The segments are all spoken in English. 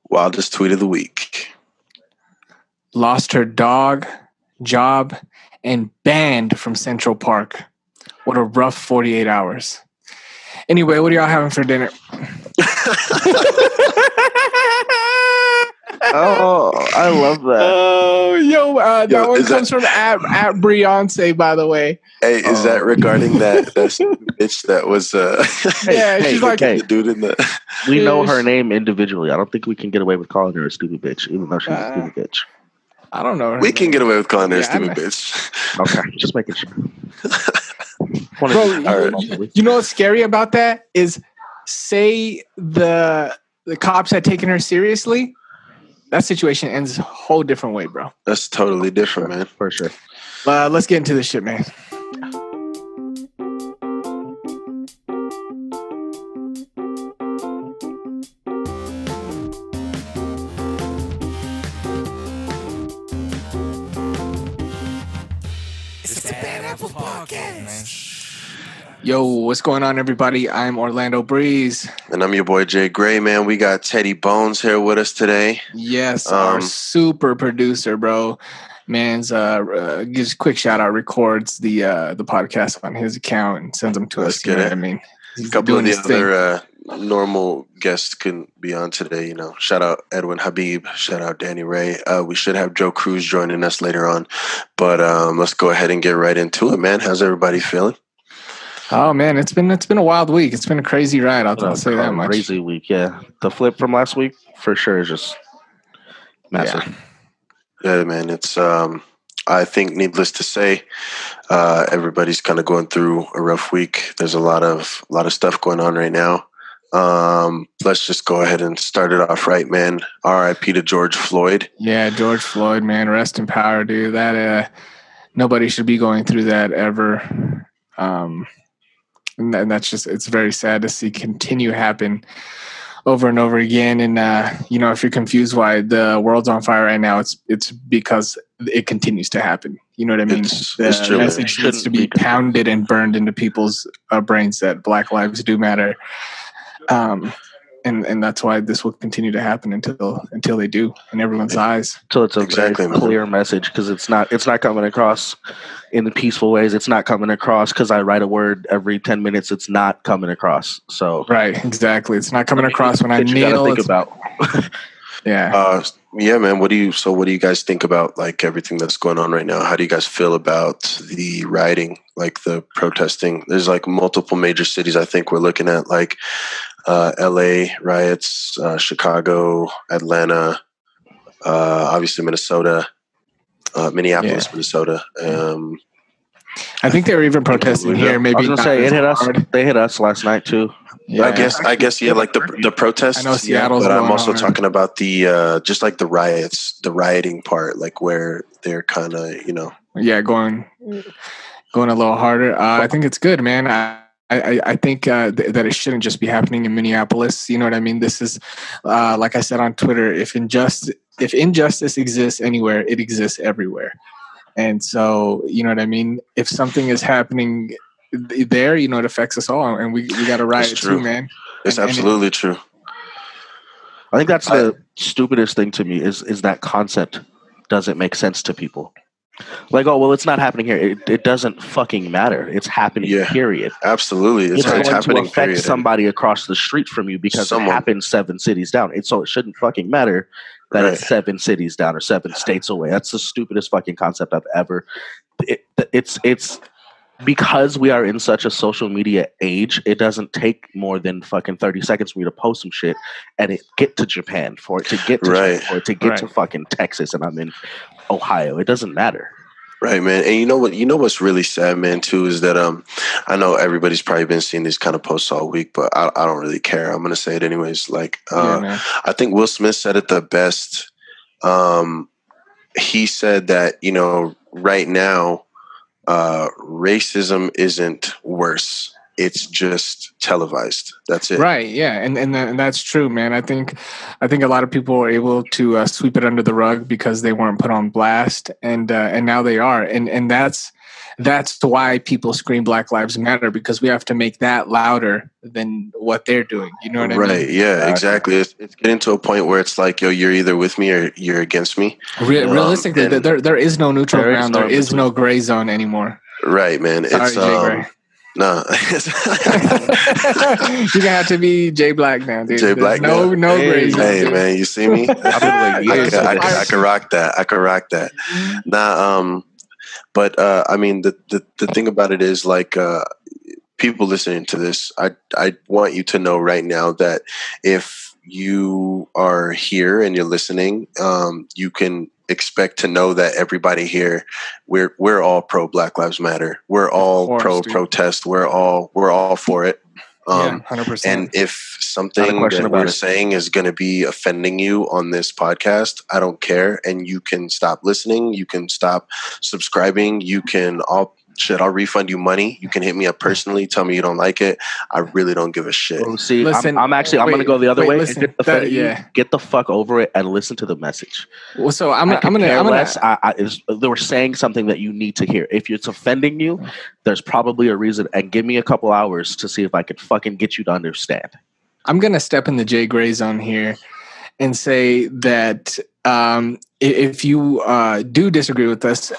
Wildest tweet of the week. Lost her dog, job, and banned from Central Park. What a rough 48 hours. Anyway, what are y'all having for dinner? Oh, I love that. Oh, that one comes from at Breonna, by the way. Hey, is that regarding that bitch that was she's like the dude in the We know her name individually. I don't think we can get away with calling her a stupid bitch, even though she's a stupid bitch. I don't know. We can get away with calling her a stupid bitch. Okay, just making sure. Bro, you know what's scary about that is, say the cops had taken her seriously, that situation ends a whole different way, bro. That's totally different, man. For sure. Let's get into this shit, man. It's the Bad Apple Podcast. Yo, what's going on, everybody? I'm Orlando Breeze. And I'm your boy, Jay Gray, man. We got Teddy Bones here with us today. Yes, our super producer, bro. Man's gives a quick shout out, records the podcast on his account and sends them to us. You know what I mean? A couple of the other normal guests couldn't be on today, you know. Shout out Edwin Habib. Shout out Danny Ray. We should have Joe Cruz joining us later on. But let's go ahead and get right into it, man. How's everybody feeling? Oh man, it's been a wild week. It's been a crazy ride. I'll say that much. Crazy week, yeah. The flip from last week for sure is just massive. Yeah, man. It's I think, needless to say, everybody's kind of going through a rough week. There's a lot of stuff going on right now. Let's just go ahead and start it off right, man. R.I.P. to George Floyd. Yeah, George Floyd, man. Rest in power, dude. That nobody should be going through that ever. And that's just, it's very sad to see continue happen over and over again. And, if you're confused why the world's on fire right now, it's because it continues to happen. You know what I mean? It's the message needs to be pounded and burned into people's brains that Black lives do matter. And that's why this will continue to happen until they do in everyone's eyes. So it's a very clear message, because it's not coming across in the peaceful ways. It's not coming across because I write a word every 10 minutes. It's not coming across. So right, exactly. It's not coming across when I kneel. Think about. Yeah. Yeah, man. What do you guys think about like everything that's going on right now? How do you guys feel about the rioting, like the protesting? There's like multiple major cities. I think we're looking at like LA riots, Chicago, Atlanta, obviously Minnesota, Minneapolis, Minnesota. I think they were even protesting here. Maybe I was gonna say it hit us. They hit us last night too. Yeah. I guess, yeah, like the protests. I know Seattle's but I'm also hard. talking about the just like the riots, the rioting part, like where they're kind of, going a little harder. I think it's good, man. I think that it shouldn't just be happening in Minneapolis. You know what I mean? This is, like I said on Twitter, if injustice exists anywhere, it exists everywhere. And so, you know what I mean? If something is happening there, it affects us all, and we got to riot too, man. It's absolutely true. I think that's the stupidest thing to me is that concept doesn't make sense to people. Like, oh, well, it's not happening here. It doesn't fucking matter. It's happening, period. Absolutely. It's going happening, to affect somebody across the street from you because it happened 7 cities down. So it shouldn't fucking matter that it's 7 cities down or 7 states away. That's the stupidest fucking concept I've ever. It's because we are in such a social media age, it doesn't take more than fucking 30 seconds for me to post some shit and it get to Japan, for it to get to Japan, for it to get to fucking Texas, and I'm in Ohio. It doesn't matter. Right, man. And you know what's really sad, man, too, is that I know everybody's probably been seeing these kind of posts all week, but I don't really care. I'm gonna say it anyways. Like I think Will Smith said it the best. He said that, right now racism isn't worse. It's just televised. That's it. Right. Yeah. And that's true, man. I think a lot of people were able to sweep it under the rug because they weren't put on blast, and now they are. And that's that's why people scream Black Lives Matter, because we have to make that louder than what they're doing. You know what I mean? Right. Yeah, exactly. It's getting to a point where it's like, yo, you're either with me or you're against me. Realistically, there is no neutral ground. There is no gray zone anymore. Right, man. Sorry, Jay Gray. No. You're gonna have to be Jay Black now, dude. Jay Black no gray zone. Hey, man, you see me? I could rock that. I could rock that. Nah, but I mean, the thing about it is, like, people listening to this, I want you to know right now that if you are here and you're listening, you can expect to know that everybody here, we're all pro Black Lives Matter. We're all pro protest. We're all for it. 100%. And if something that we're saying is going to be offending you on this podcast, I don't care. And you can stop listening. You can stop subscribing. You can I'll refund you money. You can hit me up personally. Tell me you don't like it. I really don't give a shit. Well, see, listen, I'm going to go the other way. Listen, get the fuck over it and listen to the message. Well, so I'm gonna. They were saying something that you need to hear. If it's offending you, there's probably a reason. And give me a couple hours to see if I could fucking get you to understand. I'm gonna step in the Jay Gray zone here and say that. If you do disagree with us,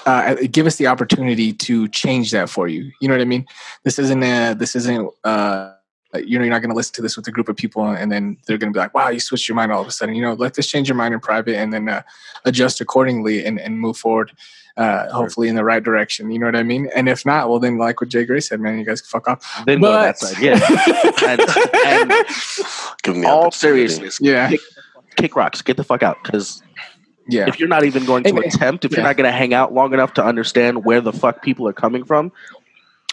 give us the opportunity to change that for you. You know what I mean? This isn't. You're not going to listen to this with a group of people, and then they're going to be like, "Wow, you switched your mind all of a sudden." You know, let this change your mind in private, and then adjust accordingly and move forward. Hopefully in the right direction. You know what I mean? And if not, well, then like what Jay Gray said, man, you guys can fuck off. Then go that side, yeah. and all seriousness, yeah. Kick rocks. Get the fuck out, because. Yeah. If you're not even going to attempt, if you're not going to hang out long enough to understand where the fuck people are coming from,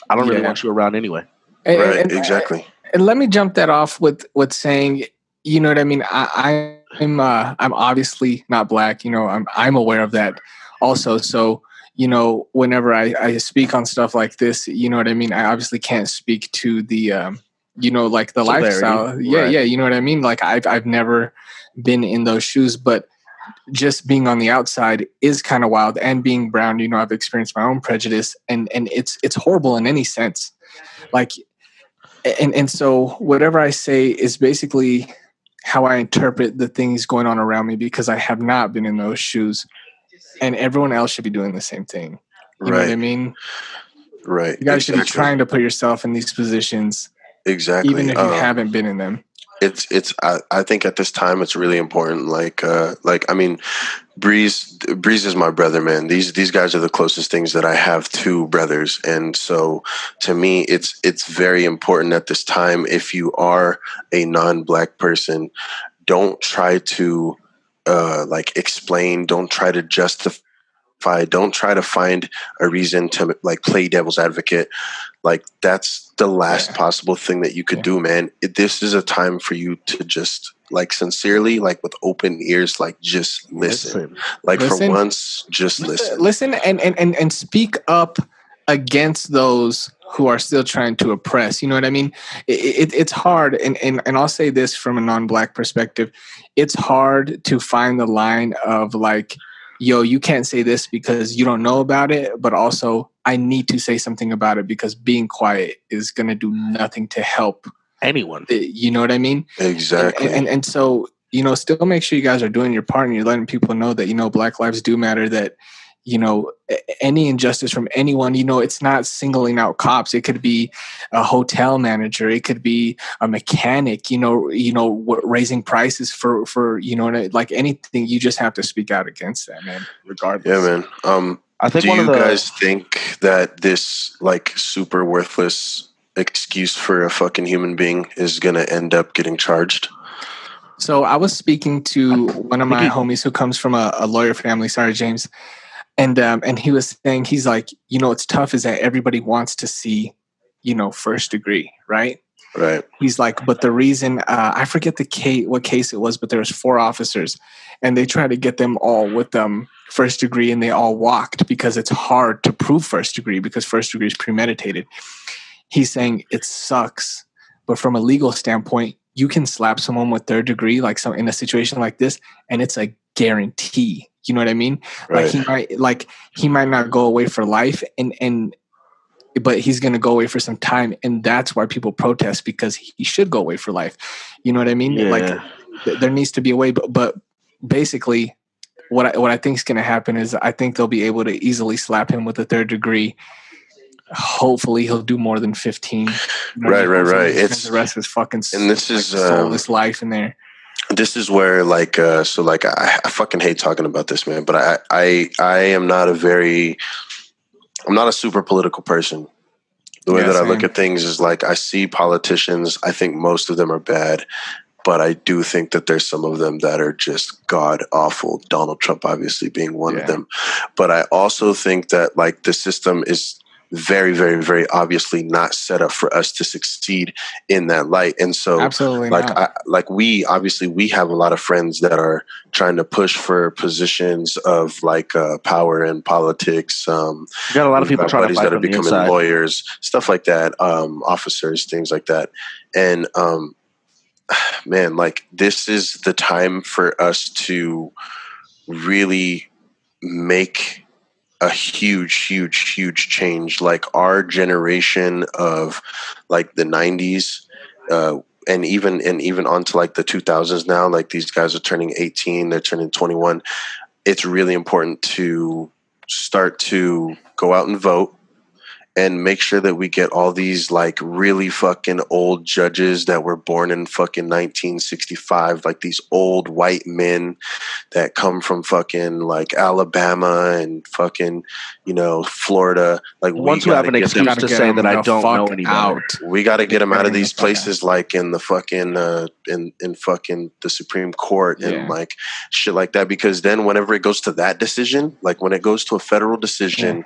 I don't really want you around anyway. Exactly. And let me jump that off with saying, you know what I mean? I'm obviously not Black. You know, I'm aware of that also. So, you know, whenever I speak on stuff like this, you know what I mean? I obviously can't speak to the, you know, like the lifestyle. Yeah. You know what I mean? Like I've never been in those shoes, but just being on the outside is kind of wild. And being brown, you know, I've experienced my own prejudice, and it's horrible in any sense. Like, and so whatever I say is basically how I interpret the things going on around me, because I have not been in those shoes, and everyone else should be doing the same thing. You know what I mean? Right. You guys should be trying to put yourself in these positions. Exactly. Even if you haven't been in them. I think at this time it's really important. Like I mean, Breeze is my brother, man. These guys are the closest things that I have to brothers, and so to me, it's very important at this time. If you are a non-Black person, don't try to explain. Don't try to justify. Don't try to find a reason to like play devil's advocate. Like that's the last possible thing that you could do, man. This is a time for you to just like sincerely, like with open ears, like just listen. Like for once, just listen. Listen and speak up against those who are still trying to oppress. You know what I mean? It's hard, and I'll say this from a non-Black perspective. It's hard to find the line of like, yo, you can't say this because you don't know about it, but also I need to say something about it because being quiet is going to do nothing to help anyone. You know what I mean? Exactly. And so, you know, still make sure you guys are doing your part and you're letting people know that, you know, Black lives do matter, that, you know, any injustice from anyone, you know, it's not singling out cops. It could be a hotel manager. It could be a mechanic, you know, raising prices for, you know, like anything. You just have to speak out against that, man, regardless. Yeah, man. I think do you guys think that this like super worthless excuse for a fucking human being is going to end up getting charged? So I was speaking to one of my homies who comes from a lawyer family. Sorry, James. And he was saying, he's like, you know, what's tough is that everybody wants to see, you know, first degree, right? Right. He's like, but the reason, I forget what case it was, but there was 4 officers and they tried to get them all with first degree and they all walked because it's hard to prove first degree because first degree is premeditated. He's saying it sucks, but from a legal standpoint, you can slap someone with 3rd degree, like in a situation like this, and it's a guarantee. You know what I mean? Right. Like he might not go away for life. And but he's going to go away for some time, and that's why people protest, because he should go away for life. You know what I mean? Yeah. Like there needs to be a way, but basically what I think is going to happen is I think they'll be able to easily slap him with a 3rd degree. Hopefully he'll do more than 15. Right. It's the rest of his fucking and this is soulless life in there. This is where I fucking hate talking about this, man, but I am not I'm not a super political person. The way that I look at things is like, I see politicians, I think most of them are bad, but I do think that there's some of them that are just god awful. Donald Trump obviously being one of them. But I also think that like the system is very, very, very obviously not set up for us to succeed in that light. And so absolutely we have a lot of friends that are trying to push for positions of power in politics. You got a lot of people trying to fight that are from the becoming inside. lawyers, stuff like that, officers, things like that. And man, like this is the time for us to really make a huge change. Like our generation of like the 90s, and even onto like the 2000s now, like these guys are turning 18, they're turning 21. It's really important to start to go out and vote and make sure that we get all these like really fucking old judges that were born in fucking 1965, like these old white men that come from fucking like Alabama and fucking, Florida. Like the ones who have an excuse to say that I don't know anymore. We got to get them out of these places, like in the fucking in fucking the Supreme Court and like shit like that. Because then whenever it goes to that decision, like when it goes to a federal decision.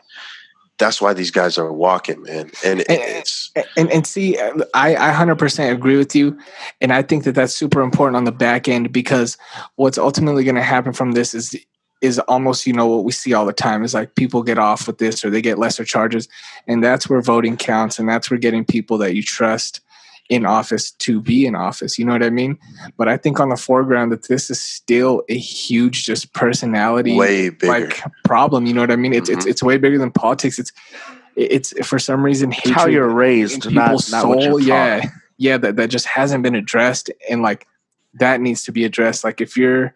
That's why these guys are walking, man. And see, I 100% agree with you. And I think that that's super important on the back end, because what's ultimately going to happen from this is almost, what we see all the time is like people get off with this or they get lesser charges. And that's where voting counts. And that's where getting people that you trust in office to be in office. You know what I mean? But I think on the foreground that this is still a huge just personality way bigger problem. You know what I mean? It's way bigger than politics. It's for some reason hatred, how you're raised, people's not soul. What you're taught. That just hasn't been addressed, and like that needs to be addressed. Like if you're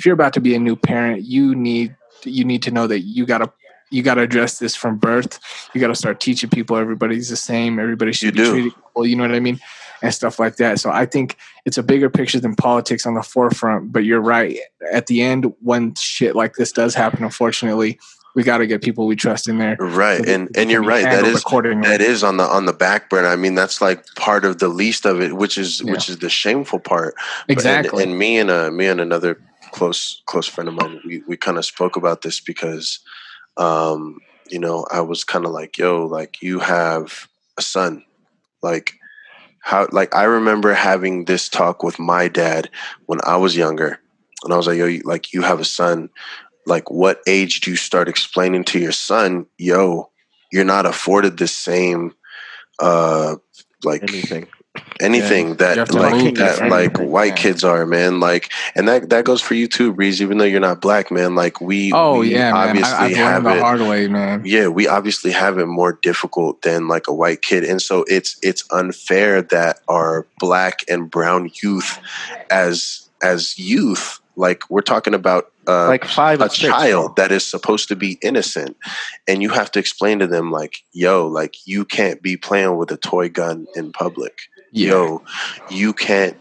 about to be a new parent, you need to know that you gotta address this from birth. You gotta start teaching people everybody's the same. Everybody should be treated equal. You know what I mean? And stuff like that. So I think it's a bigger picture than politics on the forefront. But you're right. At the end, when shit like this does happen, unfortunately, we got to get people we trust in there. Right. So and you're right. That is on the back burner. I mean, that's like part of the least of it, which is the shameful part. Exactly. And me and another close friend of mine, we kind of spoke about this because, I was kind of like, yo, like you have a son, like, how, like, I remember having this talk with my dad when I was younger, and I was like, yo, like you have a son, like what age do you start explaining to your son, yo, you're not afforded the same, like anything that white kids are, man. Like, and that goes for you too, Breeze, even though you're not black, man. Like we obviously have it the hard way, man. Yeah, we obviously have it more difficult than like a white kid. And so it's unfair that our black and brown youth as youth, like we're talking about like a child that is supposed to be innocent, and you have to explain to them like, yo, like you can't be playing with a toy gun in public. Yo, you can't,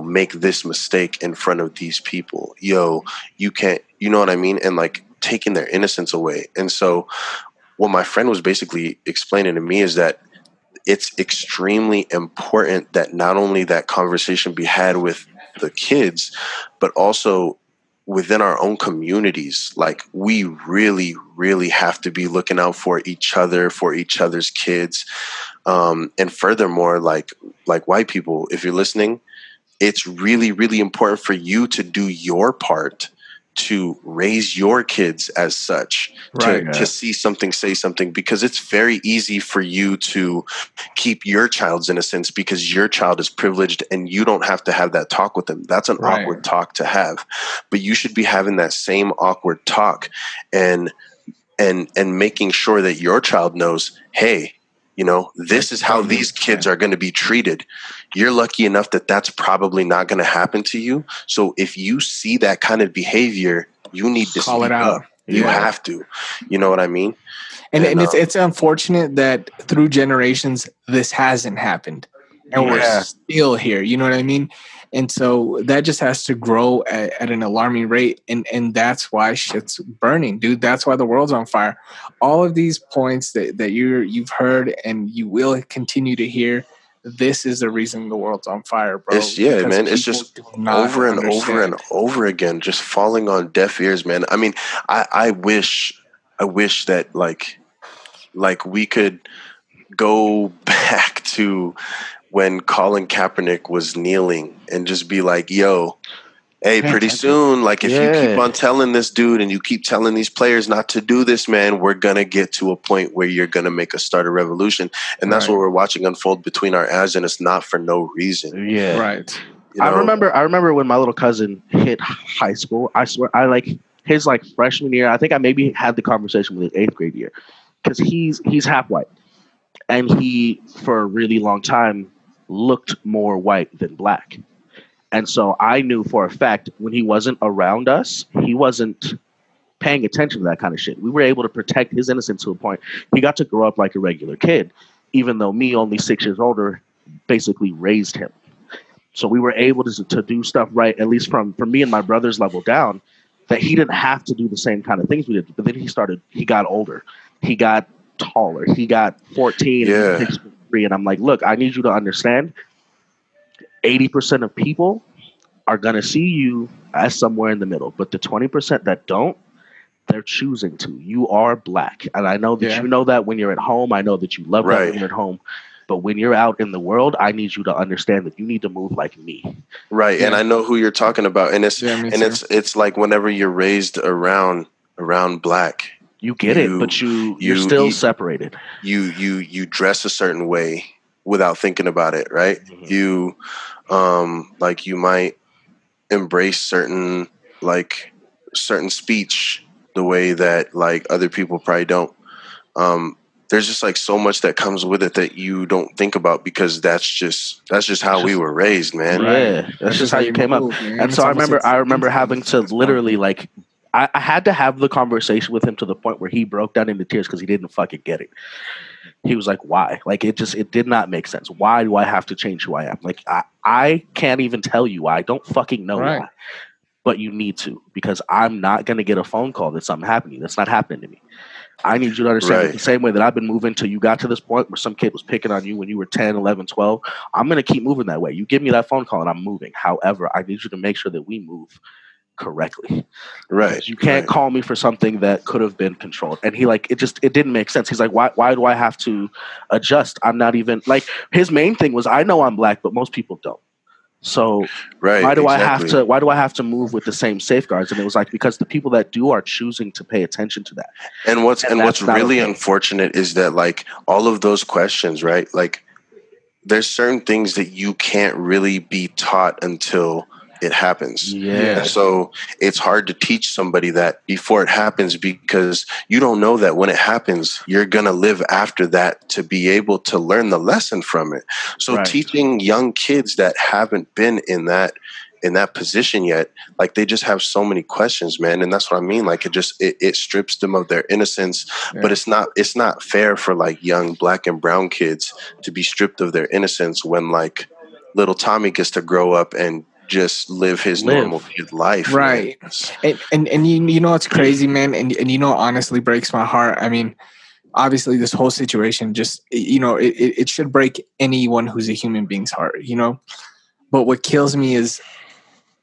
make this mistake in front of these people. Yo, you can't, you know what I mean? And like taking their innocence away. And so what my friend was basically explaining to me is that it's extremely important that not only that conversation be had with the kids, but also within our own communities. Like we really, really have to be looking out for each other, for each other's kids. And furthermore, like white people, if you're listening, it's really, really important for you to do your part to raise your kids as such, to see something, say something, because it's very easy for you to keep your child's innocence because your child is privileged and you don't have to have that talk with them. That's an awkward talk to have, but you should be having that same awkward talk and making sure that your child knows, hey, You know, this is how these kids are going to be treated. You're lucky enough that that's probably not going to happen to you. So if you see that kind of behavior, you need to call it out. You have to. You know what I mean? And it's unfortunate that through generations this hasn't happened, and we're still here. You know what I mean? And so that just has to grow at an alarming rate, and that's why shit's burning, dude. That's why the world's on fire. All of these points that you've heard and you will continue to hear. This is the reason the world's on fire, bro. It's just over and over and over again, just falling on deaf ears, man. I mean, I wish that like we could go back to when Colin Kaepernick was kneeling and just be like, yo, hey, pretty soon, like if you keep on telling this dude and you keep telling these players not to do this, man, we're going to get to a point where you're going to start a revolution. And that's what we're watching unfold between our eyes, and it's not for no reason. Yeah. Right. You know? I remember when my little cousin hit high school. I swear, his freshman year, I think I maybe had the conversation with his 8th grade year, because he's half white. And he, for a really long time, looked more white than black. And so I knew for a fact when he wasn't around us, he wasn't paying attention to that kind of shit. We were able to protect his innocence to a point. He got to grow up like a regular kid, even though me, only 6 years older, basically raised him. So we were able to do stuff right, at least from me and my brother's level down, that he didn't have to do the same kind of things we did. But then he got older. He got taller. He got 14 and 6'3", and I'm like, look, I need you to understand 80% of people are going to see you as somewhere in the middle, but the 20% that don't, they're choosing to. You are black. And I know that you know that when you're at home. I know that you love that when you're at home. But when you're out in the world, I need you to understand that you need to move like me. Right. Yeah. And I know who you're talking about. And it's like whenever you're raised around black, you get it, but you're still separated. You dress a certain way without thinking about it, right? Mm-hmm. You might embrace certain speech the way that other people probably don't. There's just so much that comes with it that you don't think about, because that's just how we were raised, man. Yeah, that's just how you came up. Man. And so I remember having to literally I had to have the conversation with him to the point where he broke down into tears because he didn't fucking get it. He was like, why? It did not make sense. Why do I have to change who I am? I can't even tell you why. I don't fucking know why. But you need to, because I'm not going to get a phone call that something happening. That's not happening to me. I need you to understand the same way that I've been moving till you got to this point where some kid was picking on you when you were 10, 11, 12. I'm going to keep moving that way. You give me that phone call and I'm moving. However, I need you to make sure that we move correctly. Right. Because you can't call me for something that could have been controlled. And he it didn't make sense. He's like, why do I have to adjust? I'm not even his main thing was, I know I'm black, but most people don't. So why do I have to move with the same safeguards? And it was because the people that do are choosing to pay attention to that. And what's really unfortunate is that all of those questions, right? There's certain things that you can't really be taught until it happens. Yeah. So it's hard to teach somebody that before it happens, because you don't know that when it happens, you're going to live after that to be able to learn the lesson from it. So teaching young kids that haven't been in that position yet, they just have so many questions, man. And that's what I mean. It strips them of their innocence, but it's not fair for young black and brown kids to be stripped of their innocence when little Tommy gets to grow up and just live his normal kid life. Right. And you know what's crazy, man? And honestly breaks my heart. I mean, obviously this whole situation just, it should break anyone who's a human being's heart, But what kills me is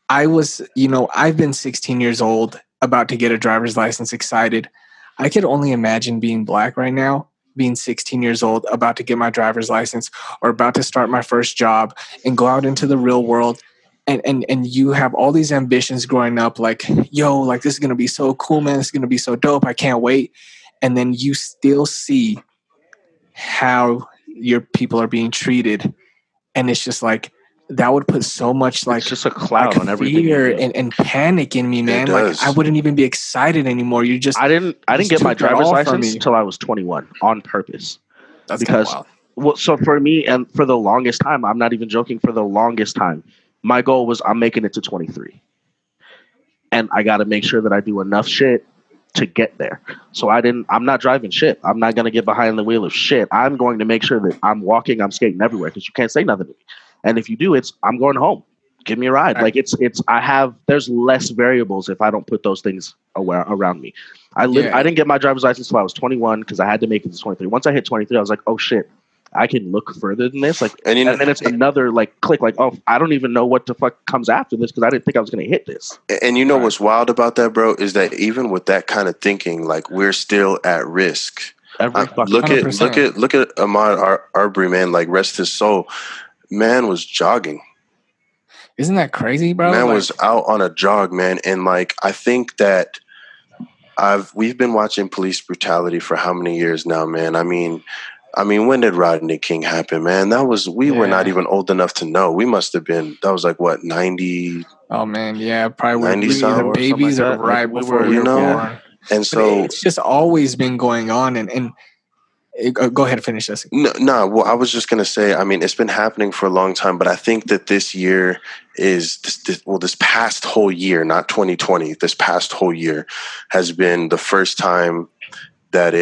I've been 16 years old, about to get a driver's license, excited. I could only imagine being black right now, being 16 years old, about to get my driver's license or about to start my first job and go out into the real world. And you have all these ambitions growing up, this is going to be so cool, man. This is going to be so dope. I can't wait. And then you still see how your people are being treated. And it's just that would put so much it's just a cloud on everything. Fear and panic in me, man. I wouldn't even be excited anymore. I didn't get my driver's license until I was 21 on purpose. That's because wild. well, so for me and for the longest time, I'm not even joking. For the longest time, my goal was I'm making it to 23, and I got to make sure that I do enough shit to get there. So I'm not driving shit. I'm not going to get behind the wheel of shit. I'm going to make sure that I'm walking, I'm skating everywhere because you can't say nothing to me. And if you do, I'm going home. Give me a ride. Right. Like there's less variables if I don't put those things around me. I didn't get my driver's license until I was 21 because I had to make it to 23. Once I hit 23, I was like, oh shit, I can look further than this. Like, and then it's another like click. Like, oh, I don't even know what the fuck comes after this because I didn't think I was going to hit this. And you know what's wild about that, bro, is that even with that kind of thinking, like we're still at risk. Look at Ahmaud Arbery, man. Like rest his soul. Man was jogging. Isn't that crazy, bro? Man was out on a jog, man, and like I think that we've been watching police brutality for how many years now, man? I mean, when did Rodney King happen, man? We were not even old enough to know. We must have been. That was like what 90. Oh man, yeah, probably 90 we either babies like or right before we were born. And so it's just always been going on, and go ahead and finish this. No. Well, I was just gonna say. I mean, it's been happening for a long time, but I think that this year is this past whole year, not 2020. This past whole year has been the first time that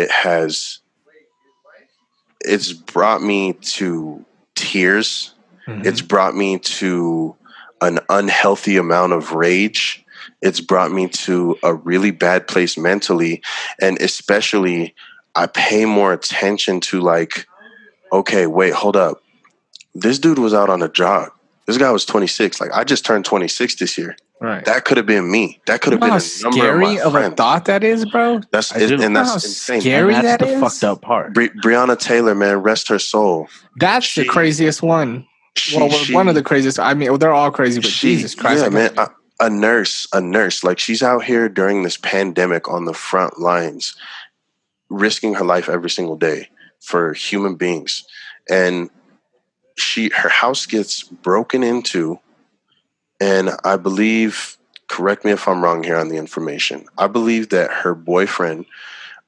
it's brought me to tears. Mm-hmm. It's brought me to an unhealthy amount of rage. It's brought me to a really bad place mentally, and especially. I pay more attention to like, okay, wait, hold up. This dude was out on a jog. This guy was 26. Like I just turned 26 this year. Right. That could have been me. That could have been a number of my friends. A thought that is, bro. That's insane. Scary and that's that the is? fucked up part. Breonna Taylor, man, rest her soul. That's the craziest one. One of the craziest. I mean, they're all crazy, but Jesus Christ. Yeah, man. A nurse. Like she's out here during this pandemic on the front lines, risking her life every single day for human beings. And her house gets broken into, and I believe, correct me if I'm wrong here on the information, I believe that her boyfriend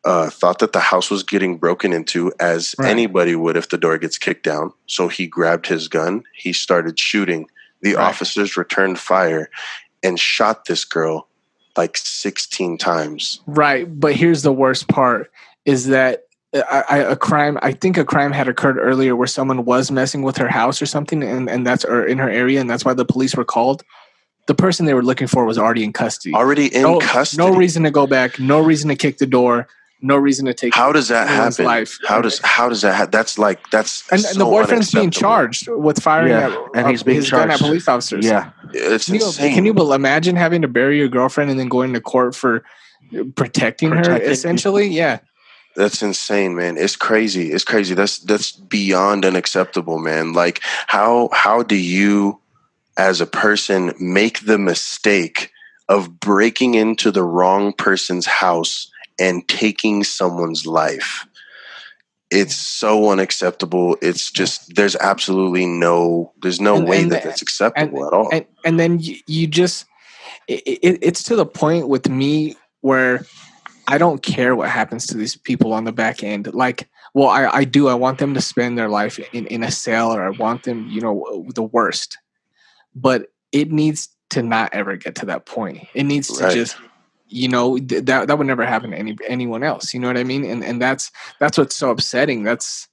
thought that the house was getting broken into as anybody would if the door gets kicked down. So he grabbed his gun, he started shooting. The officers returned fire and shot this girl like 16 times. Right. But here's the worst part is that I think a crime had occurred earlier where someone was messing with her house or something, and that's or in her area, and that's why the police were called. The person they were looking for was already in custody. Custody. No reason to go back. No reason to kick the door. No reason to take. How does that happen? Life. How does that happen? That's and the boyfriend's being charged with firing and he's being his charged gun at police officers. Yeah, it's insane. Can you imagine having to bury your girlfriend and then going to court for protecting her? Essentially, yeah. That's insane, man. It's crazy. That's beyond unacceptable, man. Like how do you as a person make the mistake of breaking into the wrong person's house and taking someone's life? It's so unacceptable. It's just there's absolutely no way that's acceptable at all. And then you just it's to the point with me where I don't care what happens to these people on the back end. Like, well, I do. I want them to spend their life in a cell, or I want them, the worst. But it needs to not ever get to that point. It needs to just, that would never happen to anyone else. You know what I mean? And that's what's so upsetting. That's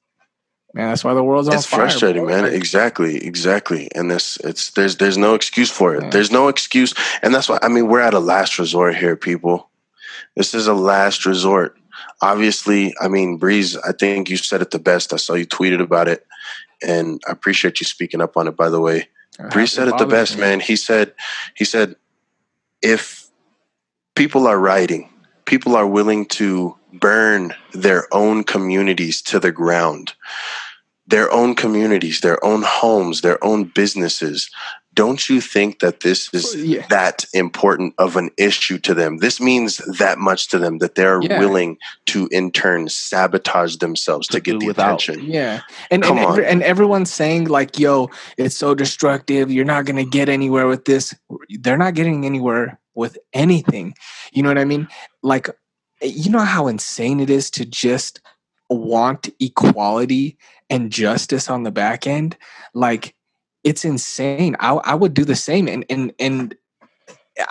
why the world's on fire. It's frustrating, man. Exactly. And there's no excuse for it. Yeah. There's no excuse. And that's why, we're at a last resort here, people. This is a last resort. Obviously, Breeze, I think you said it the best. I saw you tweeted about it, and I appreciate you speaking up on it, by the way. Breeze said it the best, man. He said, if people are rioting, people are willing to burn their own communities to the ground, their own communities, their own homes, their own businesses. Don't you think that this is that important of an issue to them? This means that much to them that they're willing to, in turn, sabotage themselves to get the attention. Yeah. And everyone's saying like, yo, it's so destructive. You're not going to get anywhere with this. They're not getting anywhere with anything. You know what I mean? Like, you know how insane it is to just want equality and justice on the back end, like it's insane. I would do the same, and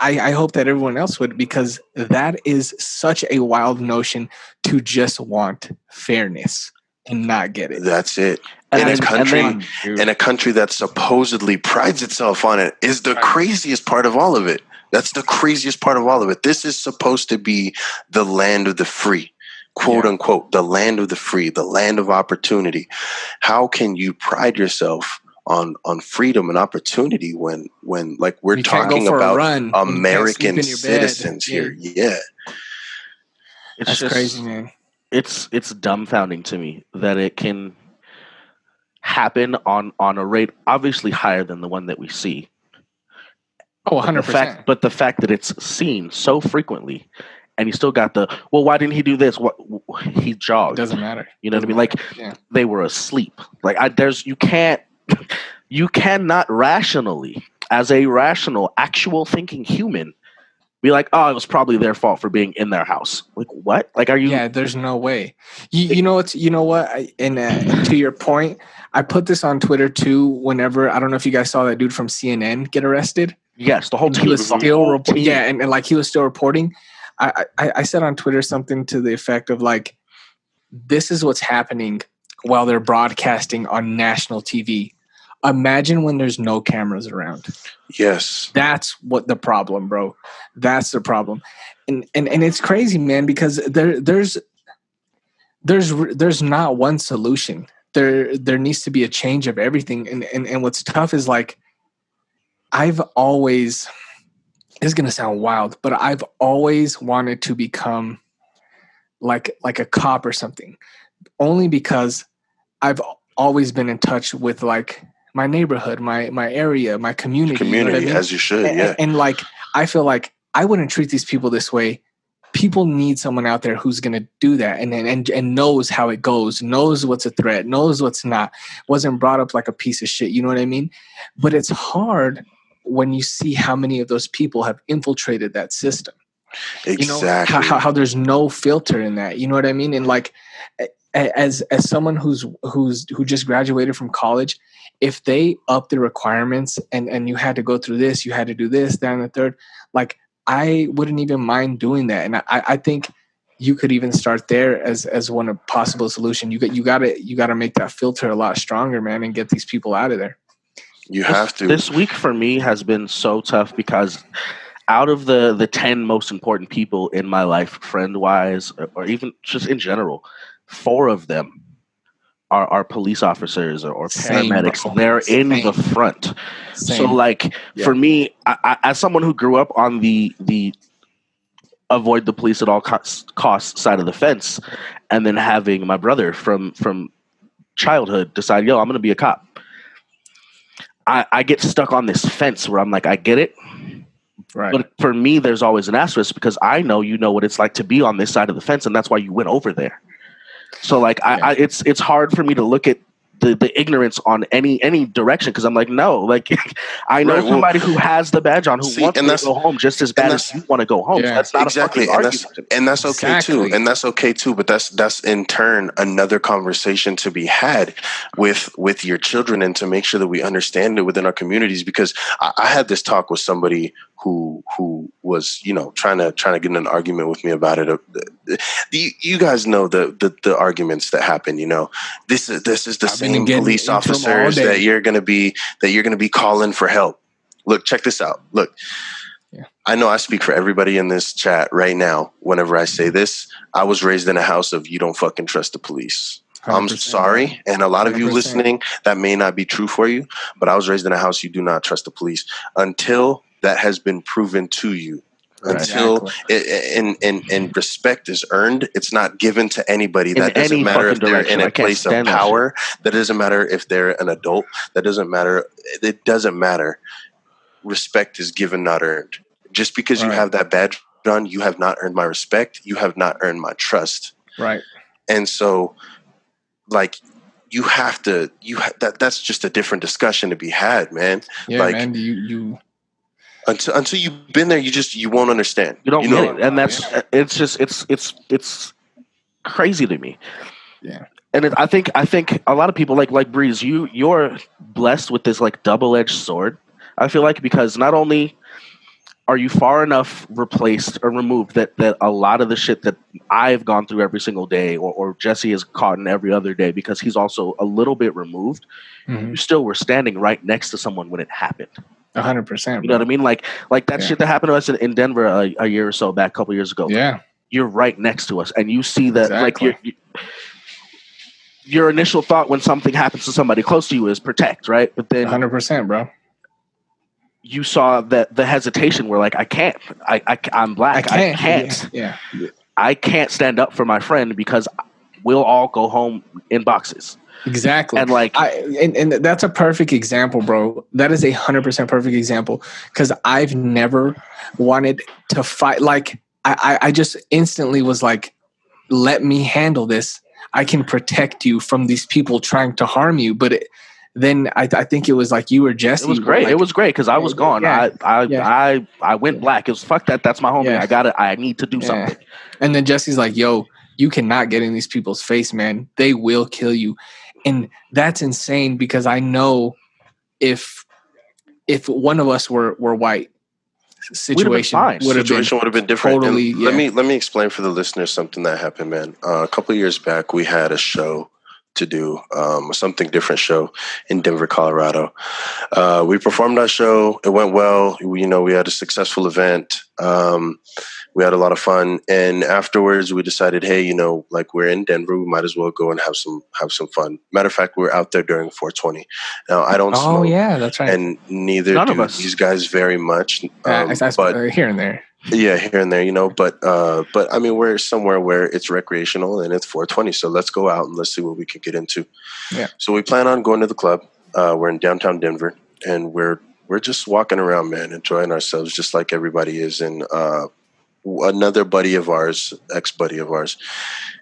I hope that everyone else would, because that is such a wild notion to just want fairness and not get it. That's it. In a country that supposedly prides itself on it is the craziest part of all of it. That's the craziest part of all of it. This is supposed to be the land of the free, quote unquote, the land of the free, the land of opportunity. How can you pride yourself on freedom and opportunity when like we're talking about American citizens here? Yeah. That's just crazy, man. It's dumbfounding to me that it can happen on a rate obviously higher than the one that we see. Oh, 100%. But the fact that it's seen so frequently, and you still got why didn't he do this? What he jogged. It doesn't matter. You know what I mean? Like they were asleep. Like you cannot rationally, as a rational, actual thinking human, be like, oh, it was probably their fault for being in their house. Like what? Like are you? Yeah, there's no way. You know what? And to your point, I put this on Twitter too. Whenever, I don't know if you guys saw that dude from CNN get arrested. Yes, the whole team. He was still reporting. Yeah, and like he was still reporting. I said on Twitter something to the effect of like, this is what's happening while they're broadcasting on national TV. Imagine when there's no cameras around. Yes. That's what the problem, bro. That's the problem. And it's crazy, man, because there's not one solution. There needs to be a change of everything. And what's tough is like, I've always, it's going to sound wild, but I've always wanted to become like a cop or something, only because I've always been in touch with like my neighborhood, my area, my community. You know what I mean? As you should, yeah. And like, I feel like I wouldn't treat these people this way. People need someone out there who's going to do that and knows how it goes, knows what's a threat, knows what's not, wasn't brought up like a piece of shit. You know what I mean? But it's hard when you see how many of those people have infiltrated that system. Exactly. You know, how there's no filter in that. You know what I mean? And like, as someone who just graduated from college, if they up the requirements and you had to go through this, you had to do this, that, and the third, like I wouldn't even mind doing that. And I think you could even start there as one possible solution. You gotta make that filter a lot stronger, man, and get these people out of there. You have to. This week for me has been so tough because out of the 10 most important people in my life, friend-wise, or even just in general, 4 of them are police officers or paramedics. They're in the front. So like for me, I, as someone who grew up on the avoid the police at all costs side of the fence, and then having my brother from childhood decide, I'm going to be a cop. I get stuck on this fence where I'm like, I get it. Right. But for me, there's always an asterisk because I know you know what it's like to be on this side of the fence, and that's why you went over there. So like it's hard for me to look at the ignorance on any direction because I'm like, no, like I know somebody who has the badge on who wants to go home just as bad as you want to go home. Yeah. So that's not exactly, and that's okay too, and that's okay too. But that's in turn another conversation to be had with your children and to make sure that we understand it within our communities. Because I had this talk with somebody who was trying to get in an argument with me about it. You guys know the arguments that happen. This is the same police officers that you're going to be calling for help. Look, check this out. Look, I know I speak for everybody in this chat right now. Whenever I say this, I was raised in a house of you don't fucking trust the police. I'm sorry. And a lot of you 100%. Listening, that may not be true for you, but I was raised in a house you do not trust the police until that has been proven to you. Until and respect is earned, it's not given to anybody. That doesn't matter if they're in a place of power. That doesn't matter if they're an adult. That doesn't matter. It doesn't matter. Respect is given, not earned. Just because you have that badge on, you have not earned my respect. You have not earned my trust. Right. And so, like, you have to. That's just a different discussion to be had, man. Yeah, like, man. You. Until you've been there, you won't understand. You don't get it, and that's it's crazy to me. Yeah. And I think a lot of people like Breeze, you're blessed with this like double-edged sword. I feel like, because not only are you far enough replaced or removed that a lot of the shit that I've gone through every single day, or Jesse is caught in every other day, because he's also a little bit removed, you still were standing right next to someone when it happened. 100%. You know what I mean? Like that shit that happened to us in Denver a year or so back, a couple years ago. Yeah. You're right next to us, and you see that Exactly. like your initial thought when something happens to somebody close to you is protect, right? But then 100%, bro. You saw that the hesitation where like, I can't. I'm black. I can't. Yeah. I can't stand up for my friend because we'll all go home in boxes. Exactly. And like, and that's a perfect example, bro. That is 100% perfect example, because I've never wanted to fight. Like I just instantly was like, let me handle this. I can protect you from these people trying to harm you. But then I think it was like you or Jesse. It was great. Like, it was great because I was gone. Yeah, I went black. It was fuck that. That's my homie. Yeah. I need to do something. And then Jesse's like, yo, you cannot get in these people's face, man. They will kill you. And that's insane, because I know if one of us were white, situation would have been different. Totally, let me explain for the listeners something that happened, man. A couple of years back, we had a show to do, something different show in Denver, Colorado. We performed our show. It went well. We had a successful event. We had a lot of fun, and afterwards we decided, hey, like, we're in Denver, we might as well go and have some fun. Matter of fact, we're out there during 420. Now, I don't smoke. Oh yeah, that's right. And neither None do of us. These guys very much. But here and there. Yeah, here and there, but I mean, we're somewhere where it's recreational and it's 420, so let's go out and let's see what we can get into. Yeah. So we plan on going to the club. We're in downtown Denver, and we're just walking around, man, enjoying ourselves just like everybody is. And another buddy of ours, ex-buddy of ours,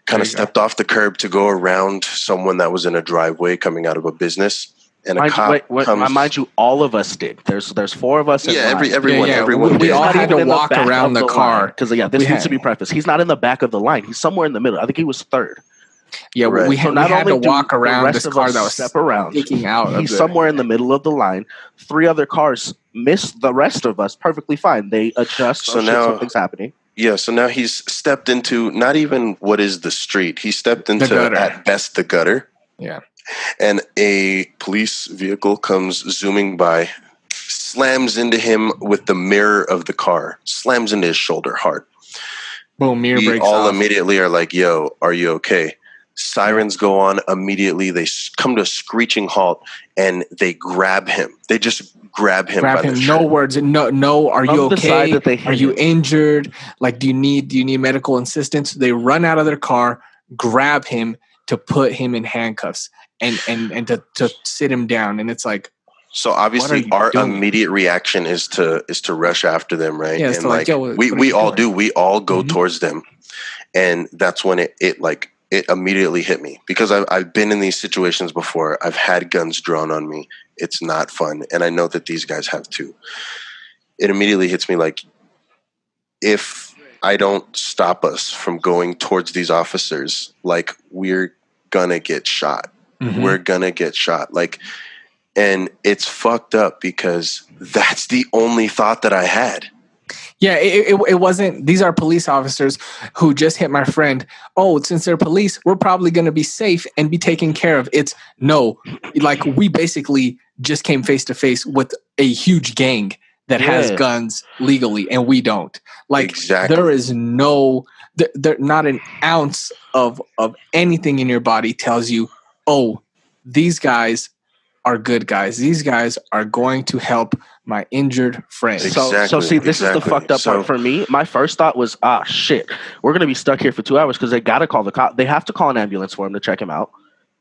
kind of stepped off the curb to go around someone that was in a driveway coming out of a business. And a cop comes. Mind you, all of us did. There's 4 of us. Yeah, everyone. We all had to walk around the car because this needs to be prefaced. He's not in the back of the line. He's somewhere in the middle. I think he was third. Yeah, right. we had to walk around this car that was step around. Sticking out. He's somewhere in the middle of the line. 3 other cars miss the rest of us perfectly fine. They adjust. So now something's happening. Yeah, so now he's stepped into not even what is the street. He stepped into at best the gutter. Yeah. And a police vehicle comes zooming by, slams into him with the mirror of the car, slams into his shoulder hard. Boom, mirror breaks off. All immediately are like, yo, are you okay? Sirens go on immediately. They come to a screeching halt, and they grab him. They just grab him. No words. No. Are you okay? Are you injured? Like, do you need medical assistance? They run out of their car, grab him to put him in handcuffs and to sit him down. And it's like, so obviously our immediate reaction is to rush after them, right? Yeah, and like we all do. We all go towards them, and that's when it immediately hit me, because I've been in these situations before. I've had guns drawn on me. It's not fun, and I know that these guys have too. It immediately hits me like, if I don't stop us from going towards these officers, like, we're gonna get shot. Mm-hmm. We're gonna get shot. Like, and it's fucked up because that's the only thought that I had. Yeah, it wasn't. These are police officers who just hit my friend. Oh, since they're police, we're probably going to be safe and be taken care of. It's no, like, we basically just came face to face with a huge gang that has guns legally, and we don't. Like, exactly. There is no, there not an ounce of anything in your body tells you, oh, these guys are good guys. These guys are going to help my injured friend. So see, this is the fucked up part for me. My first thought was, shit, we're going to be stuck here for 2 hours because they got to call the cop. They have to call an ambulance for him to check him out.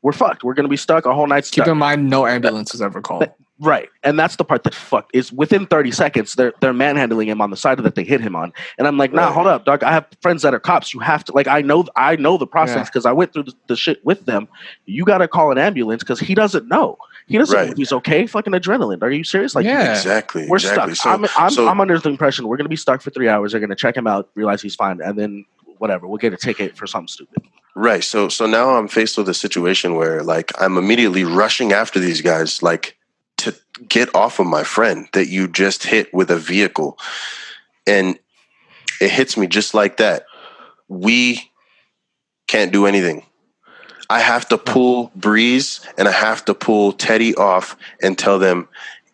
We're fucked. We're going to be stuck a whole night. Keep in mind, no ambulance was ever called. Right. And that's the part that fucked is within 30 seconds, they're manhandling him on the side that they hit him on. And I'm like, hold up, dog. I have friends that are cops. You have to, like, I know the process because I went through the shit with them. You got to call an ambulance because he doesn't know. He doesn't know if he's okay. Fucking adrenaline. Are you serious? Like, exactly. We're stuck. I'm under the impression we're going to be stuck for 3 hours. They're going to check him out, realize he's fine. And then whatever, we'll get a ticket for something stupid. Right. So now I'm faced with a situation where like I'm immediately rushing after these guys, like to get off of my friend that you just hit with a vehicle. And it hits me just like that. We can't do anything. I have to pull Breeze and I have to pull Teddy off and tell them,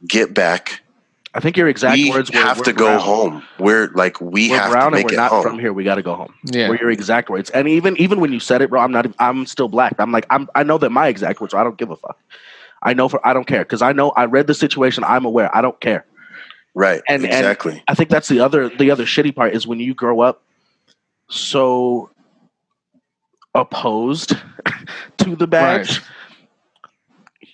get back. I think your exact words were, we have to go home. We're like, we have to make it home. We're not from here. We got to go home. Yeah. Were your exact words. And even when you said it, bro, I'm still black. I'm like, I know that my exact words, so I don't give a fuck. I don't care. Cause I know I read the situation. I'm aware. I don't care. Right. And exactly. And I think that's the other shitty part is when you grow up so opposed to the badge. Right.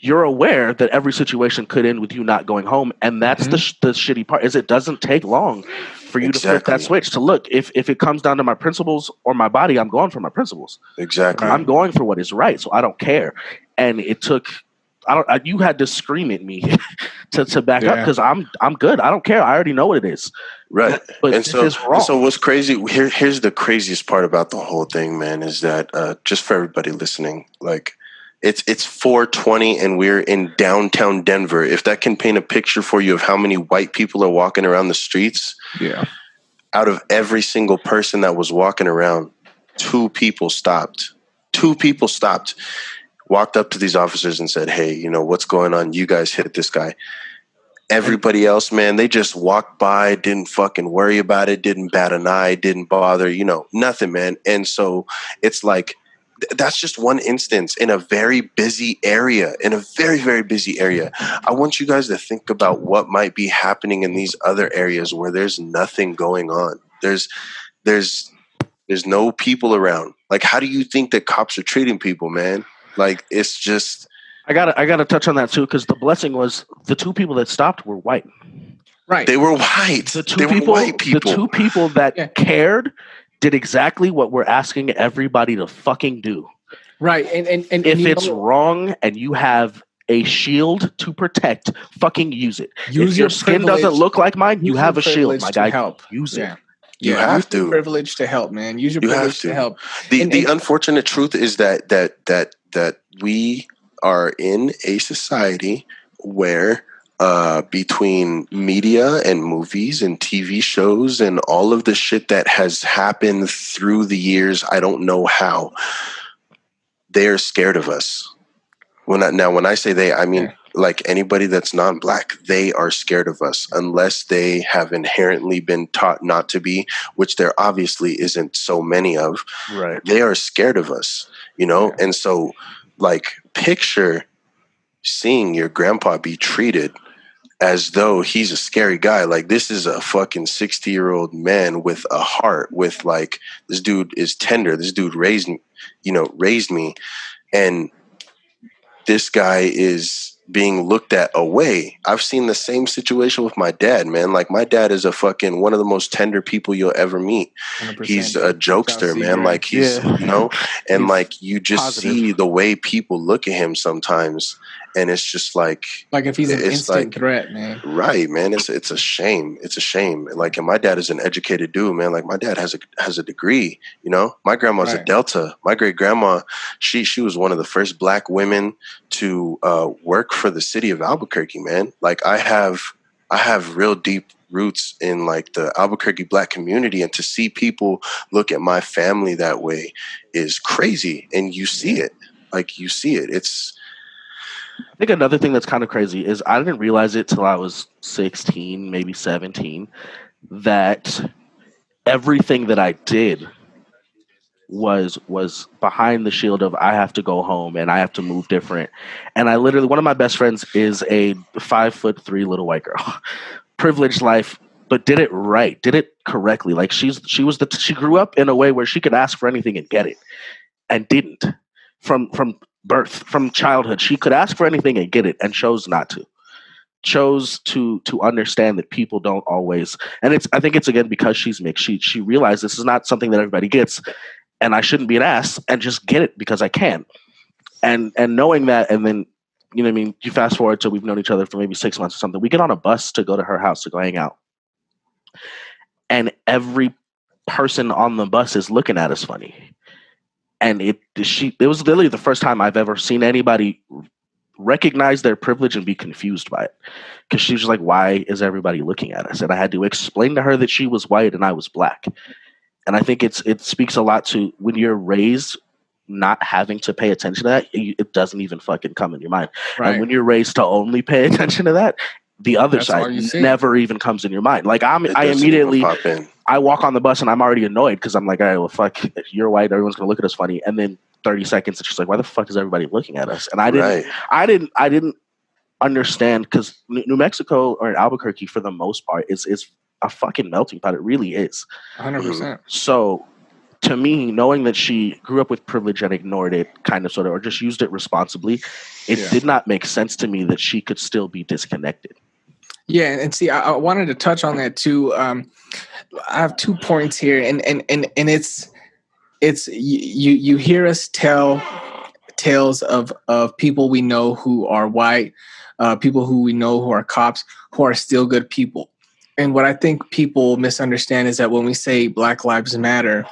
You're aware that every situation could end with you not going home, and that's the shitty part. Is it doesn't take long for you to flip that switch. To look, if it comes down to my principles or my body, I'm going for my principles. Exactly, I'm going for what is right, so I don't care. And it took, you had to scream at me to back up because I'm good. I don't care. I already know what it is. Right, but and this is wrong. So what's crazy? Here's the craziest part about the whole thing, man, is that just for everybody listening, like. It's 4:20 and we're in downtown Denver. If that can paint a picture for you of how many white people are walking around the streets, out of every single person that was walking around, two people stopped, walked up to these officers and said, hey, you know, what's going on? You guys hit this guy. Everybody else, man, they just walked by, didn't fucking worry about it, didn't bat an eye, didn't bother, you know, nothing, man. And so it's like, that's just one instance in a very busy area, very busy area. I want you guys to think about what might be happening in these other areas where there's nothing going on. There's no people around. Like, how do you think that cops are treating people, man? Like, it's just. I gotta touch on that too, because the blessing was the two people that stopped were white. Right. They were white. The two people that cared did exactly what we're asking everybody to fucking do. Right. And if it's wrong and you have a shield to protect, fucking use it. If your skin doesn't look like mine, you have a shield, my guy. Help. Use it. You have use to. Your privilege to help, man. Use your privilege to help. The unfortunate truth is that we are in a society where between media and movies and TV shows and all of the shit that has happened through the years, I don't know how, they're scared of us. When I say they, I mean like anybody that's non-black, they are scared of us unless they have inherently been taught not to be, which there obviously isn't so many of. Right. They are scared of us, you know? And so like picture seeing your grandpa be treated as though he's a scary guy. Like, this is a fucking 60-year-old man with a heart, with like, this dude is tender. This dude raised me. And this guy is being looked at away. I've seen the same situation with my dad, man. Like, my dad is a fucking one of the most tender people you'll ever meet. He's a jokester, man. Like, he's, you know, and like, you just see the way people look at him sometimes. And it's just like if he's an instant threat, man. Right, man. It's a shame. It's a shame. Like, and my dad is an educated dude, man. Like, my dad has a degree, you know. My grandma's a Delta. My great grandma, she was one of the first black women to work for the city of Albuquerque, man. Like, I have real deep roots in like the Albuquerque black community, and to see people look at my family that way is crazy. And you see it. Like, you see it. I think another thing that's kind of crazy is I didn't realize it till I was 16, maybe 17, that everything that I did was behind the shield of I have to go home and I have to move different. And I literally, one of my best friends is a 5'3" little white girl, privileged life, but did it right, did it correctly. Like she grew up in a way where she could ask for anything and get it, and didn't. From birth, from childhood, she could ask for anything and get it, and chose not to. Chose to understand that people don't always, and I think it's again because she's mixed. She realized this is not something that everybody gets, and I shouldn't be an ass and just get it because I can. And knowing that, and then, you know what I mean, you fast forward to we've known each other for maybe 6 months or something. We get on a bus to go to her house to go hang out, and every person on the bus is looking at us funny. And it was literally the first time I've ever seen anybody recognize their privilege and be confused by it. Because she was just like, why is everybody looking at us? And I had to explain to her that she was white and I was black. And I think it speaks a lot to when you're raised not having to pay attention to that, it doesn't even fucking come in your mind. Right. And when you're raised to only pay attention to that, the other side never even comes in your mind. Like I immediately I walk on the bus and I'm already annoyed because I'm like, all right, well, fuck, you're white, everyone's gonna look at us funny. And then 30 seconds, it's just like, why the fuck is everybody looking at us? And I didn't understand, because New Mexico or Albuquerque, for the most part, is a fucking melting pot. It really is. 100%. So to me, knowing that she grew up with privilege and ignored it, kind of, sort of, or just used it responsibly, it did not make sense to me that she could still be disconnected. Yeah, and see, I wanted to touch on that too. I have 2 points here, and it's you hear us tell tales of people we know who are white, people who we know who are cops, who are still good people. And what I think people misunderstand is that when we say Black Lives Matter,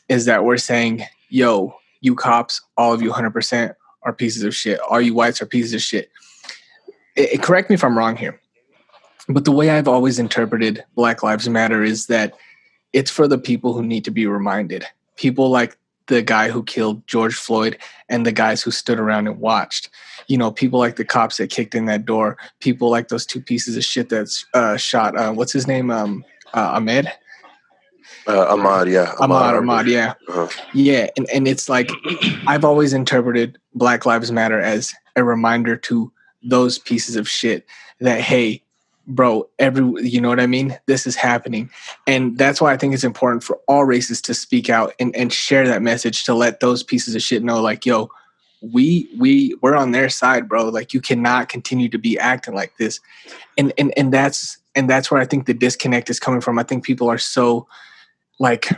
is that we're saying, yo, you cops, all of you 100% are pieces of shit. All you whites are pieces of shit. Correct me if I'm wrong here, but the way I've always interpreted Black Lives Matter is that it's for the people who need to be reminded. People like the guy who killed George Floyd and the guys who stood around and watched. You know, people like the cops that kicked in that door. People like those 2 pieces of shit that's shot. What's his name? Ahmed? Ahmaud, yeah. Ahmaud, yeah. Uh-huh. Yeah, and it's like, I've always interpreted Black Lives Matter as a reminder to those pieces of shit that, hey, bro, you know what I mean? This is happening. And that's why I think it's important for all races to speak out and share that message, to let those pieces of shit know, like, yo, we're on their side, bro. Like, you cannot continue to be acting like this. And that's where I think the disconnect is coming from. I think people are so like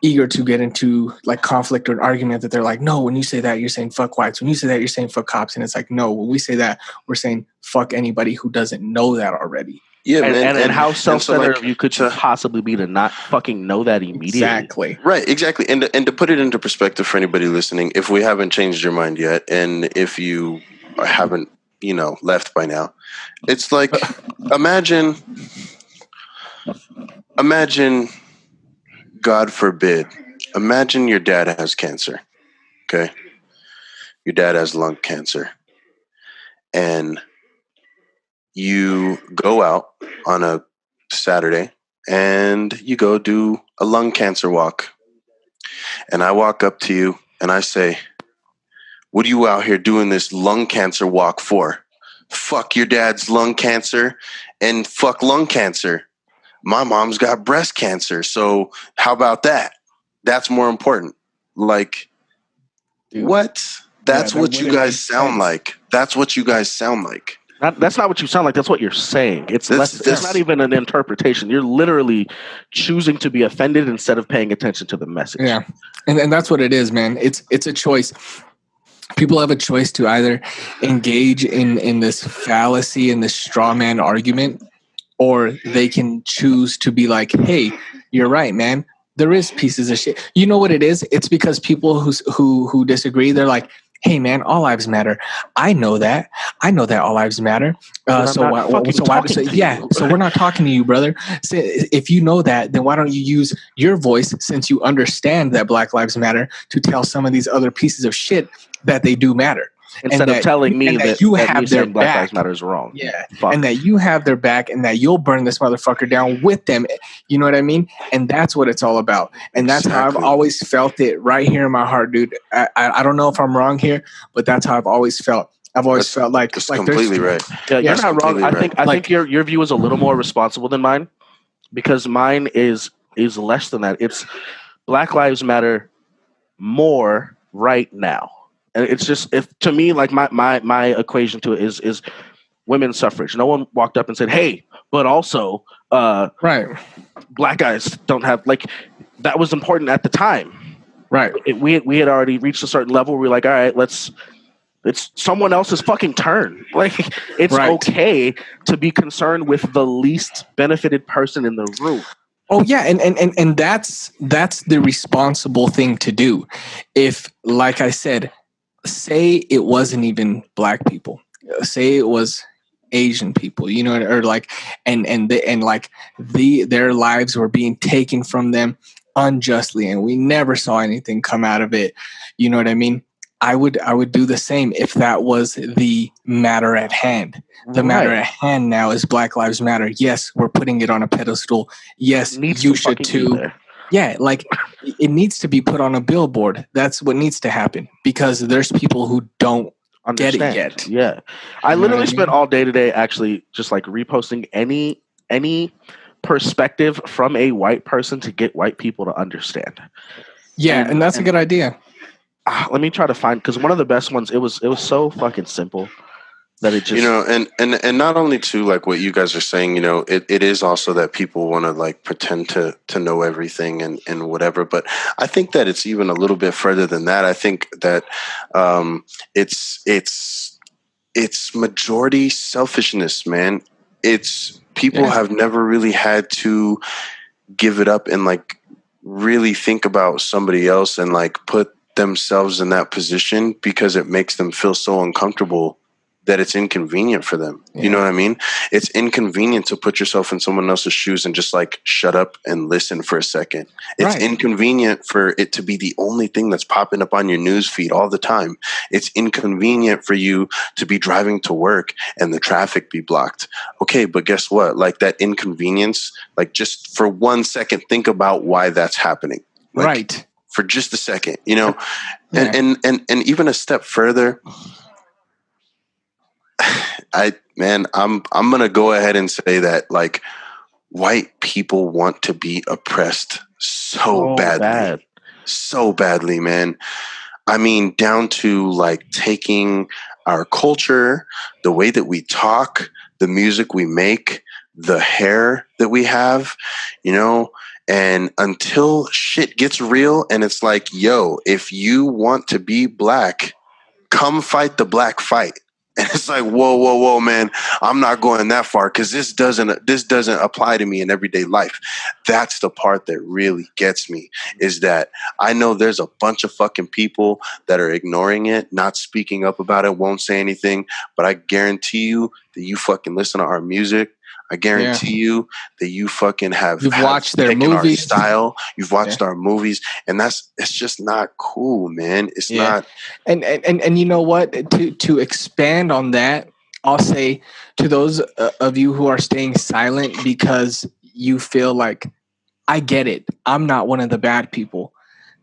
eager to get into like conflict or an argument that they're like, no, when you say that, you're saying fuck whites. When you say that, you're saying fuck cops. And it's like, no, when we say that, we're saying fuck anybody who doesn't know that already. Yeah, and how self-centered you could possibly be to not fucking know that immediately. Exactly. Right, exactly. And to put it into perspective for anybody listening, if we haven't changed your mind yet, and if you haven't, left by now, it's like, imagine, God forbid, imagine your dad has cancer, okay? Your dad has lung cancer. And you go out on a Saturday and you go do a lung cancer walk. And I walk up to you and I say, what are you out here doing this lung cancer walk for? Fuck your dad's lung cancer and fuck lung cancer. My mom's got breast cancer. So how about that? That's more important. Like, dude, what? That's what you guys sound like. That's what you guys sound like. That's not what you sound like. That's what you're saying. It's not even an interpretation. You're literally choosing to be offended instead of paying attention to the message. Yeah. And that's what it is, man. It's a choice. People have a choice to either engage in this fallacy and this straw man argument, or they can choose to be like, hey, you're right, man. There is pieces of shit. You know what it is? It's because people who disagree, they're like, hey, man, all lives matter. I know that all lives matter. So we're not talking to you, brother. So if you know that, then why don't you use your voice, since you understand that Black Lives Matter, to tell some of these other pieces of shit that they do matter. Instead of telling me that you have their back. Black Lives Matter is wrong. Yeah. And that you have their back and that you'll burn this motherfucker down with them. You know what I mean? And that's what it's all about. And that's how I've always felt it right here in my heart, dude. I don't know if I'm wrong here, but that's how I've always felt. I've always felt like completely right. Yeah, you're not wrong. I think your view is a little more responsible than mine, because mine is less than that. It's Black Lives Matter more right now. And it's just, to me, like my equation to it is women's suffrage. No one walked up and said, hey, but also right, black guys don't have, like, that was important at the time. Right. We had already reached a certain level where we're like, all right, it's someone else's fucking turn. Like, it's okay to be concerned with the least benefited person in the room. Oh yeah, and that's the responsible thing to do. If, like I said, say it wasn't even black people, say it was Asian people, you know, or like, and like their lives were being taken from them unjustly, and we never saw anything come out of it. You know what I mean? I would do the same if that was the matter at hand. The matter at hand now is Black Lives Matter. Yes, we're putting it on a pedestal. Yes, you should too. Yeah, like it needs to be put on a billboard. That's what needs to happen, because there's people who don't get it yet. Yeah. I literally spent all day today actually just like reposting any perspective from a white person to get white people to understand. Yeah, and that's a good idea. Let me try to find, because one of the best ones, it was so fucking simple that it just, you know, and not only too, like what you guys are saying, you know, it is also that people want to like pretend to know everything and whatever, but I think that it's even a little bit further than that. I think that it's majority selfishness, man. It's people have never really had to give it up and like really think about somebody else and like put themselves in that position, because it makes them feel so uncomfortable that it's inconvenient for them. You know what I mean? It's inconvenient to put yourself in someone else's shoes and just like shut up and listen for a second. It's inconvenient for it to be the only thing that's popping up on your news feed all the time. It's inconvenient for you to be driving to work and the traffic be blocked. Okay, but guess what? Like that inconvenience, like just for 1 second, think about why that's happening. Like, for just a second, you know, and even a step further, I'm gonna go ahead and say that like white people want to be oppressed so badly, man. I mean, down to like taking our culture, the way that we talk, the music we make, the hair that we have, you know. And until shit gets real and it's like, yo, if you want to be black, come fight the black fight. And it's like, whoa, man, I'm not going that far, because this doesn't apply to me in everyday life. That's the part that really gets me, is that I know there's a bunch of fucking people that are ignoring it, not speaking up about it, won't say anything. But I guarantee you that you fucking listen to our music. I guarantee you that you fucking have watched their movies, our style. You've watched our movies, and it's just not cool, man. It's not. And you know what? To expand on that, I'll say to those of you who are staying silent because you feel like, I get it, I'm not one of the bad people.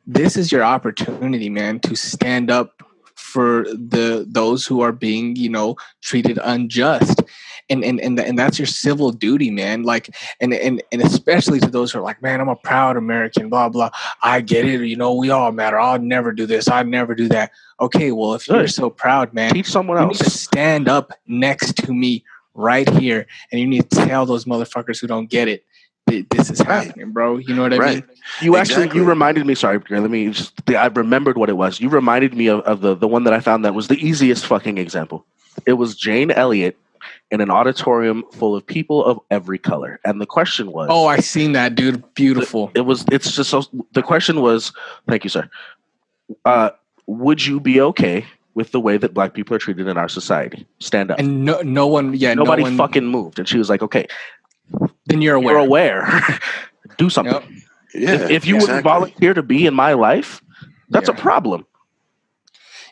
This is your opportunity, man, to stand up for those who are being, you know, treated unjust. And that's your civil duty, man. Like, and especially to those who are like, man, I'm a proud American, blah blah. I get it, you know, we all matter. I'll never do this. I'd never do that. Okay, well, if you're so proud, man, teach someone else. You need to stand up next to me right here, and you need to tell those motherfuckers who don't get it, this is happening, bro. You know what I mean? You reminded me. Sorry, I remembered what it was. You reminded me of the one that I found that was the easiest fucking example. It was Jane Elliott in an auditorium full of people of every color, and the question was, "Oh, I seen that, dude. Beautiful." It's just so. The question was, "Thank you, sir. Would you be okay with the way that black people are treated in our society? Stand up." And nobody fucking moved. And she was like, "Okay, then you're aware. You're aware. Do something." Yep. Yeah, if you wouldn't volunteer to be in my life, that's a problem.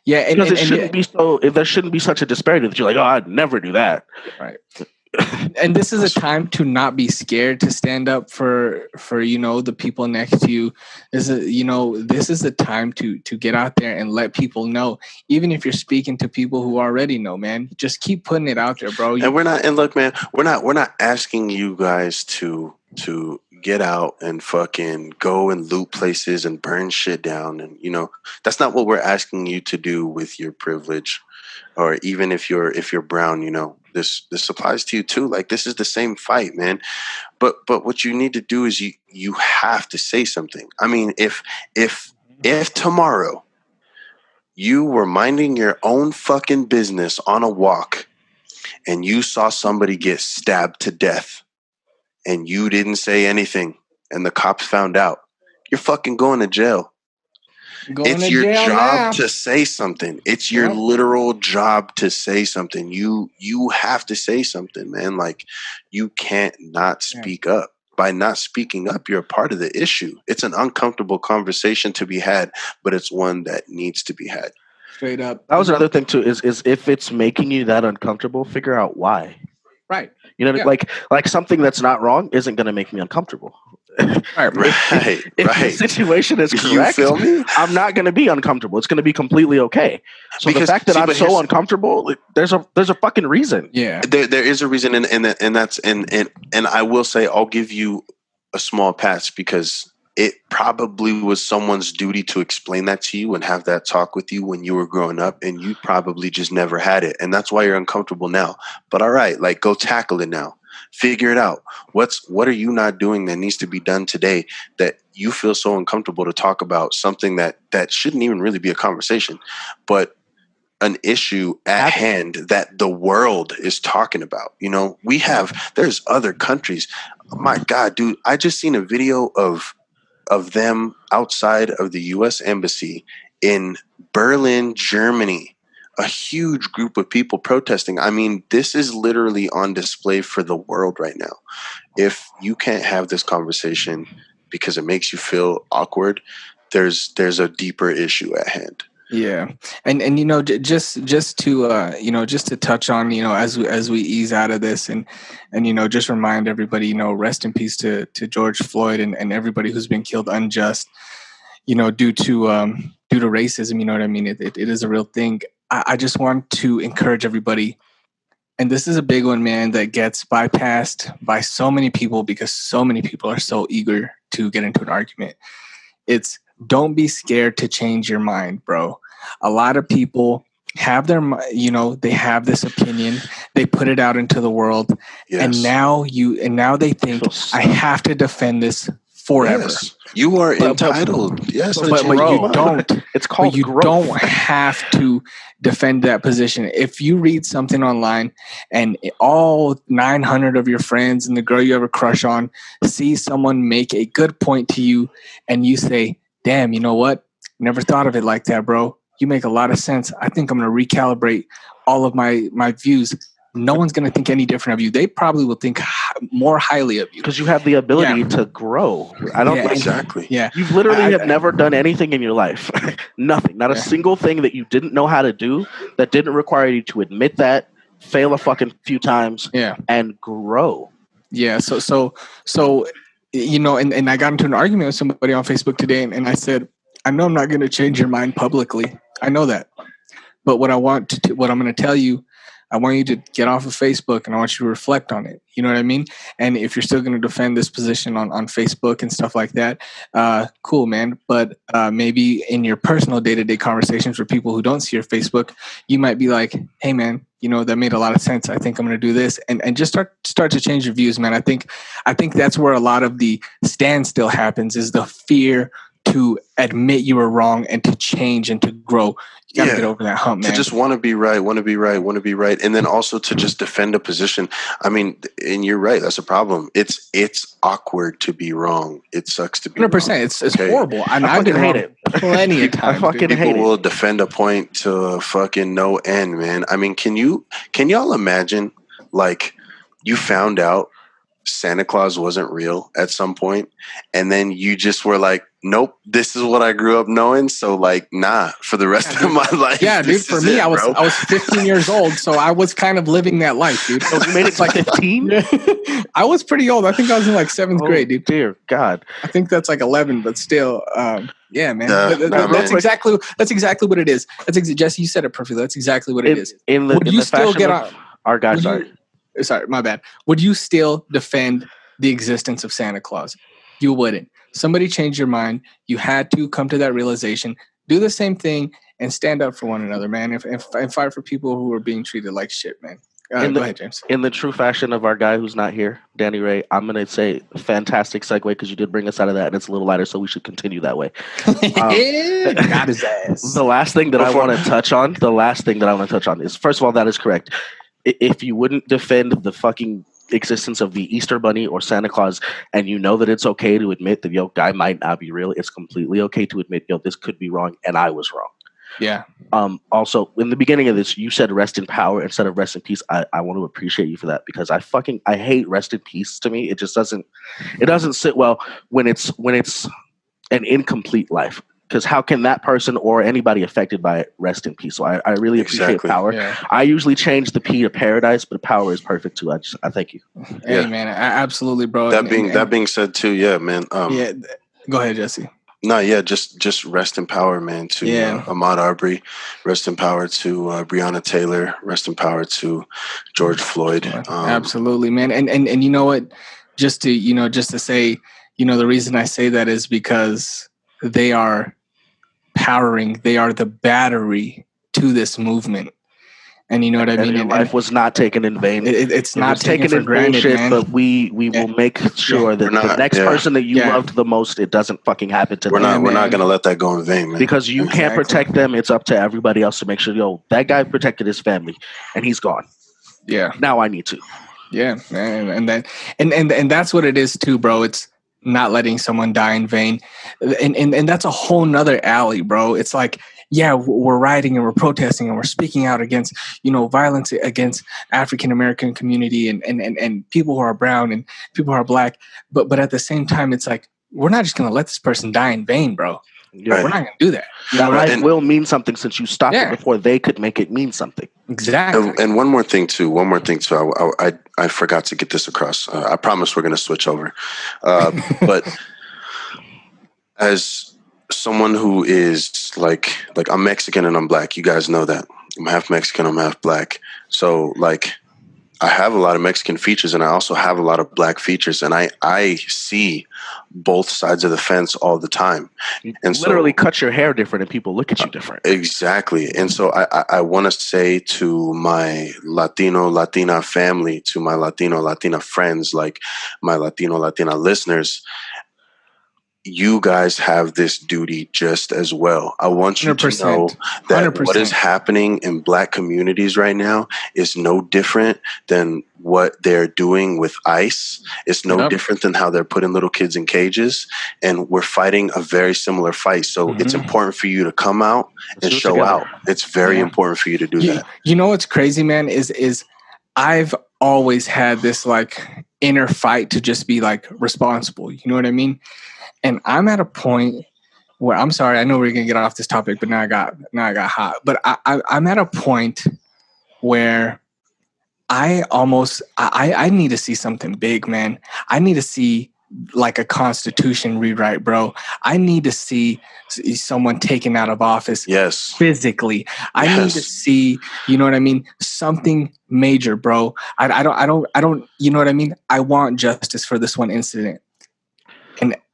Yeah, because it shouldn't be so. There shouldn't be such a disparity that you're like, "Oh, I'd never do that." Right. And this is a time to not be scared to stand up for you know, the people next to you. This is a time to get out there and let people know. Even if you're speaking to people who already know, man, just keep putting it out there, bro. And look, man, we're not asking you guys to get out and fucking go and loot places and burn shit down, and you know, that's not what we're asking you to do with your privilege. Or even if you're brown, you know, this applies to you too. Like, this is the same fight, man. But what you need to do is you have to say something. I mean, if tomorrow you were minding your own fucking business on a walk and you saw somebody get stabbed to death and you didn't say anything, and the cops found out, you're fucking going to jail. It's your job now to say something. It's your literal job to say something. You have to say something, man. Like, you can't not speak up. By not speaking up, you're a part of the issue. It's an uncomfortable conversation to be had, but it's one that needs to be had. Straight up. That was another thing too. Is if it's making you that uncomfortable, figure out why. Right. You know, like something that's not wrong isn't going to make me uncomfortable. Right. If the situation is correct, you feel me? I'm not going to be uncomfortable. It's going to be completely okay. So Because, the fact that I'm so uncomfortable, there's a fucking reason. Yeah, there is a reason, and that's and I will say, I'll give you a small pass, because it probably was someone's duty to explain that to you and have that talk with you when you were growing up, and you probably just never had it, and that's why you're uncomfortable now. But all right, like, go tackle it now. Figure it out. What are you not doing that needs to be done today that you feel so uncomfortable to talk about something that shouldn't even really be a conversation, but an issue at hand that the world is talking about? You know, there's other countries. My God, dude, I just seen a video of them outside of the U.S. Embassy in Berlin, Germany. A huge group of people protesting. I mean, this is literally on display for the world right now. If you can't have this conversation because it makes you feel awkward, there's a deeper issue at hand. Yeah, and you know, just to just to touch on, you know, as we ease out of this, and you know, just remind everybody, you know, rest in peace to George Floyd and everybody who's been killed unjust, you know, due to racism. You know what I mean? It is a real thing. I just want to encourage everybody, and this is a big one, man, that gets bypassed by so many people because so many people are so eager to get into an argument. It's, don't be scared to change your mind, bro. A lot of people have their, you know, they have this opinion, they put it out into the world, and now they think, I have to defend this forever. Yes. You are entitled. But you don't. It's called growth. You don't have to defend that position. If you read something online and all 900 of your friends and the girl you have a crush on see someone make a good point to you, and you say, damn, you know what? Never thought of it like that, bro. You make a lot of sense. I think I'm going to recalibrate all of my views. No one's going to think any different of you. They probably will think more highly of you. Because you have the ability to grow. I don't exactly. Yeah. You literally have never done anything in your life. Nothing. Not a single thing that you didn't know how to do that didn't require you to admit that, fail a fucking few times, and grow. Yeah. So you know, and I got into an argument with somebody on Facebook today, and I said, I know I'm not going to change your mind publicly. I know that. But what I'm going to tell you, I want you to get off of Facebook, and I want you to reflect on it. You know what I mean? And if you're still going to defend this position on Facebook and stuff like that, cool, man. But maybe in your personal day-to-day conversations with people who don't see your Facebook, you might be like, hey, man, you know, that made a lot of sense. I think I'm going to do this. And just start to change your views, man. I think that's where a lot of the standstill happens, is the fear to admit you were wrong and to change and to grow. You got to get over that hump, man. To just want to be right. And then also to just defend a position. I mean, and you're right. That's a problem. It's awkward to be wrong. It sucks to be 100%. wrong. It's horrible. I fucking hate it. Plenty of times. People will defend a point to fucking no end, man. I mean, can y'all imagine, like, you found out Santa Claus wasn't real at some point, and then you just were like, nope, this is what I grew up knowing, so like, nah, for the rest of my life. Yeah, dude, for me, I was 15 years old, so I was kind of living that life, dude. So you made it like 15? I was pretty old. I think I was in like 7th grade, dude. Dear God. I think that's like 11, but still, yeah, man. That's exactly what it is. Jesse, you said it perfectly. That's exactly what it is. Would you still get on our guy? Sorry, my bad. Would you still defend the existence of Santa Claus? You wouldn't. Somebody changed your mind. You had to come to that realization. Do the same thing and stand up for one another, man. And fight for people who are being treated like shit, man. Go ahead, James. In the true fashion of our guy who's not here, Danny Ray, I'm going to say fantastic segue, because you did bring us out of that, and it's a little lighter, so we should continue that way. Got his ass. The last thing that I want to touch on is, first of all, that is correct. If you wouldn't defend the fucking existence of the Easter Bunny or Santa Claus, and you know that it's okay to admit that, yo, guy might not be real. It's completely okay to admit, yo, this could be wrong, and I was wrong. Yeah. Also, in the beginning of this, you said rest in power instead of rest in peace. I want to appreciate you for that, because I hate rest in peace. To me, it just doesn't sit well when it's an incomplete life. Because how can that person or anybody affected by it rest in peace? So I really appreciate power. Yeah. I usually change the P to paradise, but power is perfect too. I thank you. Hey man, absolutely, bro. That being said too, yeah, man. Yeah, go ahead, Jesse. No, yeah, just rest in power, man, to Ahmaud Arbery. Rest in power to Breonna Taylor. Rest in power to George Floyd. Absolutely, man. And you know what? Just to say, the reason I say that is because they are powering. They are the battery to this movement. And you know what I mean? And life was not taken in vain. It's not taken for granted, bullshit, man. But we will make sure that the next person that you loved the most, it doesn't fucking happen to them. We're not going to let that go in vain, man. Because you can't protect them. It's up to everybody else to make sure, yo, that guy protected his family and he's gone. Yeah. Now I need to. Yeah, man. And that's what it is too, bro. It's not letting someone die in vain. And that's a whole nother alley, bro. It's like, yeah, we're rioting and we're protesting and we're speaking out against, violence against African American community and people who are brown and people who are black. But at the same time, it's like, we're not just going to let this person die in vain, bro. We're not going to do that. That life will mean something since you stopped it before they could make it mean something. Exactly. And one more thing too. I forgot to get this across. I promise we're going to switch over. But as someone who is like I'm Mexican and I'm black. You guys know that. I'm half Mexican, I'm half black. So like I have a lot of Mexican features and I also have a lot of black features, and I see both sides of the fence all the time. And literally cut your hair different and people look at you different. Exactly. And so I want to say to my Latina family, to my Latina friends, like my Latina listeners, you guys have this duty just as well. I want you 100%. To know that 100%. What is happening in black communities right now is no different than what they're doing with ICE. It's no different than how they're putting little kids in cages. And we're fighting a very similar fight. So it's important for you to come out and show out. It's very important for you to do that. You know what's crazy, man, is I've always had this like inner fight to just be like responsible. You know what I mean? And I'm at a point where, I'm sorry, I know we're gonna get off this topic, but now I got hot. But I'm at a point where I need to see something big, man. I need to see like a constitution rewrite, bro. I need to see someone taken out of office. Yes. Physically. I need to see, you know what I mean? Something major, bro. I don't, you know what I mean? I want justice for this one incident.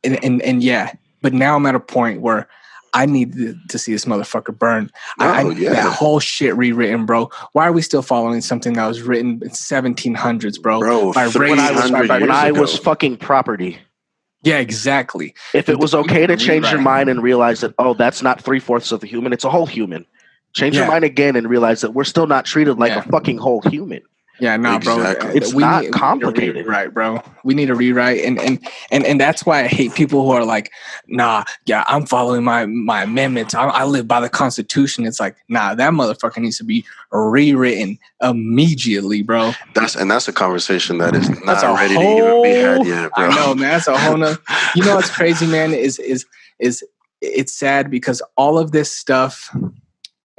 And yeah, but now I'm at a point where I need to see this motherfucker burn. I need that whole shit rewritten, bro. Why are we still following something that was written in 1700s, bro? When I was fucking property. Yeah, exactly. If it was okay to change your mind and realize that, oh, that's not 3/4 of a human, it's a whole human. Change your mind again and realize that we're still not treated like a fucking whole human. Yeah, nah, exactly. Bro. It's not complicated. Right, bro. We need a rewrite. And that's why I hate people who are like, nah, yeah, I'm following my amendments. I live by the Constitution. It's like, nah, that motherfucker needs to be rewritten immediately, bro. That's a conversation that is not ready to even be had yet, bro. I know, man. That's a whole nother. You know what's crazy, man, is it's sad because all of this stuff,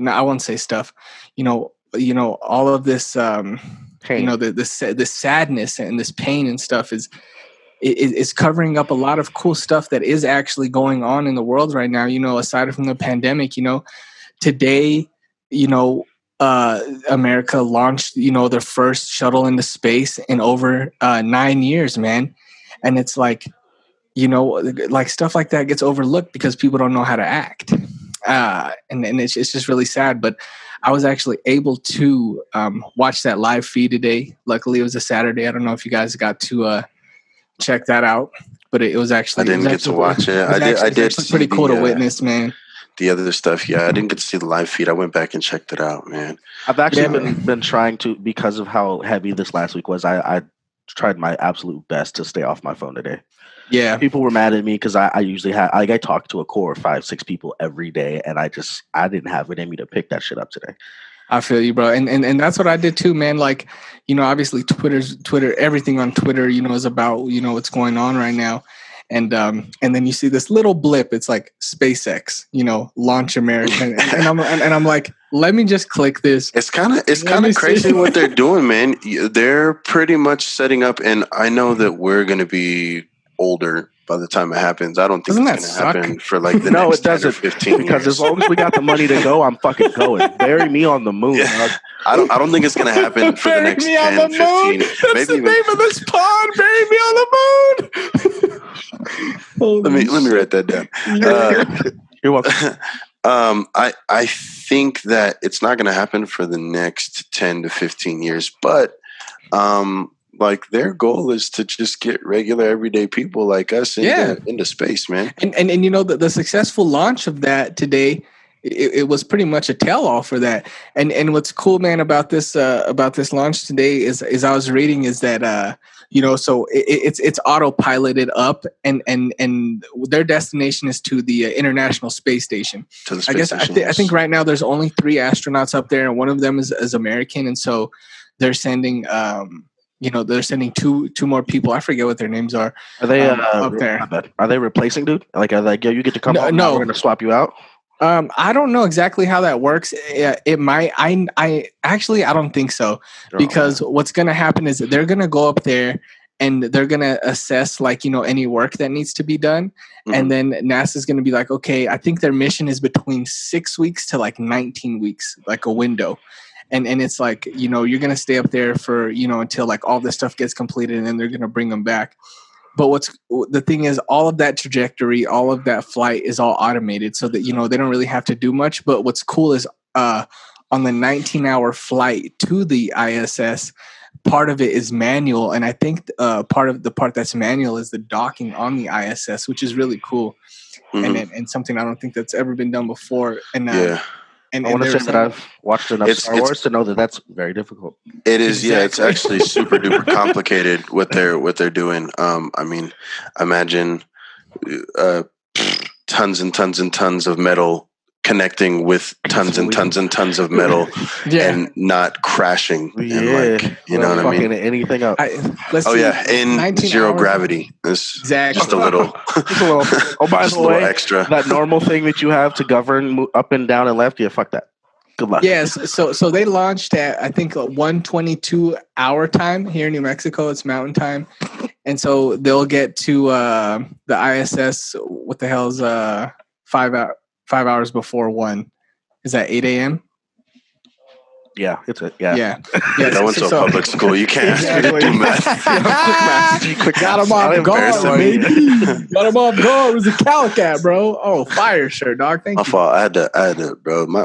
no, I won't say stuff, you know, all of this, pain. The sadness and this pain and stuff is covering up a lot of cool stuff that is actually going on in the world right now. Aside from the pandemic, today, America launched, their first shuttle into space in over 9 years, man. And it's like, like stuff like that gets overlooked because people don't know how to act. And it's just really sad. But I was actually able to watch that live feed today. Luckily, it was a Saturday. I don't know if you guys got to check that out, but it was actually. I didn't get to watch it. I did. It's pretty cool to witness, man. The other stuff, yeah, I didn't get to see the live feed. I went back and checked it out, man. I've actually been trying to, because of how heavy this last week was. I tried my absolute best to stay off my phone today. Yeah, people were mad at me because I usually have I talk to a core of 5-6 people every day, and I didn't have it in me to pick that shit up today. I feel you, bro, and that's what I did too, man. Like, obviously Twitter, everything on Twitter, is about what's going on right now, and then you see this little blip. It's like SpaceX, launch America, and I'm like, let me just click this. It's kind of crazy what they're doing, man. They're pretty much setting up, and I know that we're gonna be older by the time it happens. I don't think it's going to happen for like the next 10 or 15 because years. As long as we got the money to go, I'm fucking going. Bury me on the moon. Yeah. I don't think it's going to happen for the next 10, 15. That's maybe the name of this pond. Bury me on the moon. let me write that down. You're welcome. I think that it's not going to happen for the next 10 to 15 years, but like their goal is to just get regular everyday people like us into space, man. And the successful launch of that today, it was pretty much a tell-all for that. And what's cool, man, about this launch today is I was reading is that so it's autopiloted up and their destination is to the International Space Station. To the space station. I think right now there's only 3 astronauts up there, and one of them is American, and so they're sending they're sending two more people. I forget what their names are. Are they up there? Are they replacing, dude? Like, are they like, yo, you get to come home? No, we're gonna swap you out. I don't know exactly how that works. It might. I actually I don't think so, because what's gonna happen is that they're gonna go up there and they're gonna assess any work that needs to be done, and then NASA's gonna be like, okay, I think their mission is between 6 weeks to 19 weeks, like a window. And it's like, you're going to stay up there for, until all this stuff gets completed, and then they're going to bring them back. But the thing is, all of that trajectory, all of that flight is all automated so that, they don't really have to do much. But what's cool is on the 19-hour flight to the ISS, part of it is manual. And I think part that's manual is the docking on the ISS, which is really cool. And something I don't think that's ever been done before. And I want to say that I've watched enough Star Wars to know that that's very difficult. It is, exactly. Yeah. It's actually super duper complicated what they're doing. I mean, imagine tons and tons and tons of metal connecting with tons and tons and tons of metal and not crashing. Yeah. And you know what I mean? Anything up. In zero gravity. Exactly. Just a little. Oh, by the way, extra. That normal thing that you have to govern up and down and left, fuck that. Good luck. Yes. So they launched at, I think, 1:22 our time here in New Mexico. It's Mountain Time. And so they'll get to the ISS. What the hell's 5 hours before 1? Is that 8 a.m.? Yeah, it's a yeah. I went to a public school. You can't ask me to do math. Got him off guard, baby. Got him off guard. It was a Calicat, bro. Oh, fire shirt, dog. Thank you. My fault. I had to, bro. My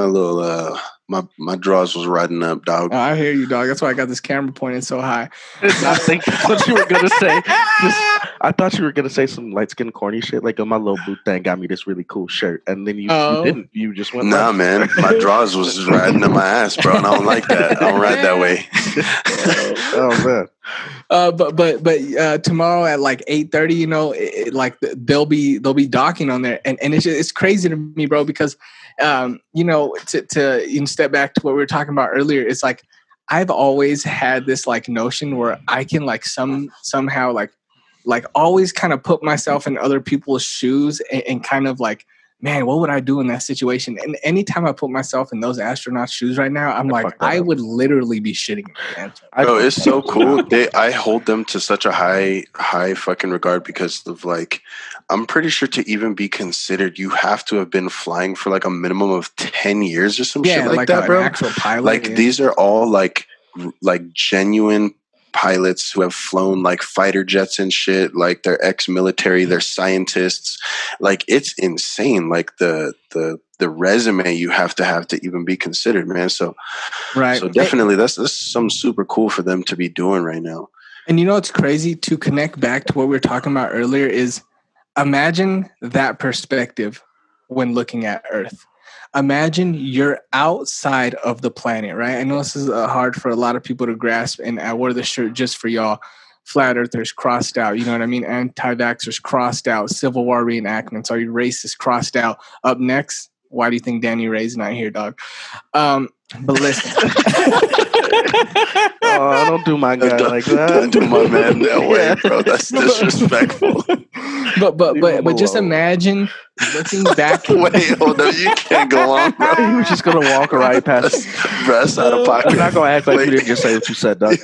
little my drawers was riding up, dog. Oh, I hear you, dog. That's why I got this camera pointed so high. I think that's what you were gonna say. I thought you were gonna say some light skin corny shit, like, my little boot thing got me this really cool shirt, and then you didn't. You just went. Nah, man. My drawers was just riding up my ass, bro, and I don't like that. I don't ride that way. Oh man. But tomorrow at 8:30, they'll be docking on there, and it's crazy to me, bro, because to step back to what we were talking about earlier, it's like I've always had this notion where I can somehow always kind of put myself in other people's shoes and kind of man, what would I do in that situation? And anytime I put myself in those astronauts' shoes right now, I'm I would literally be shitting my pants. Bro, it's so cool. I hold them to such a high fucking regard because of I'm pretty sure to even be considered, you have to have been flying for a minimum of 10 years or some shit like that, bro. An actual pilot. These are all genuine pilots who have flown fighter jets and shit, they're ex-military, they're scientists. It's insane, the resume you have to even be considered, man. So definitely that's something super cool for them to be doing right now. And it's crazy to connect back to what we were talking about earlier is imagine that perspective when looking at Earth. Imagine you're outside of the planet, right? I know this is hard for a lot of people to grasp, and I wore this shirt just for y'all. Flat earthers crossed out, you know what I mean? Anti-vaxxers crossed out. Civil War reenactments. Are you racist? Crossed out. Up next, why do you think Danny Ray's not here, dog? But listen. Oh, I don't do my guy like that. Don't do my man that way, bro. That's disrespectful. But just imagine looking back. Wait, hold up. You can't go on, bro. He was just gonna walk right past. That's out of pocket. I'm not gonna act like you didn't just say what you said, Doug.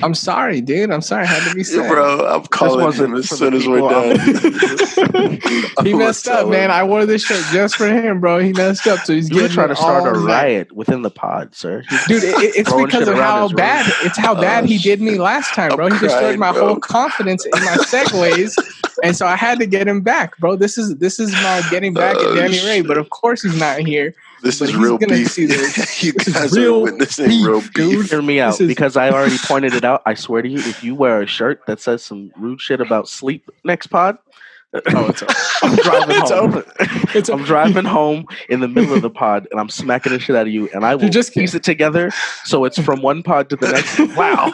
I'm sorry, dude. I'm sorry. I had to be said. Bro, I'm calling him as soon as we're done. He messed up, man. I wore this shirt just for him, bro. He messed up, so he's You were getting trying to start a all riot within the pod, sir. dude. It's Throwing because shit of around how his room. bad. It's how bad he did me last time, bro. I'm He destroyed crying, my bro. whole confidence in my segues, and so I had to get him back, bro. This is my getting back at Danny Ray, but of course he's not here. This But is he's real gonna beef. see this. You guys Real are witnessing real beef. dude. Hear me out, This is- because I already pointed it out. I swear to you, if you wear a shirt that says some rude shit about sleep next pod, Oh, it's over. I'm driving It's home. over. It's I'm over. driving home in the middle of the pod, and I'm smacking the shit out of you, and I will just piece it together so it's from one pod to the next. Wow.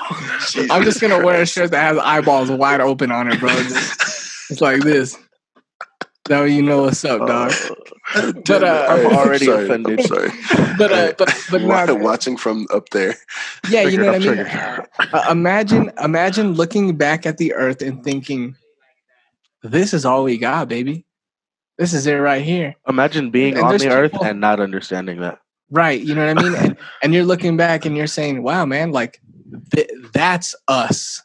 I'm just gonna wear a shirt that has eyeballs wide open on it, bro. It's like this. Now you know what's up, dog. But I'm already sorry, offended. I'm sorry. but not, Watching from up there. yeah, you know what I mean. Triggered. Imagine looking back at the earth and thinking, "This is all we got, baby. This is it right here." Imagine being And on there's the earth people- and not understanding that. Right, you know what I mean? And you're looking back and you're saying, wow, man, like that's us.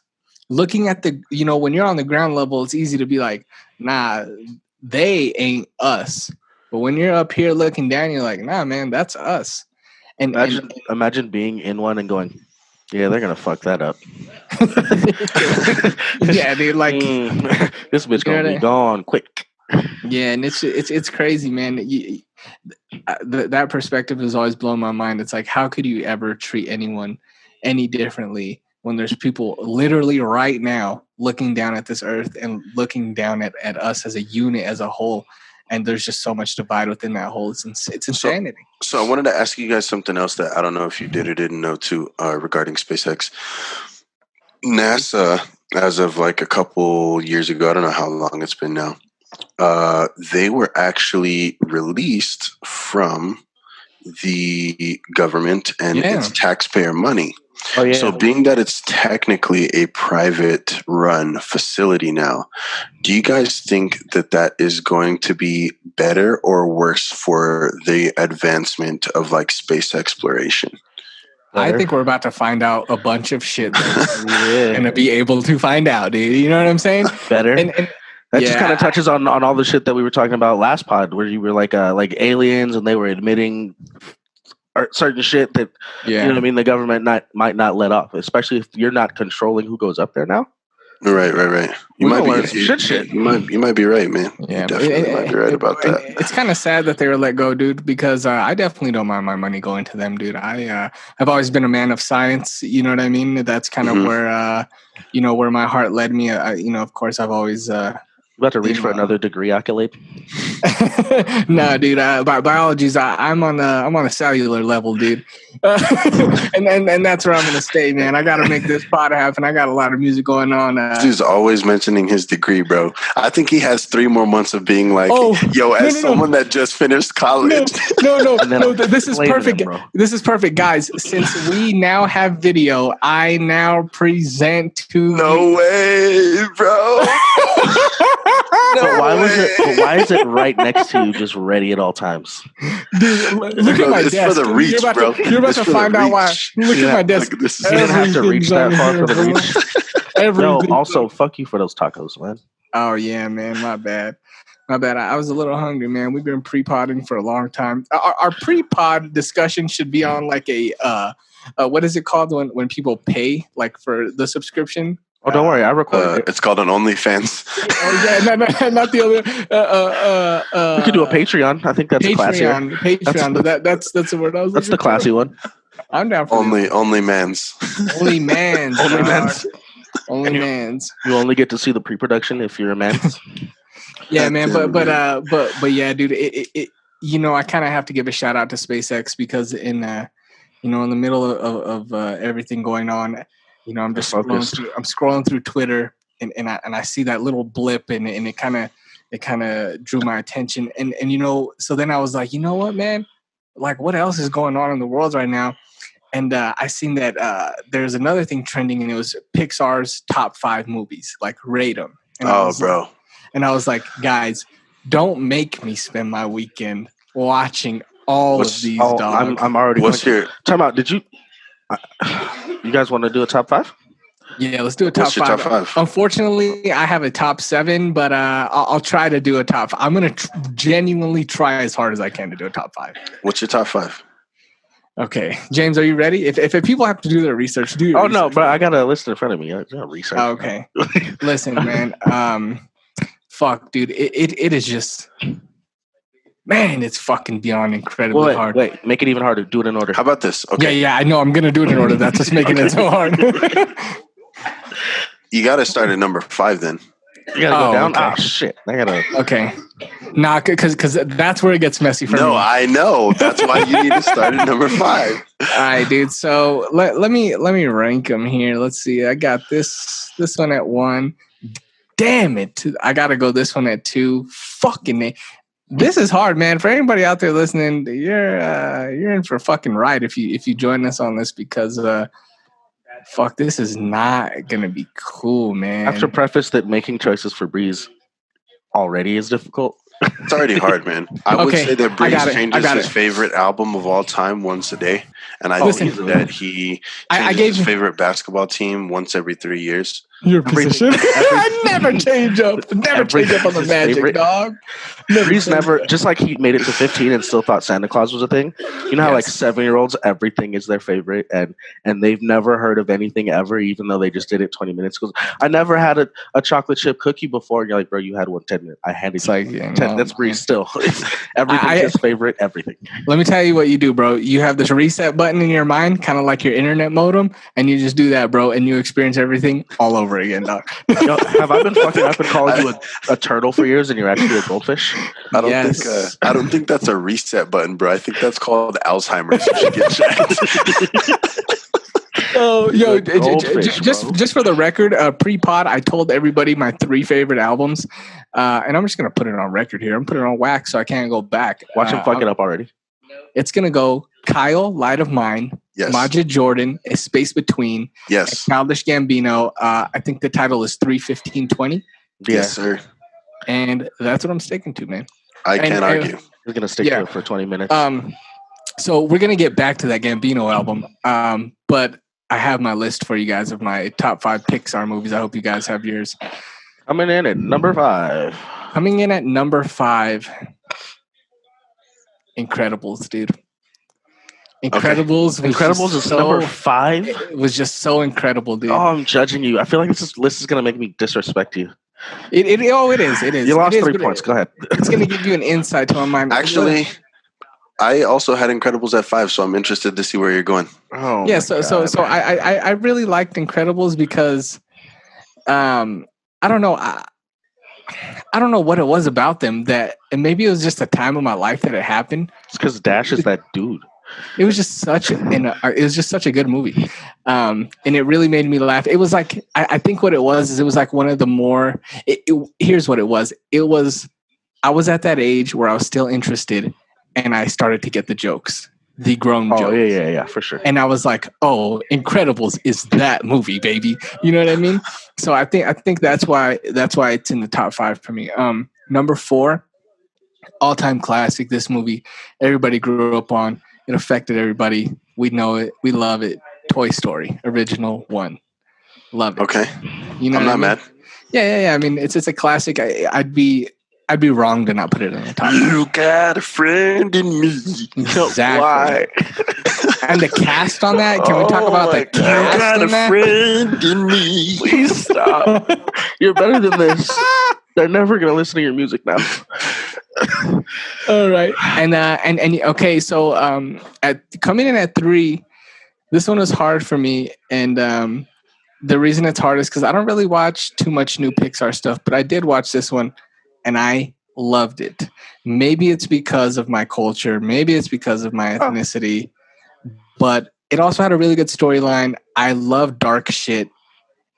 Looking at the, you know, when you're on the ground level, it's easy to be like, nah, they ain't us. But when you're up here looking down, you're like, nah, man, that's us. And Imagine being in one and going, yeah, they're gonna fuck that up. yeah, dude, like this bitch gonna be gone quick. Yeah, and it's crazy, man. That perspective has always blown my mind. It's like, how could you ever treat anyone any differently when there's people literally right now looking down at this earth and looking down at us as a unit, as a whole, and there's just so much divide within that whole. It's insanity. So I wanted to ask you guys something else that I don't know if you did or didn't know too, regarding SpaceX. NASA, as of like a couple years ago, I don't know how long it's been now, they were actually released from the government and its taxpayer money. Oh, yeah. So being that it's technically a private run facility now, do you guys think that that is going to be better or worse for the advancement of like space exploration? I think we're about to find out a bunch of shit that we're going to be able to find out, dude. You know what I'm saying? Better. And that just kind of touches on all the shit that we were talking about last pod, where you were like aliens and they were admitting certain shit that, you know what I mean, the government might not let off, especially if you're not controlling who goes up there now. Right. You might be right, man. Yeah, you definitely might be right about that. It's kind of sad that they were let go, dude, because I definitely don't mind my money going to them, dude. I've always been a man of science. You know what I mean? That's kind of where where my heart led me. Of course, I've always. About to reach for another degree accolade? No, dude. Biology's. I'm on a cellular level, dude. and that's where I'm gonna stay, man. I gotta make this pod happen. I got a lot of music going on. Dude's always mentioning his degree, bro. I think he has 3 more months of being like, someone that just finished college. No. This is perfect. This is perfect, guys. Since we now have video, I now present to. No way, bro. But why is it right next to you, just ready at all times? Dude, look at my desk. It's for the reach, bro. You're about to find out why. Look at my desk. You didn't have to reach that far for the reach. No, also, fuck you for those tacos, man. Oh, yeah, man. My bad. I was a little hungry, man. We've been pre-podding for a long time. Our pre-pod discussion should be on like a, what is it called when people pay like for the subscription? Oh, don't worry, I recorded it. It's called an OnlyFans. Not the other. We could do a Patreon. I think that's classier. Patreon. That's the word I was. That's the classy one. I'm down for only mans. Only mans. Only mans. Only mans. You only get to see the pre-production if you're a man. Yeah, man. But yeah, dude. I kind of have to give a shout out to SpaceX because in the middle of everything going on, I'm just scrolling through Twitter and I see that little blip and it kind of drew my attention and so then I was like, you know what, man, like what else is going on in the world right now? And I seen that there's another thing trending and it was Pixar's top 5 movies, like rate them. And I was like, guys, don't make me spend my weekend watching all of these. I'm already. What's your time out? Did you? You guys want to do a top 5? Yeah, let's do a top 5. Top 5. Unfortunately, I have a top 7, but I'll try to do a top 5. I'm gonna genuinely try as hard as I can to do a top 5. What's your top 5? Okay, James, are you ready? If people have to do their research, do your research. No, but I got a list in front of me. I got research. Okay, listen, man. Fuck, dude. It is just, man. It's fucking beyond incredibly hard. Wait, make it even harder. Do it in order. How about this? Okay. Yeah. I know. I'm gonna do it in order. That's what's making it so hard. You got to start at number 5 then. You gotta go down. Okay. Oh shit! I gotta. Okay. Nah, because that's where it gets messy for me. No, I know. That's why you need to start at number 5. All right, dude. So let me rank them here. Let's see. I got this one at 1. Damn it! I gotta go this one at 2. Fucking it. This is hard, man. For anybody out there listening, you're in for a fucking ride if you join us on this because fuck, this is not gonna be cool, man. I have to preface that making choices for Breeze already is difficult. It's already hard, man. I would say that Breeze changes his favorite album of all time once a day. And I think that he changes his favorite basketball team once every 3 years. Your position. I never change up. Never change up on the Magic, dog. Breeze never, just like he made it to 15 and still thought Santa Claus was a thing. You know how like 7-year-olds, everything is their favorite and they've never heard of anything ever, even though they just did it 20 minutes ago. I never had a chocolate chip cookie before. And you're like, bro, you had one 10 minutes. I handed you like 10. That's Breeze still. Everything's his favorite, everything. Let me tell you what you do, bro. You have this reset button in your mind, kind of like your internet modem, and you just do that, bro, and you experience everything all over again, dog. Yo, have I been fucking up and calling you a turtle for years and you're actually a goldfish? I don't think that's a reset button, bro. I think that's called Alzheimer's. You should get checked. Oh, yo, just for the record, pre-pod, I told everybody my 3 favorite albums, and I'm just gonna put it on record here. I'm putting it on wax, so I can't go back. Watch him fuck it up already. It's gonna go Kyle, Light of Mine, yes. Majid Jordan, A Space Between, yes, Childish Gambino. I think the title is 3:15:20. Yes, sir. And that's what I'm sticking to, man. I can't argue. We're gonna stick to it for 20 minutes. So we're gonna get back to that Gambino album. But I have my list for you guys of my top 5 Pixar movies. I hope you guys have yours. Coming in at number 5. Coming in at number 5. Incredibles, dude. Incredibles. Okay. Incredibles is number 5. It was just so incredible, dude. Oh, I'm judging you. I feel like this list is gonna make me disrespect you. It is. You lost 3 points. Go ahead. It's gonna give you an insight to my mind. Actually, I also had Incredibles at 5, so I'm interested to see where you're going. Oh, yeah. So I really liked Incredibles because, I don't know. I don't know what it was about them and maybe it was just a time of my life that it happened. It's because Dash is that dude. It was just such a good movie, and it really made me laugh. It was like I think what it was is it was like one of the more. Here's what it was. It was I was at that age where I was still interested, and I started to get the jokes, the grown jokes. Yeah, for sure. And I was like, oh, Incredibles is that movie, baby. You know what I mean? So I think that's why it's in the top 5 for me. Number 4, all-time classic. This movie everybody grew up on. It affected everybody. We know it. We love it. Toy Story, original 1. Love it. Okay. You know, I'm not mad. Yeah. I mean, it's a classic. I'd be wrong to not put it in the top. You got a friend in me. Exactly. Why? And the cast on that. Can we talk about the cast you got on a that? friend in me. Please stop. You're better than this. They're never gonna listen to your music now. All right. And okay, so at coming in at 3, this one was hard for me, and the reason it's hard is because I don't really watch too much new Pixar stuff, but I did watch this one, and I Loved it. Maybe it's because of my culture. Maybe it's because of my ethnicity. But it also had a really good storyline. I love dark shit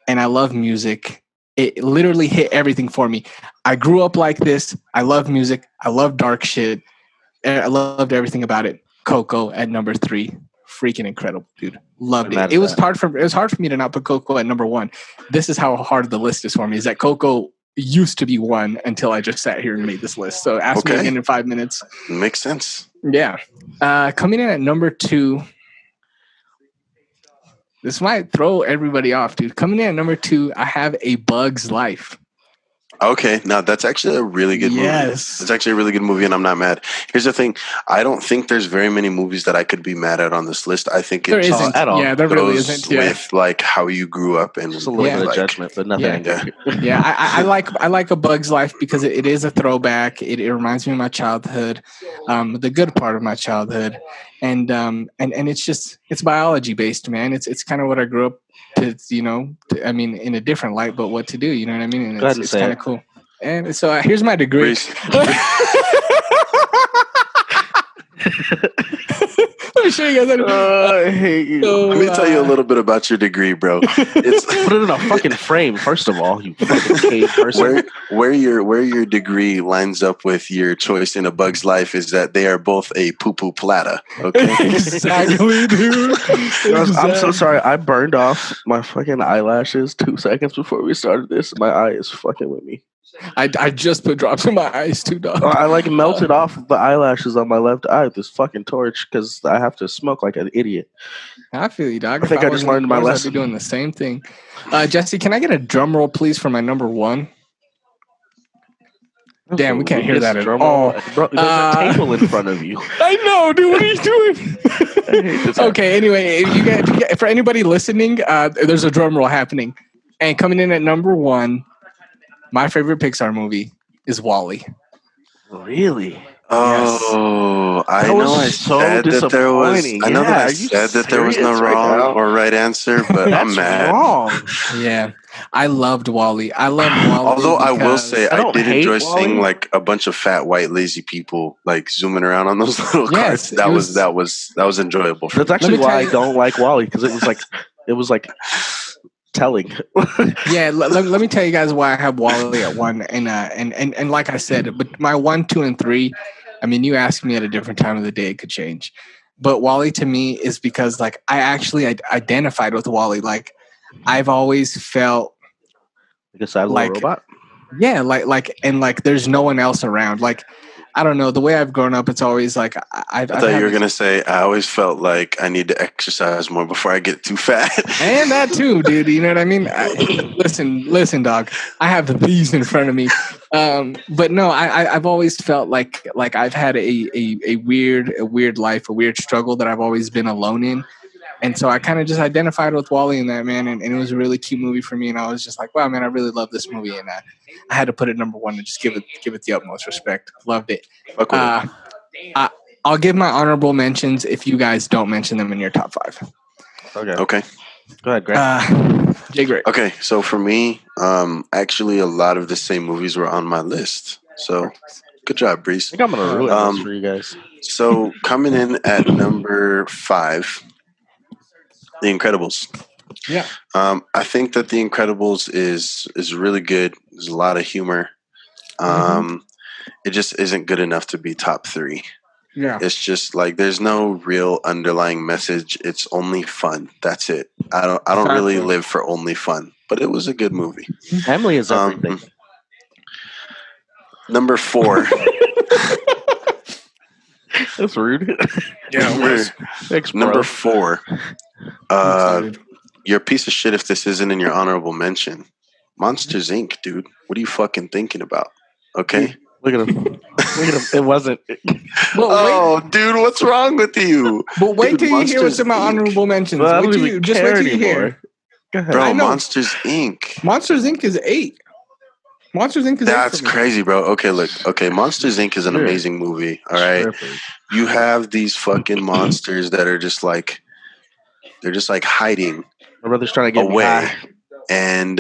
and I love music. It literally hit everything for me. I grew up like this. I love music. I love dark shit. I loved everything about it. Coco at number 3. Freaking incredible, dude. Loved it. It was hard for me to not put Coco at number 1. This is how hard the list is for me. Is that Coco used to be 1 until I just sat here and made this list. So ask me again in 5 minutes. Makes sense. Yeah. Coming in at number 2. This might throw everybody off, dude. Coming in at number 2, I have A Bug's Life. Okay, now that's actually a really good movie. It's actually a really good movie, and I'm not mad. Here's the thing: I don't think there's very many movies that I could be mad at on this list. I think there isn't at all. Yeah, there really isn't. Yeah. With like how you grew up and just a little bit of judgment, but nothing. Yeah, I like A Bug's Life because it is a throwback. It reminds me of my childhood, the good part of my childhood, and it's biology based, man. It's kind of what I grew up. I mean, in a different light, but what to do, you know what I mean? And it's kind of cool. And so here's my degree. Let me show you guys. I hate you. Let me tell you a little bit about your degree, bro. Put it in a fucking frame, first of all, you fucking cave person. Where your degree lines up with your choice in A Bug's Life is that they are both a poo-poo plata. Okay, exactly, dude. I'm so sorry. I burned off my fucking eyelashes 2 seconds before we started this. My eye is fucking with me. I just put drops in my eyes too, dog. I melted off the eyelashes on my left eye with this fucking torch because I have to smoke like an idiot. I feel you, dog. I think I just learned my lesson. I'd be doing the same thing. Jesse, can I get a drum roll, please, for my number 1? Damn, we can't hear that at all. Bro, there's a table in front of you. I know, dude. What are you doing? Okay, anyway, for anybody listening, there's a drum roll happening. And coming in at number 1, my favorite Pixar movie is WALL-E. Really? Oh, I know I said that there was. I know that I said that there was no wrong or right answer, but I'm mad. Wrong. Yeah, I loved WALL-E. Although I will say I did enjoy seeing like a bunch of fat white lazy people like zooming around on those little cars. That was enjoyable. That's actually why I don't like WALL-E, because it was like telling. Yeah, let me tell you guys why I have WALL-E at 1, and like I said, but my 1, 2, and 3. I mean, you asked me at a different time of the day, it could change. But WALL-E to me is because like I actually identified with WALL-E. Like I've always felt like a satellite robot. Yeah, like there's no one else around. Like I don't know, the way I've grown up, it's always like I thought you were gonna say I always felt like I need to exercise more before I get too fat. And that too, dude. You know what I mean? Listen, dog. I have these in front of me. But no, I've always felt like I've had a weird life, a weird struggle that I've always been alone in. And so I kind of just identified with WALL-E in that, man, and it was a really cute movie for me. And I was just like, wow, man, I really love this movie, and I had to put it number 1 and just give it the utmost respect. Loved it. I'll give my honorable mentions if you guys don't mention them in your top 5. Okay. Go ahead, Greg. Jay Greg. Okay, so for me, actually, a lot of the same movies were on my list. So good job, Breeze. I think I'm gonna ruin this for you guys. So coming in at number 5. The Incredibles. Yeah. I think that The Incredibles is really good. There's a lot of humor. It just isn't good enough to be top 3. Yeah. It's just like there's no real underlying message. It's only fun. That's it. I don't really live for only fun. But it was a good movie. Family is everything. Number 4. That's rude. Yeah. Number 4. You're a piece of shit if this isn't in your honorable mention. Monsters Inc., dude. What are you fucking thinking about? Okay? Look at him. It wasn't. Dude, what's wrong with you? But wait till you hear what's in my honorable mentions. Well, wait till you hear. Go ahead. Bro, Monsters Inc. Monsters Inc. is 8. Monsters Inc. is That's crazy, bro. Okay, look. Okay, Monsters Inc. is an amazing movie. All right? You have these fucking monsters that are just like, they're just like hiding My brother's trying to get away. me high. And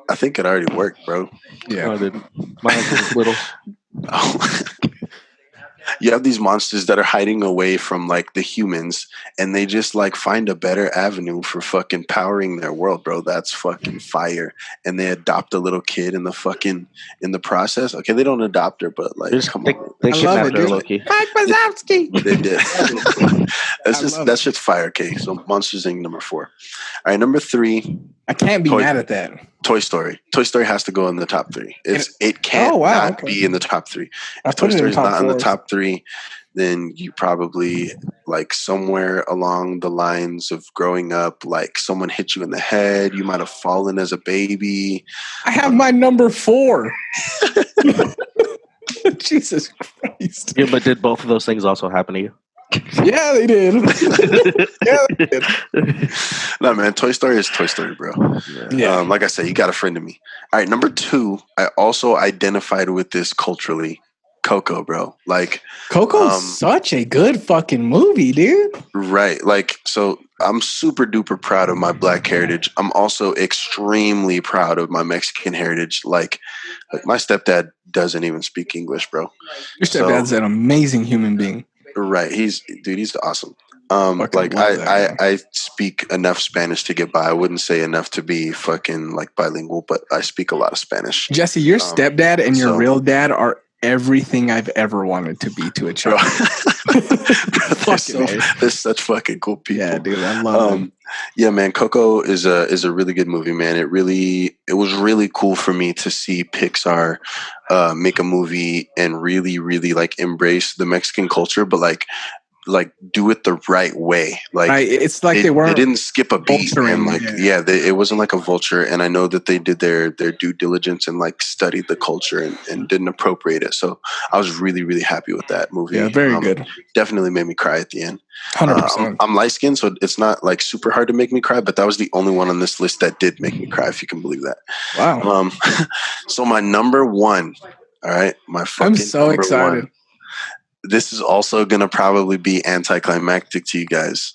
I think it already worked, bro. Yeah. No, I didn't. Mine was little. Oh. You have these monsters that are hiding away from like the humans, and they just like find a better avenue for fucking powering their world, bro. That's fucking fire. And they adopt a little kid in the process. Okay, they don't adopt her, but like, come on, They I love kidnapped it, her, dude. Loki. Mike Wazowski. they did. love That shit's fire. Okay, so Monsters Inc. number 4. All right, number 3. I can't be mad at that. Toy Story. Toy Story has to go in the top 3. It can't be in the top 3. If Toy Story is not in the top 3, then you probably like somewhere along the lines of growing up, like someone hit you in the head. You might have fallen as a baby. I have my number 4. Jesus Christ. Yeah, but did both of those things also happen to you? Yeah, they did. Yeah, they did. No, man, Toy Story is Toy Story, bro. Yeah. Like I said, you got a friend of me. All right, number 2, I also identified with this culturally. Coco, bro. Like Coco's such a good fucking movie, dude. Right. Like, so I'm super duper proud of my Black heritage. I'm also extremely proud of my Mexican heritage. Like my stepdad doesn't even speak English, bro. Your stepdad's an amazing human being. Right. He's awesome. Fucking love that guy. I speak enough Spanish to get by. I wouldn't say enough to be fucking like bilingual, but I speak a lot of Spanish. Jesse, your stepdad and your real dad are everything I've ever wanted to be to a child. They're such fucking cool people. Yeah, dude, I love them. Yeah, man, Coco is a really good movie, man. It was really cool for me to see Pixar make a movie and really, really like embrace the Mexican culture, but like do it the right way. Like it's like they didn't skip a beat, and like it wasn't like a vulture. And I know that they did their due diligence and like studied the culture and didn't appropriate it. So I was really, really happy with that movie. Yeah, very good. Definitely made me cry at the end. 100%. I'm light skinned, so it's not like super hard to make me cry, but that was the only one on this list that did make me cry, if you can believe that. Wow. So my number 1, all right, I'm so excited. 1, this is also going to probably be anticlimactic to you guys.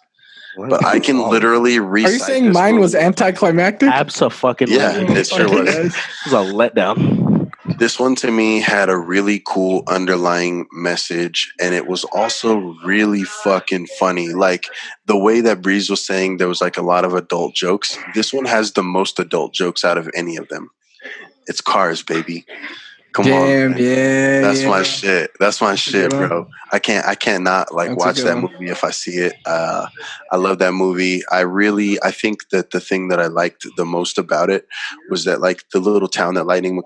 But I can literally recite. Are you saying mine was anticlimactic? Abso-fucking-lutely. Yeah, it sure was. It was a letdown. This one to me had a really cool underlying message, and it was also really fucking funny. Like the way that Breeze was saying there was like a lot of adult jokes. This one has the most adult jokes out of any of them. It's Cars, baby. Come on, yeah, that's my shit. That's my shit, bro. I can't not like watch that movie if I see it. I love that movie. I think that the thing that I liked the most about it was that like the little town that Lightning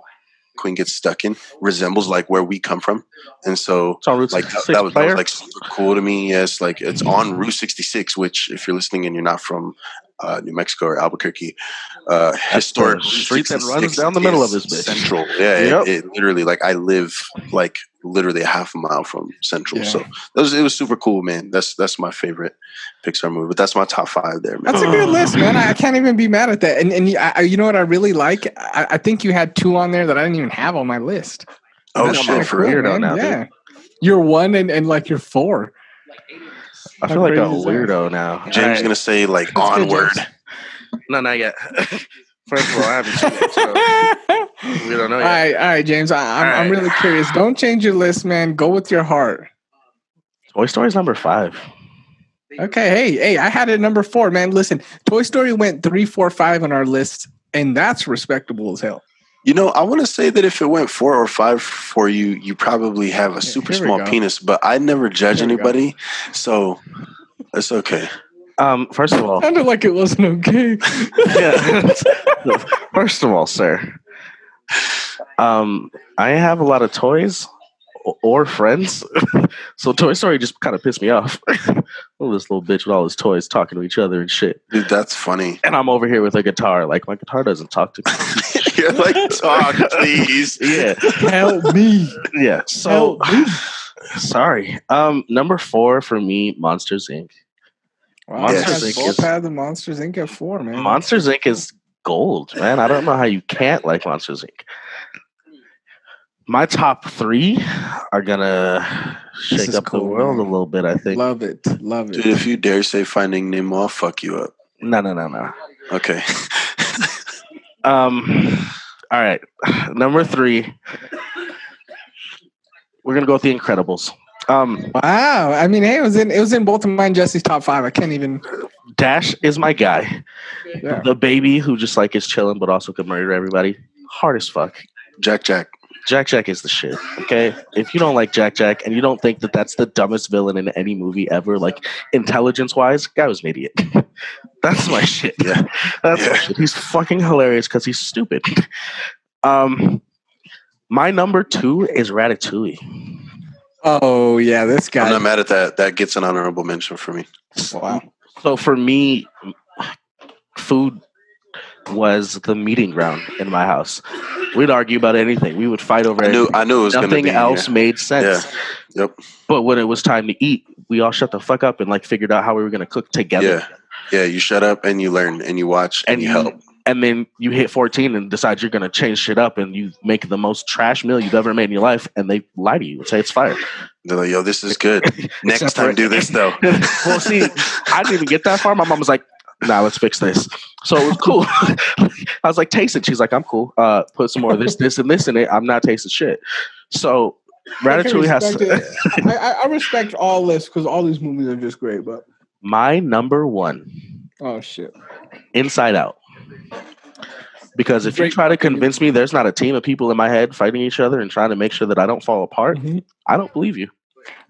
McQueen gets stuck in resembles like where we come from, and so like that was like super cool to me. Yes, like it's on Route 66, which if you're listening and you're not from New Mexico or Albuquerque, historic street that runs down the middle of this bitch. Central. Yeah, it literally like I live like literally a half a mile from Central. Yeah. So it was super cool, man. That's my favorite Pixar movie, but that's my top 5 there, man. That's a good list, man. I can't even be mad at that. And you know what I really like? I think you had 2 on there that I didn't even have on my list. Oh shit, for weirdo now, dude. You're 1 and like you're 4. I feel like a weirdo now. James is gonna say like onward. No, not yet. First of all, I haven't seen it, so we don't know yet. All right, James. I'm really curious. Don't change your list, man. Go with your heart. Toy Story's number 5. Okay, hey, I had it number 4, man. Listen, Toy Story went 3, 4, 5 on our list, and that's respectable as hell. You know, I want to say that if it went 4 or 5 for you, you probably have a super small penis, but I never judge anybody, so it's okay. First of all, sounded like it wasn't okay. Yeah. First of all, sir, I have a lot of toys or friends, so Toy Story just kind of pissed me off. Oh, this little bitch with all his toys talking to each other and shit. Dude, that's funny. And I'm over here with a guitar. Like, my guitar doesn't talk to me. You're like, talk, please. Yeah. Help me. Yeah. So, sorry. Number 4 for me, Monsters, Inc. Wow, Monsters Inc. Both had the Monsters Inc. at 4, man. Monsters Inc. is gold, man. I don't know how you can't like Monsters Inc. My top 3 are gonna shake up the world a little bit, I think. Love it. Dude, if you dare say Finding Nemo, I'll fuck you up. No. Okay. All right, number 3. We're gonna go with The Incredibles. Wow. I mean, hey, it was in both of mine. Jesse's top 5. I can't even. Dash is my guy. Yeah. The baby who just like is chilling, but also could murder everybody. Hard as fuck. Jack. Jack is the shit. Okay, if you don't like Jack and you don't think that that's the dumbest villain in any movie ever, like intelligence wise, guy was an idiot. That's my shit. Yeah, that's my shit. He's fucking hilarious because he's stupid. My number 2 is Ratatouille. Oh yeah, this guy. I'm not mad at that. That gets an honorable mention for me. Wow. So for me, food was the meeting ground in my house. We'd argue about anything. We would fight over anything. I knew it was going to be. Nothing else made sense. Yeah. Yep. But when it was time to eat, we all shut the fuck up and like figured out how we were going to cook together. Yeah. You shut up and you learn and you watch and you help. And then you hit 14 and decide you're going to change shit up and you make the most trash meal you've ever made in your life and they lie to you and say it's fire. They're like, yo, this is good. Next time do this though. Well, see, I didn't even get that far. My mom was like, nah, let's fix this. So it was cool. I was like, taste it. She's like, I'm cool. Put some more of this, and this in it. I'm not tasting shit. So Ratatouille has to... I respect all this because all these movies are just great, but... My number 1. Oh, shit. Inside Out. Because if you try to convince me there's not a team of people in my head fighting each other and trying to make sure that I don't fall apart, I don't believe you.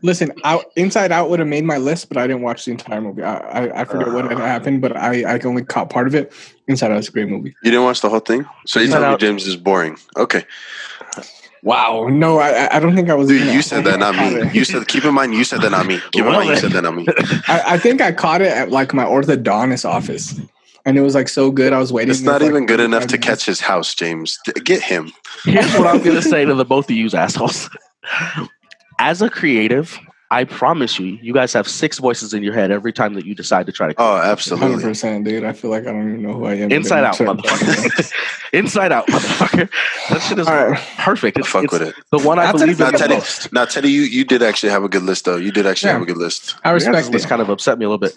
Listen, Inside Out would have made my list, but I didn't watch the entire movie. I forget what had happened, but I only caught part of it. Inside Out is a great movie. You didn't watch the whole thing? So you tell me James is boring. Okay. Wow. No, I don't think I was. Dude, you said that, not me. You said, keep in mind, you said that, not me. Keep in mind, you said that, not me. I think I caught it at like my orthodontist office. And it was like so good. I was waiting. It's not even good enough to catch his house, James. Get him. Here's what I'm going to say to the both of you assholes. As a creative, I promise you guys have 6 voices in your head every time that you decide to try to. Oh, absolutely. 100%, dude. I feel like I don't even know who I am. Inside Out, motherfucker. Inside Out, motherfucker. That shit is perfect. Fuck with it. The one I believe in the most. Now, Teddy, you did actually have a good list, though. You did actually have a good list. I respect it. This kind of upset me a little bit.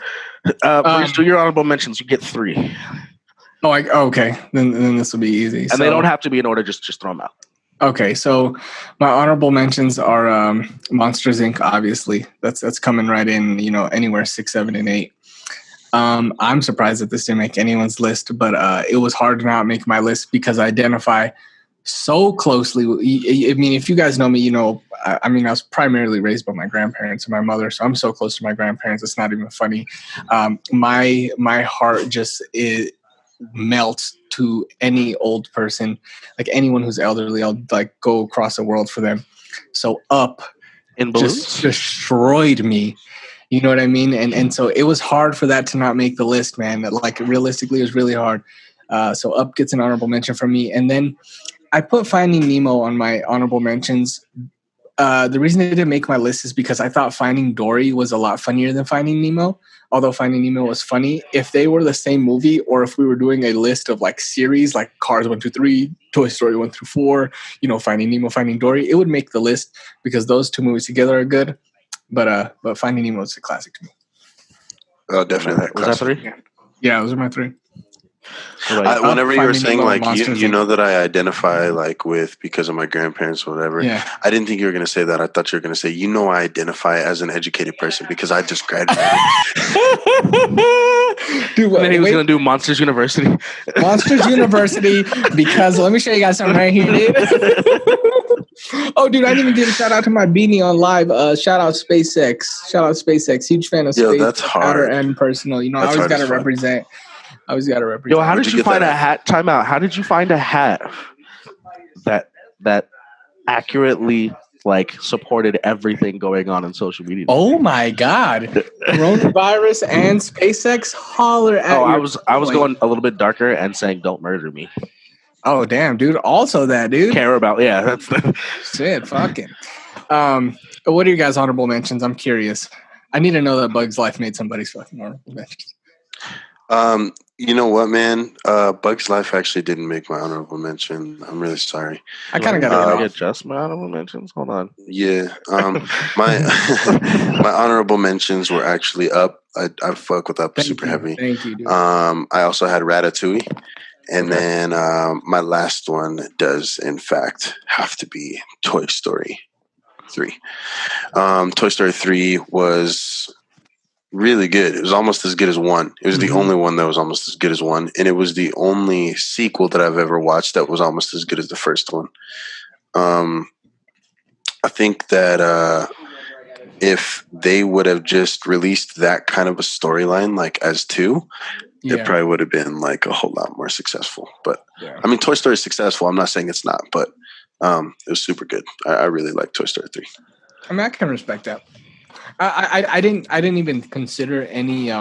Please do your honorable mentions. You get 3. Okay. Then this will be easy. And they don't have to be in order. Just throw them out. Okay, so my honorable mentions are Monsters Inc. Obviously, that's coming right in. Anywhere 6, 7, and 8. I'm surprised that this didn't make anyone's list, but it was hard to not make my list because I identify so closely. I mean, if you guys know me, I was primarily raised by my grandparents and my mother, so I'm so close to my grandparents. It's not even funny. My heart just melts to any old person, like anyone who's elderly. I'll like go across the world for them. So Up just destroyed me. You know what I mean? And so it was hard for that to not make the list, man. Like realistically, it was really hard. So Up gets an honorable mention from me. And then I put Finding Nemo on my honorable mentions. The reason it didn't make my list is because I thought Finding Dory was a lot funnier than Finding Nemo. Although Finding Nemo was funny, if they were the same movie, or if we were doing a list of like series, like Cars 1, 2, 3, Toy Story 1 through 4, Finding Nemo, Finding Dory, it would make the list because those 2 movies together are good. But Finding Nemo is a classic to me. Oh, definitely. Was that 3? Yeah, those are my 3. Whenever you were saying like you know that I identify like with because of my grandparents or whatever, I didn't think you were going to say that. I thought you were going to say I identify as an educated person because I just graduated. Dude, and then he was going to do Monsters University. Monsters University because let me show you guys something right here, dude. Oh, dude, I didn't even give a shout out to my beanie on live. Shout out SpaceX. Huge fan of space. That's hard. And personal. I always got to represent. Yo, how did you find a hat? Time out. How did you find a hat that accurately like supported everything going on in social media? Oh my God, coronavirus and SpaceX, holler at. I was going a little bit darker and saying, "Don't murder me." Oh damn, dude! Also, that dude care about that's the shit. Fucking. What are your guys' honorable mentions? I'm curious. I need to know that Bug's Life made somebody's fucking honorable mentions. You know what, man? Bug's Life actually didn't make my honorable mention. I'm really sorry. I kind of got to adjust my honorable mentions. Hold on. Yeah. My honorable mentions were actually Up. I fuck with Up super heavy. Thank you, dude. I also had Ratatouille, And then my last one does, in fact, have to be Toy Story 3. Toy Story 3 was really good. It was almost as good as 1. It was the only one that was almost as good as 1. And it was the only sequel that I've ever watched that was almost as good as the first one. I think that if they would have just released that kind of a storyline, like as 2, it probably would have been like a whole lot more successful. But I mean, Toy Story is successful. I'm not saying it's not, but it was super good. I really like Toy Story 3. I mean, I can respect that. I didn't even consider any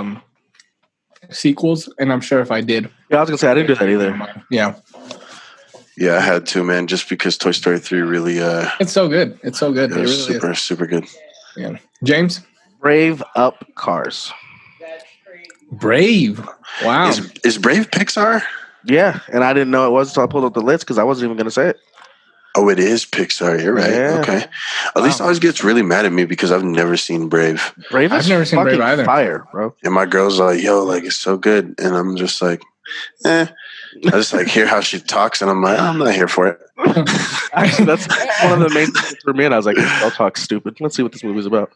sequels, and I'm sure if I did, I was gonna say I didn't do that either. Yeah, I had to, man, just because Toy Story 3 really it's so good. It's so good. It was really super good. Yeah. James? Brave Up Cars. Brave. Wow. Is Brave Pixar? Yeah, and I didn't know it was until I pulled up the list because I wasn't even gonna say it. Oh, it is Pixar. You're right. Yeah. Okay. At least always gets really mad at me because I've never seen Brave. Brave is I've never seen Brave either. Fire, bro. And my girl's like, yo, like, it's so good. And I'm just like, I just like hear how she talks and I'm like, I'm not here for it. Actually, that's one of the main things for me. And I was like, I'll talk stupid. Let's see what this movie's about.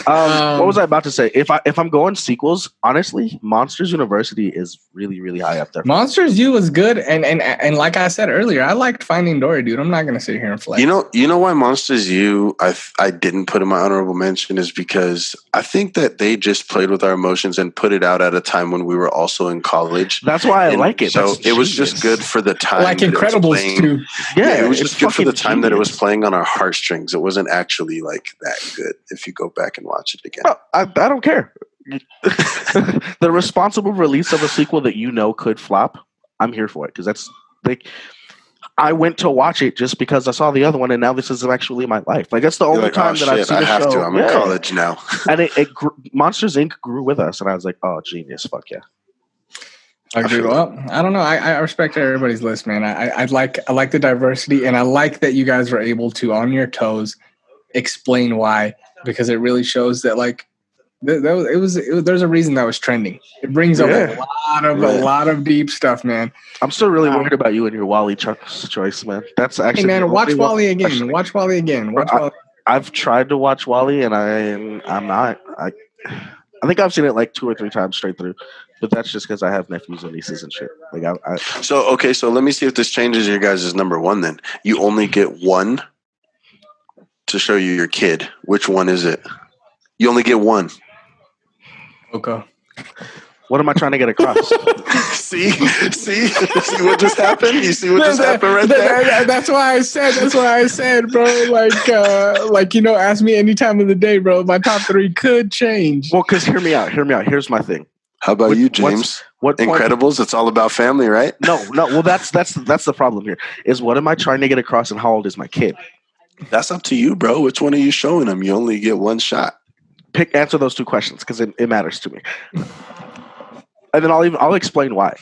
What was I about to say? If I'm going sequels, honestly, Monsters University is really, really high up there. Monsters U was good, and like I said earlier, I liked Finding Dory, dude. I'm not gonna sit here and flex. You know why Monsters U I didn't put in my honorable mention is because I think that they just played with our emotions and put it out at a time when we were also in college. That's why I like it. So it was just good for the time. Like Incredibles too. Yeah, it was just good for the time that it was playing on our heartstrings. It wasn't actually like that good if you go back and watch it again. I don't care. The responsible release of a sequel that you know could flop, I'm here for it because that's like I went to watch it just because I saw the other one, and now this is actually my life. Like that's the only time that I've seen a show. To. I'm in college now, and Monsters Inc. grew with us, and I was like, oh, genius, fuck yeah. I don't know. I respect everybody's list, man. I like the diversity, and I like that you guys were able to, on your toes, explain why, because it really shows that like there's a reason that was trending. It brings up a lot of deep stuff, man. I'm still really worried about you and your Wally choice, man. That's actually watch Wally again. Watch Wally again. I've tried to watch Wally, and I'm not. I think I've seen it like 2 or 3 times straight through. But that's just because I have nephews and nieces and shit. Like So let me see if this changes your guys' number 1 then. You only get 1 to show you your kid. Which one is it? You only get 1. Okay. What am I trying to get across? See what just happened? You see what just happened right there? That's why I said, bro, like ask me any time of the day, bro. My top 3 could change. Well, because hear me out. Here's my thing. How about you, James? What Incredibles? It's all about family, right? No. Well, that's the problem here. Is what am I trying to get across, and how old is my kid? That's up to you, bro. Which one are you showing them? You only get 1 shot. Answer those 2 questions because it matters to me, and then I'll explain why.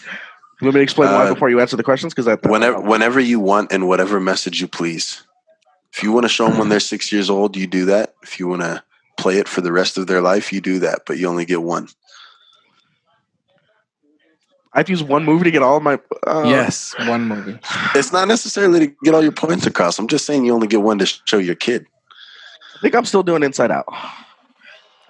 You want me to explain why before you answer the questions? Because whenever you want and whatever message you please. If you want to show them when they're 6 years old, you do that. If you want to play it for the rest of their life, you do that. But you only get 1. I've used 1 movie to get all of my... Yes, 1 movie. It's not necessarily to get all your points across. I'm just saying you only get 1 to show your kid. I think I'm still doing Inside Out.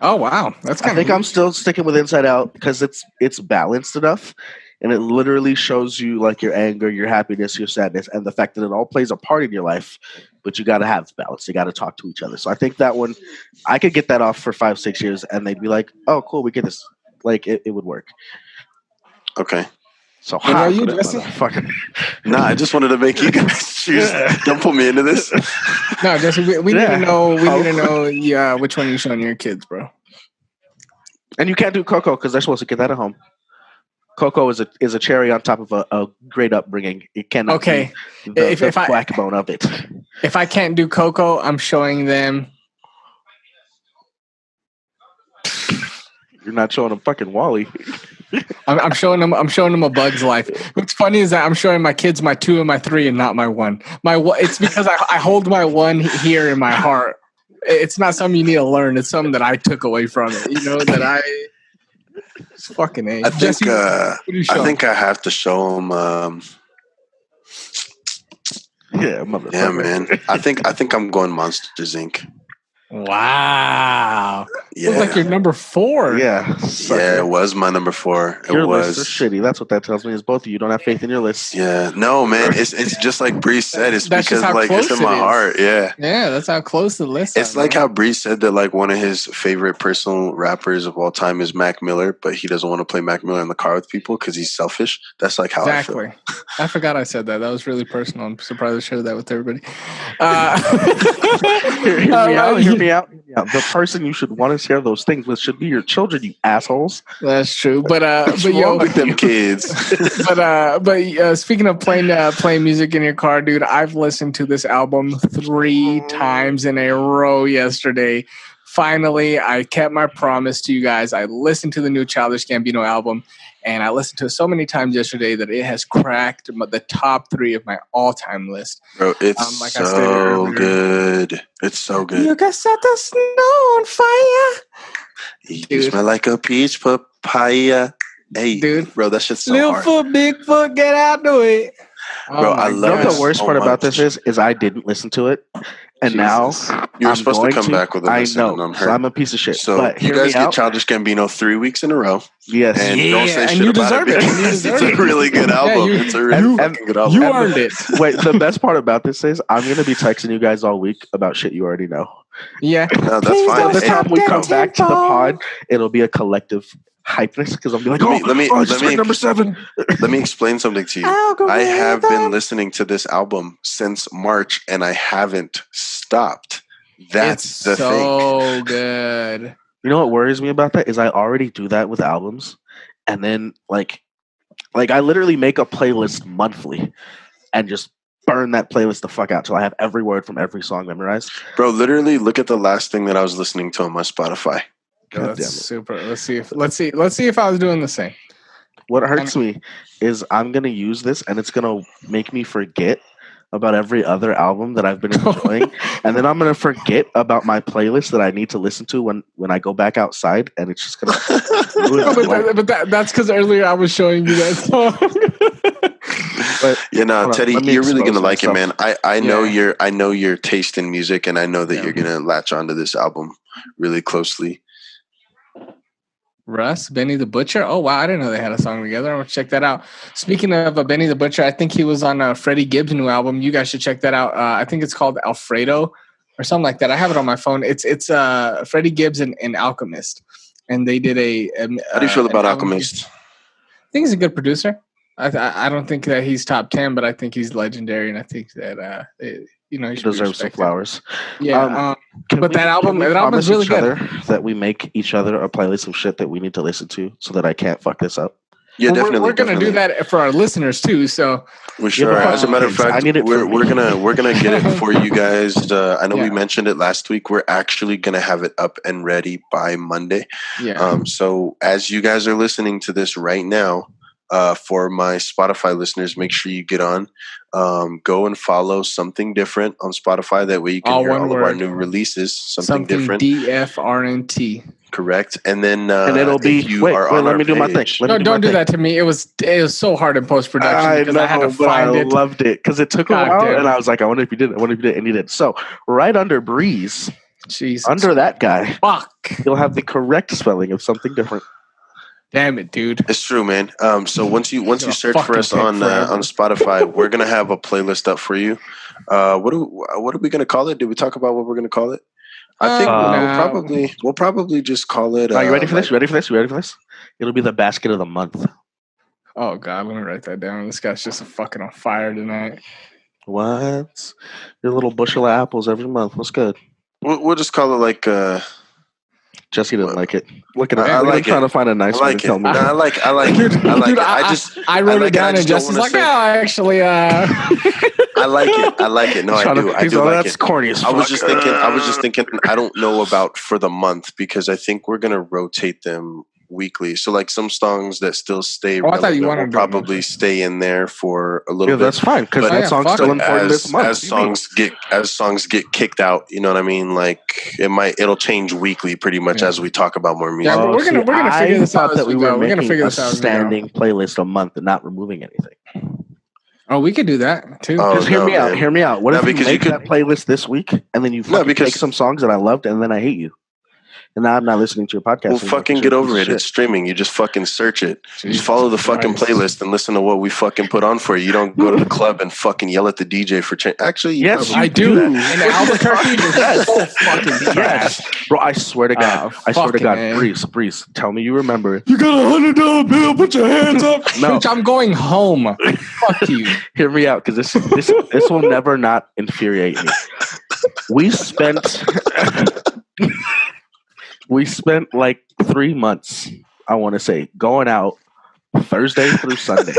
Oh, wow. I think I'm still sticking with Inside Out because it's balanced enough, and it literally shows you like your anger, your happiness, your sadness, and the fact that it all plays a part in your life, but you got to have balance. You got to talk to each other. So I think that one, I could get that off for 5-6 years, and they'd be like, oh, cool, we get this. Like, it would work. Okay. So how are you, Jesse? Nah, I just wanted to make you guys choose. Don't put me into this. No, Jesse, we need to know. We need to know. Which one you're showing your kids, bro. And you can't do Coco because they're supposed to get that at home. Coco is a cherry on top of a great upbringing. It cannot. Okay. Be the backbone of it. If I can't do Coco, I'm showing them. You're not showing them fucking Wally. I'm showing them A Bug's Life. What's funny is that I'm showing my kids my 2 and my 3 and not my 1. It's because I hold my 1 here in my heart. It's not something you need to learn. It's something that I took away from it. You know that It's fucking A. I think Jesse, what do you show? I think I have to show him. Yeah, motherfucker. Yeah, man. I think I'm going Monsters Inc. Wow. Yeah. Looks like you're number 4. Yeah, Yeah, it was my number 4. It your was. lists are shitty. That's what that tells me. Is both of you don't have faith in your lists. Yeah, no, man. It's just like Bree said. It's That's because just how like it's close in my it is. heart. Yeah. Yeah, that's how close the list It's are, like man. how Bree said that like one of his favorite personal rappers of all time is Mac Miller, but he doesn't want to play Mac Miller in the car with people because he's selfish. That's like how Exactly. I feel. I forgot I said that. That was really personal. I'm surprised I shared that with everybody. Hear me out. The person you should want to share those things with should be your children, you assholes. That's true. But What's yo, wrong with them kids? but speaking of playing music in your car, dude, I've listened to this album 3 times in a row yesterday. Finally, I kept my promise to you guys. I listened to the new Childish Gambino album, and I listened to it so many times yesterday that it has cracked the top 3 of my all-time list. Bro, it's like I stated earlier. good. It's so good. You can set the snow on fire. You smell like a peach papaya. Hey, Dude. bro, that shit's so Little hard. foot, big foot, get out the way. Bro, I You love know it what the worst so part about much. this is I didn't listen to it, and Jesus. now You were I'm supposed to going come back with a I listen, and know, I'm so hurt. I'm a piece of shit. So but you hear guys me get out. Childish Gambino 3 weeks in a row, Yes, and Yeah, don't say and shit you about deserve it it. You because deserve it's a it. really good album. you- It's a really fucking good album. You earned it. Wait, the best part about this is I'm going to be texting you guys all week about shit you already know. Yeah. No, that's Please fine. don't By the Hey, time we that come back to the tempo. pod, it'll be a collective hypeness because I'll be like, Let me I just heard number 7. let me explain something to you. I have been listening to this album since March, and I haven't stopped. That's It's the thing. so good. You know what worries me about that is I already do that with albums, and then like I literally make a playlist monthly and just burn that playlist the fuck out till I have every word from every song memorized. Bro, literally look at the last thing that I was listening to on my Spotify. Yeah, God that's damn it. super. Let's see if I was doing the same. What hurts me is I'm gonna use this and it's gonna make me forget about every other album that I've been enjoying, and then I'm gonna forget about my playlist that I need to listen to when I go back outside, and it's just gonna ruin my life. but that's because earlier I was showing you that song. But Yeah, no, hold on, Teddy, let me you're really expose gonna like it, myself. man. I know Yeah. I know your taste in music, and I know that Yeah. you're gonna latch onto this album really closely. Russ, Benny the Butcher. Oh wow, I didn't know they had a song together. I'm gonna check that out. Speaking of Benny the Butcher, I think he was on Freddie Gibbs' new album. You guys should check that out. I think it's called Alfredo or something like that. I have it on my phone. It's Freddie Gibbs and Alchemist, and they did How do you feel about an album. Alchemist? I think he's a good producer. I don't think that he's top 10, but I think he's legendary, and I think that he He should be deserves some respected. flowers. Yeah, Can but that album is promise really each good. other that we make each other a playlist of shit that we need to listen to so that I can't fuck this up? Yeah, Well, definitely. we're gonna do that for our listeners too. So We sure. but As a matter of I fact, need it for we're me. gonna get it for you guys. I know we Yeah. mentioned it last week. We're actually gonna have it up and ready by Monday. yeah, So as you guys are listening to this right now, for my Spotify listeners, make sure you get on. Go and follow Something Different on Spotify. That way you can All hear one all of our word. new releases. Something different, DFRNT. correct? And then And it'll be if you wait, are on let our me do my thing. page- Let me No, don't my do thing. that to me. It was so hard in post production I because I had to know, but find I it. loved it because it took God a while, damn. and I was like, I wonder if you did it. I wonder if you did it, and you did. So right under Breeze, Jesus, under that guy, fuck, you'll have the correct spelling of Something Different. damn it, dude. It's true, man. So once you Gonna search for fucking us take on forever. Spotify, we're gonna have a playlist up for you. What are we gonna call it? Did we talk about what we're gonna call it? I think No. we'll probably just call it. Are you ready for this? You ready for this? You ready for this? It'll be the basket of the month. Oh god, let me write that down. This guy's just fucking on fire tonight. What? Your little bushel of apples every month. What's good? We'll just call it like. Jesse didn't like it. Look at him. I Look at him like trying it. to find a nice I one like to tell it. me. No, I like it. I like Dude, it. I wrote like it down, I and just don't Jesse's wanna like, say- "Yeah, actually, I like it. I like it. No, I do. I He's do like, like that's it. corny as fuck. I was just thinking. I don't know about for the month because I think we're gonna rotate them weekly. So like some songs that still stay I thought you relevant wanted will to probably stay in there for a little bit. That's fine because that song's still important this month. As songs get kicked out, you know what I mean? Like it'll change weekly pretty much as we talk about more music. Yeah, but we're gonna figure this out. That we were making making a standing playlist a month and not removing anything. Oh, we could do that too. Just hear me out. What if you make that playlist this week and then you take some songs that I loved and then I hate you? And now I'm not listening to your podcast. Well, fucking get over it. It's streaming. You just fucking search it. Jesus, just follow the fucking playlist and listen to what we fucking put on for you. You don't go to the club and fucking yell at the DJ for change. Actually, yes, I do. In Albuquerque, is so fucking trash. Bro, I swear to God. Breeze, tell me you remember. You got $100 bill. Put your hands up. No. Bitch, I'm going home. Fuck you. Hear me out, because this will never not infuriate me. We spent like 3 months, I want to say, going out Thursday through Sunday.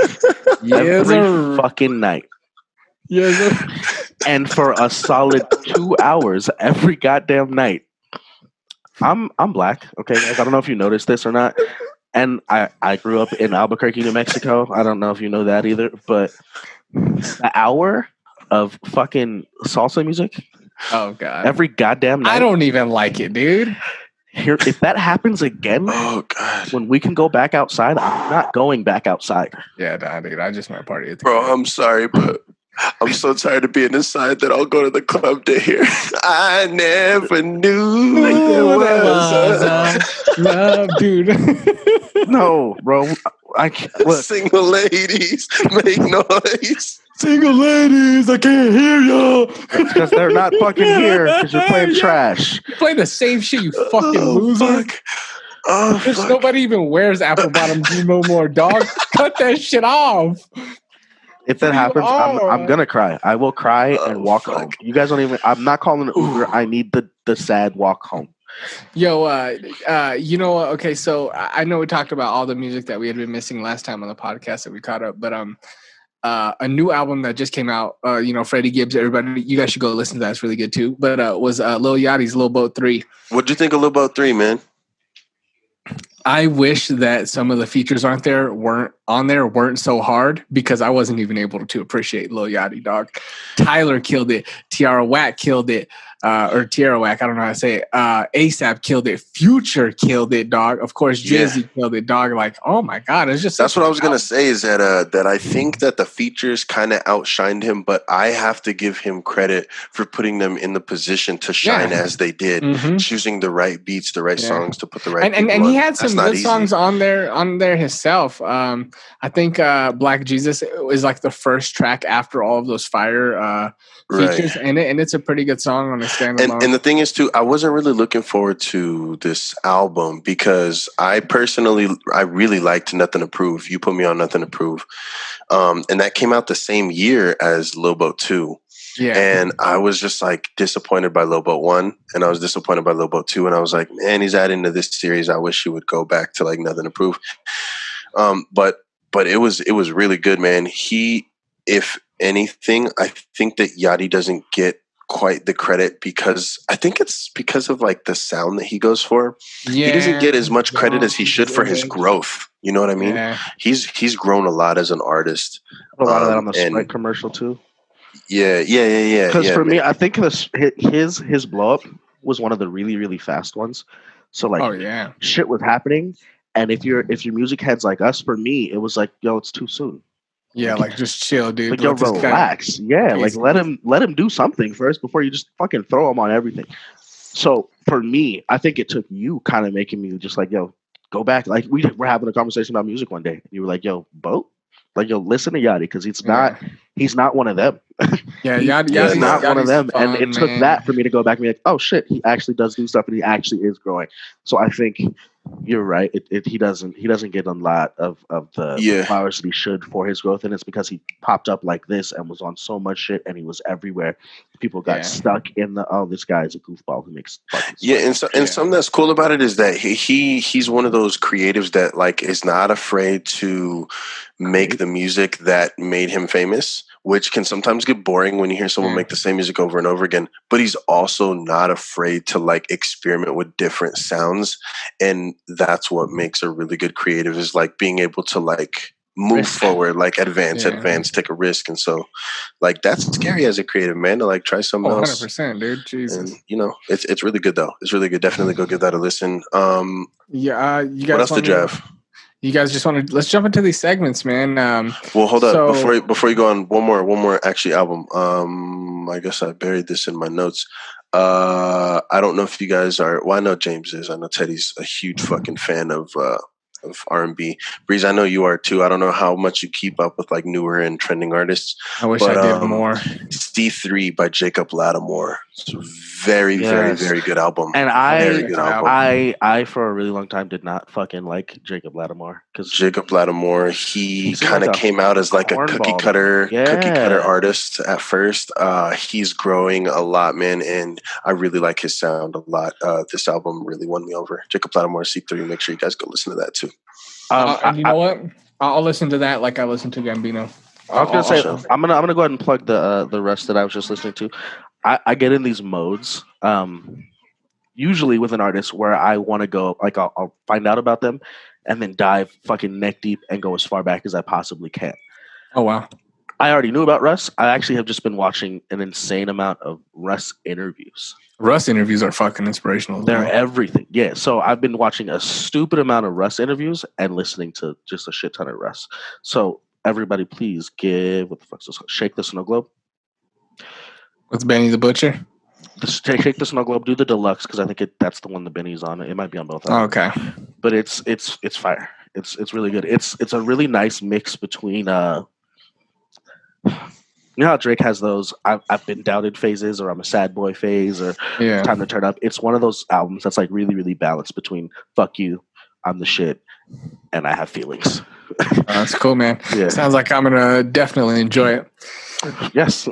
Every fucking night. Yes, and for a solid 2 hours every goddamn night. I'm black, okay, guys? I don't know if you noticed this or not. And I grew up in Albuquerque, New Mexico. I don't know if you know that either. But the hour of fucking salsa music. Oh, God. Every goddamn night. I don't even like it, dude. Here, if that happens again, oh God! When we can go back outside, I'm not going back outside. Yeah, nah, dude, I just might party. Bro, I'm sorry, but I'm so tired of being inside that I'll go to the club to hear. I never knew there was love, dude. No, bro. I can't. Look. Single ladies make noise. Single ladies, I can't hear y'all. Because they're not fucking here. Because you're playing trash. You play the same shit, you fucking loser. Fuck. Nobody even wears apple bottoms no more, dog. Cut that shit off. If that happens, I'm gonna cry. I will cry and walk home. You guys don't even. I'm not calling an Uber. I need the sad walk home. Yo, you know, okay, so I know we talked about all the music that we had been missing last time on the podcast that we caught up, but a new album that just came out, you know, Freddie Gibbs, everybody, you guys should go listen to that. It's really good too. But was Lil Yachty's Lil Boat 3. What'd you think of Lil Boat 3, man? I wish that some of the features weren't so hard, because I wasn't even able to appreciate Lil Yachty, dog. Tyler killed it. Tierra Whack killed it. Or Tierra Whack, I don't know how to say it. ASAP killed it. Future killed it, dog. Of course, Jay-Z killed it, dog. Like, oh my God, it's just. That's what I was gonna say. Is that I think that the features kind of outshined him, but I have to give him credit for putting them in the position to shine as they did, choosing the right beats, the right songs to put the right. And he had some good songs on there himself. I think Black Jesus is like the first track after all of those fire features in it, and it's a pretty good song on a standalone. And the thing is too, I wasn't really looking forward to this album because I really liked Nothing to Prove. You put me on Nothing to Prove, and that came out the same year as Lil Boat 2. Yeah, and I was just like disappointed by Lil Boat 1, and I was disappointed by Lil Boat 2, and I was like, man, he's adding to this series. I wish he would go back to like Nothing to Prove. But it was really good, man. If anything, I think that Yachty doesn't get quite the credit because I think it's because of like the sound that he goes for. Yeah, he doesn't get as much credit as he should for his growth. You know what I mean? Yeah. He's grown a lot as an artist. A lot of that on the Sprite commercial too. Yeah. Because for me, I think his blow up was one of the really, really fast ones. So like, shit was happening. And if your music heads like us, for me, it was like, yo, it's too soon. Yeah, like just chill, dude. Like, yo, relax. Yeah, like let him do something first before you just fucking throw him on everything. So for me, I think it took you kind of making me just like, yo, go back. Like we were having a conversation about music one day, and you were like, yo, Boat, like yo, listen to Yachty because he's not one of them. Yeah, Yachty's not one of them, and it took that for me to go back and be like, oh shit, he actually does do stuff, and he actually is growing. So I think you're right. He doesn't get a lot of the flowers that he should for his growth, and it's because he popped up like this and was on so much shit, and he was everywhere. People got stuck in this guy is a goofball who makes fucking something that's cool about it is that he's one of those creatives that like is not afraid to make the music that made him famous which can sometimes get boring when you hear someone make the same music over and over again. But he's also not afraid to like experiment with different sounds, and that's what makes a really good creative, is like being able to like move forward, like advance, take a risk. And so like that's scary as a creative, man, to like try something else. 100%, dude. Jesus. And you know, it's really good though. It's really good. Definitely go give that a listen. You guys, what else did you have? You guys just want to, let's jump into these segments, man. Well, hold up before you go on. One more actually album. I guess I buried this in my notes. I don't know if you guys are. Well, I know James is. I know Teddy's a huge fucking fan of R&B. Breeze, I know you are too. I don't know how much you keep up with like newer and trending artists. I wish I did more. C3 by Jacob Lattimore. It's a very, very, very good album. And I for a really long time did not fucking like Jacob Lattimore, because Jacob Lattimore, he kind of came out as like a cookie cutter artist at first. He's growing a lot, man, and I really like his sound a lot. This album really won me over. Jacob Lattimore, C3. Make sure you guys go listen to that too. You know what? I'll listen to that like I listened to Gambino. I was gonna say I'm gonna go ahead and plug the rest that I was just listening to. I get in these modes, usually with an artist, where I want to go, like I'll find out about them and then dive fucking neck deep and go as far back as I possibly can. Oh wow! I already knew about Russ. I actually have just been watching an insane amount of Russ interviews. Russ interviews are fucking inspirational. They're everything. Yeah. So I've been watching a stupid amount of Russ interviews and listening to just a shit ton of Russ. So everybody, please give, what the fuck's this? Shake the Snow Globe. What's Benny the Butcher? Shake the Snow Globe. Do the deluxe, because I think that's the one the Benny's on. It might be on both. Oh, okay. But it's fire. It's really good. It's a really nice mix between you know how Drake has those I've been doubted phases, or I'm a sad boy phase, or time to turn up. It's one of those albums that's like really, really balanced between fuck you, I'm the shit, and I have feelings. That's cool, man. Yeah. Sounds like I'm gonna definitely enjoy it. Yes.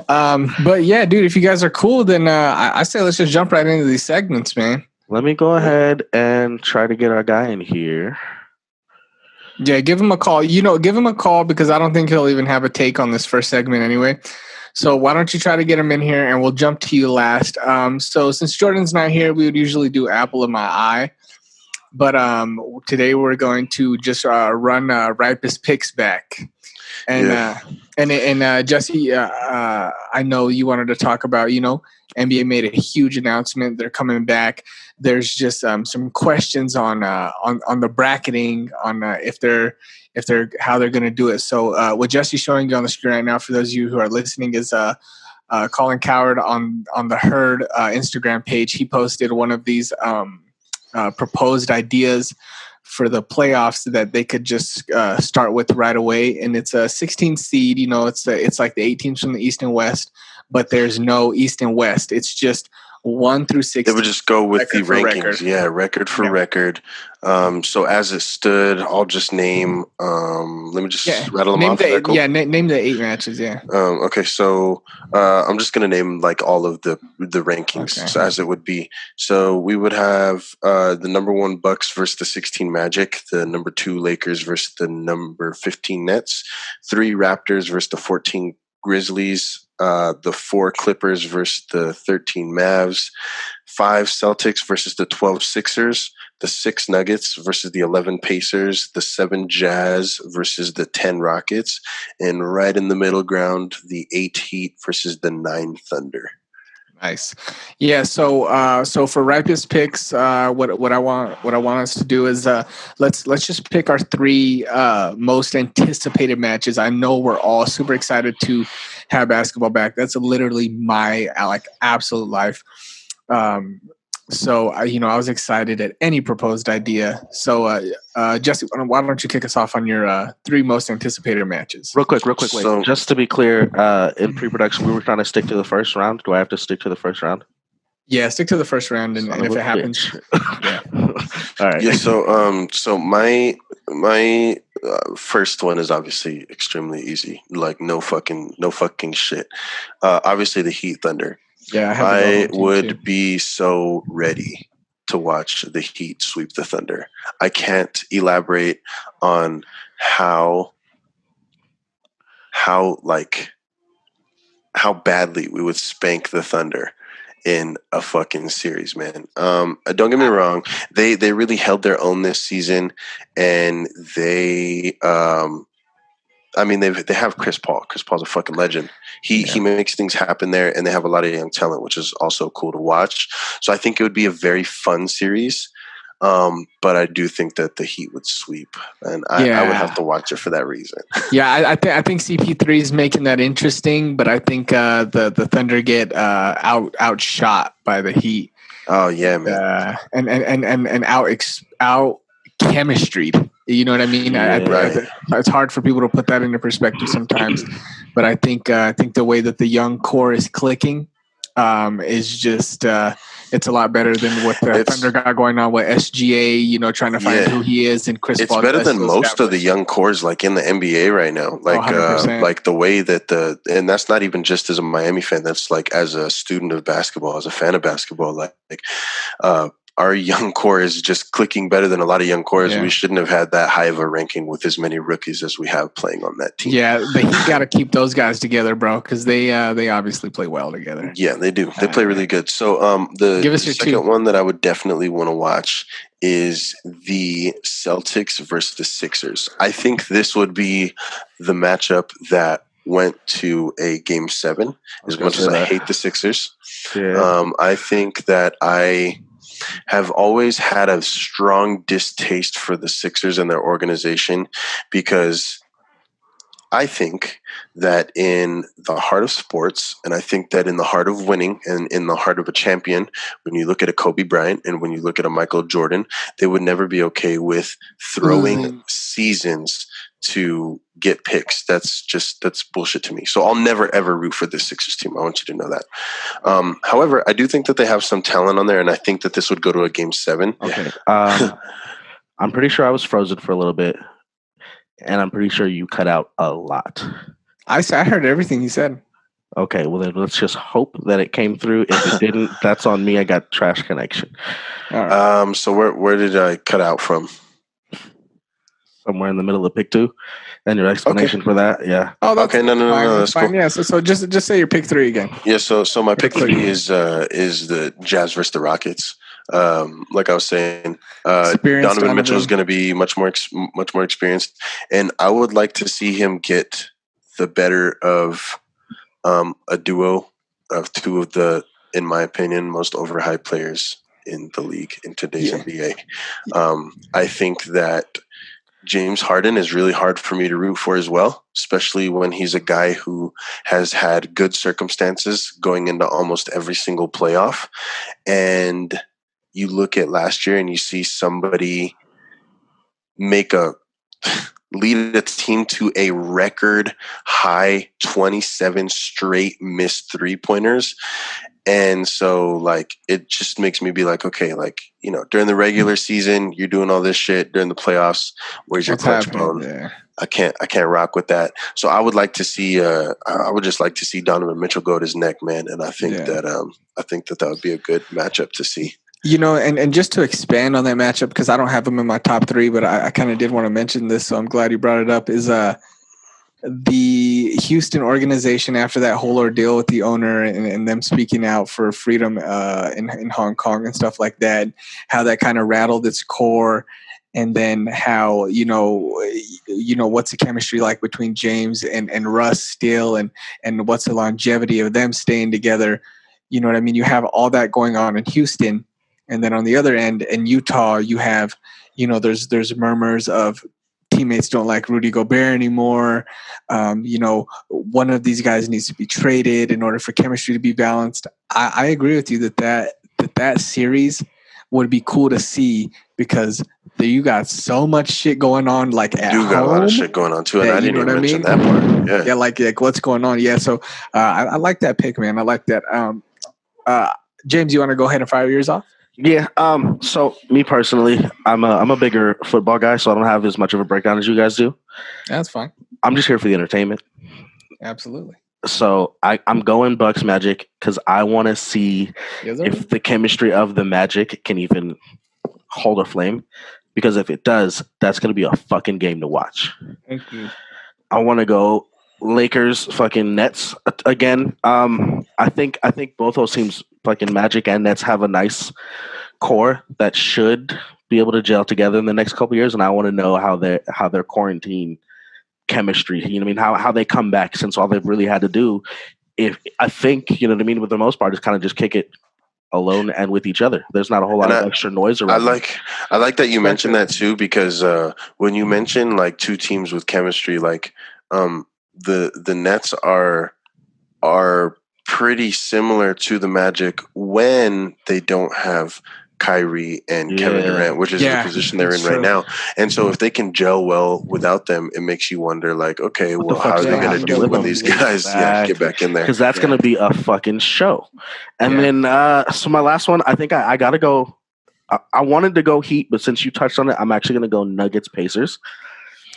But yeah, dude, if you guys are cool, then I say let's just jump right into these segments, man. Let me go ahead and try to get our guy in here. Yeah, give him a call. Give him a call, because I don't think he'll even have a take on this first segment anyway. So why don't you try to get him in here, and we'll jump to you last. So since Jordan's not here, we would usually do Apple of My Eye. But today we're going to just run Ripest picks back. And Jesse, I know you wanted to talk about, NBA made a huge announcement. They're coming back. There's just some questions on the bracketing, on if they're how they're going to do it. So what Jesse's showing you on the screen right now, for those of you who are listening, is Colin Coward on the Herd Instagram page. He posted one of these proposed ideas for the playoffs that they could just start with right away. And it's a 16 seed. It's like the 8 teams from the East and West, but there's no East and West. It's just 1 through 16. They would just go with the rankings. Record for record. So as it stood, I'll just name. Let me just rattle them off. Name the 8 matches. Yeah. Okay, so I'm just gonna name like all of the rankings as it would be. So we would have the number 1 Bucks versus the 16 Magic, the number 2 Lakers versus the number 15 Nets, 3 Raptors versus the 14 Grizzlies, the 4 Clippers versus the 13 Mavs, 5 Celtics versus the 12 Sixers, the 6 Nuggets versus the 11 Pacers, the 7 Jazz versus the 10 Rockets, and right in the middle ground, the 8 Heat versus the 9 Thunder. Nice. Yeah. So for Ripest picks, what I want us to do is let's just pick our 3 most anticipated matches. I know we're all super excited to have basketball back. That's literally my absolute life. So I was excited at any proposed idea. So Jesse, why don't you kick us off on your 3 most anticipated matches? Real quick. Wait. So, just to be clear, in pre-production, we were trying to stick to the first round. Do I have to stick to the first round? Yeah, stick to the first round, and if it happens, yeah. All right. Yeah. So my first one is obviously extremely easy. Like no fucking shit. Obviously the Heat Thunder. Yeah, I would be so ready to watch the Heat sweep the Thunder. I can't elaborate on how how badly we would spank the Thunder in a fucking series, man. Don't get me wrong, they really held their own this season, and they they have Chris Paul. Chris Paul's a fucking legend. He makes things happen there, and they have a lot of young talent, which is also cool to watch. So I think it would be a very fun series. But I do think that the Heat would sweep, and I would have to watch it for that reason. I think CP3 is making that interesting, but I think the Thunder get outshot by the Heat. Oh yeah, man, and out chemistryed. You know what I mean? Right. It's hard for people to put that into perspective sometimes, but I think the way that the young core is clicking is just it's a lot better than what the Thunder got going on with SGA. You know, trying to find who he is, and Chris Paul. It's better than most of the young cores like in the NBA right now. Like the way that and that's not even just as a Miami fan. That's like as a student of basketball, as a fan of basketball. Our young core is just clicking better than a lot of young cores. We shouldn't have had that high of a ranking with as many rookies as we have playing on that team. Yeah, but he got to keep those guys together, bro, because they obviously play well together. Yeah, they do. They play really good. So the second one that I would definitely want to watch is the Celtics versus the Sixers. I think this would be the matchup that went to a Game 7. As much as I hate the Sixers, I think that I have always had a strong distaste for the Sixers and their organization, because I think that in the heart of sports, and I think that in the heart of winning and in the heart of a champion, when you look at a Kobe Bryant and when you look at a Michael Jordan, they would never be okay with throwing seasons to get picks. That's bullshit to me. So I'll never ever root for this Sixers team. I want you to know that. However, I do think that they have some talent on there, and I think that this would go to a Game 7. Okay. I'm pretty sure I was frozen for a little bit, and I'm pretty sure you cut out a lot. I heard everything you said. Okay, well then let's just hope that it came through. If it didn't, that's on me. I got trash connection. All right. So where did I cut out from? Somewhere in the middle of pick 2, and your explanation for that, Oh, that's okay. No, that's fine. cool. Yeah, so just say your pick 3 again. Yeah, so my pick 3 is the Jazz versus the Rockets. Like I was saying, Donovan Mitchell is going to be much more experienced, and I would like to see him get the better of a duo of two of the, in my opinion, most overhyped players in the league in today's NBA. I think that James Harden is really hard for me to root for as well, especially when he's a guy who has had good circumstances going into almost every single playoff. And you look at last year and you see somebody lead a team to a record high 27 straight missed 3-pointers. And so, like, it just makes me be like, okay, like, you know, during the regular season, you're doing all this shit. During the playoffs, where's your clutch bone? Yeah. I can't rock with that. So I would like to see, I would just like to see Donovan Mitchell go at his neck, man. And I think that would be a good matchup to see. You know, and just to expand on that matchup, because I don't have him in my top 3, but I kind of did want to mention this, so I'm glad you brought it up, is the Houston organization, after that whole ordeal with the owner and them speaking out for freedom in Hong Kong and stuff like that, how that kind of rattled its core, and then how, you know, what's the chemistry like between James and Russ still, and what's the longevity of them staying together. You know what I mean? You have all that going on in Houston, and then on the other end in Utah, you have, you know, there's murmurs of teammates don't like Rudy Gobert anymore. You know, one of these guys needs to be traded in order for chemistry to be balanced. I agree with you that series would be cool to see, because you got so much shit going on, like at home. You got a lot of shit going on too, and I didn't even mention that part. Yeah, like what's going on. Yeah, so I like that pick, man. I like that. James, you want to go ahead and fire yours off? Yeah. So me personally, I'm a bigger football guy, so I don't have as much of a breakdown as you guys do. That's fine. I'm just here for the entertainment. Absolutely. So I'm going Bucks Magic because I want to see if the chemistry of the Magic can even hold a flame. Because if it does, that's going to be a fucking game to watch. Thank you. I want to go Lakers, fucking Nets again. I think both those teams, fucking Magic and Nets, have a nice core that should be able to gel together in the next couple of years, and I want to know how their quarantine chemistry, you know what I mean, how they come back, since all they've really had to do, if I think, you know what I mean, with the most part, is kind of just kick it alone and with each other. There's not a whole lot of extra noise around. I like that you mentioned that too, because when you mention like two teams with chemistry, like the Nets are pretty similar to the Magic when they don't have Kyrie and Kevin Durant, which is the position they're in right now. And so if they can gel well without them, it makes you wonder, like, okay, well, how are they going to do it when these guys get back in there? Because that's going to be a fucking show. And then, so my last one, I think I got to go. I wanted to go Heat, but since you touched on it, I'm actually going to go Nuggets Pacers.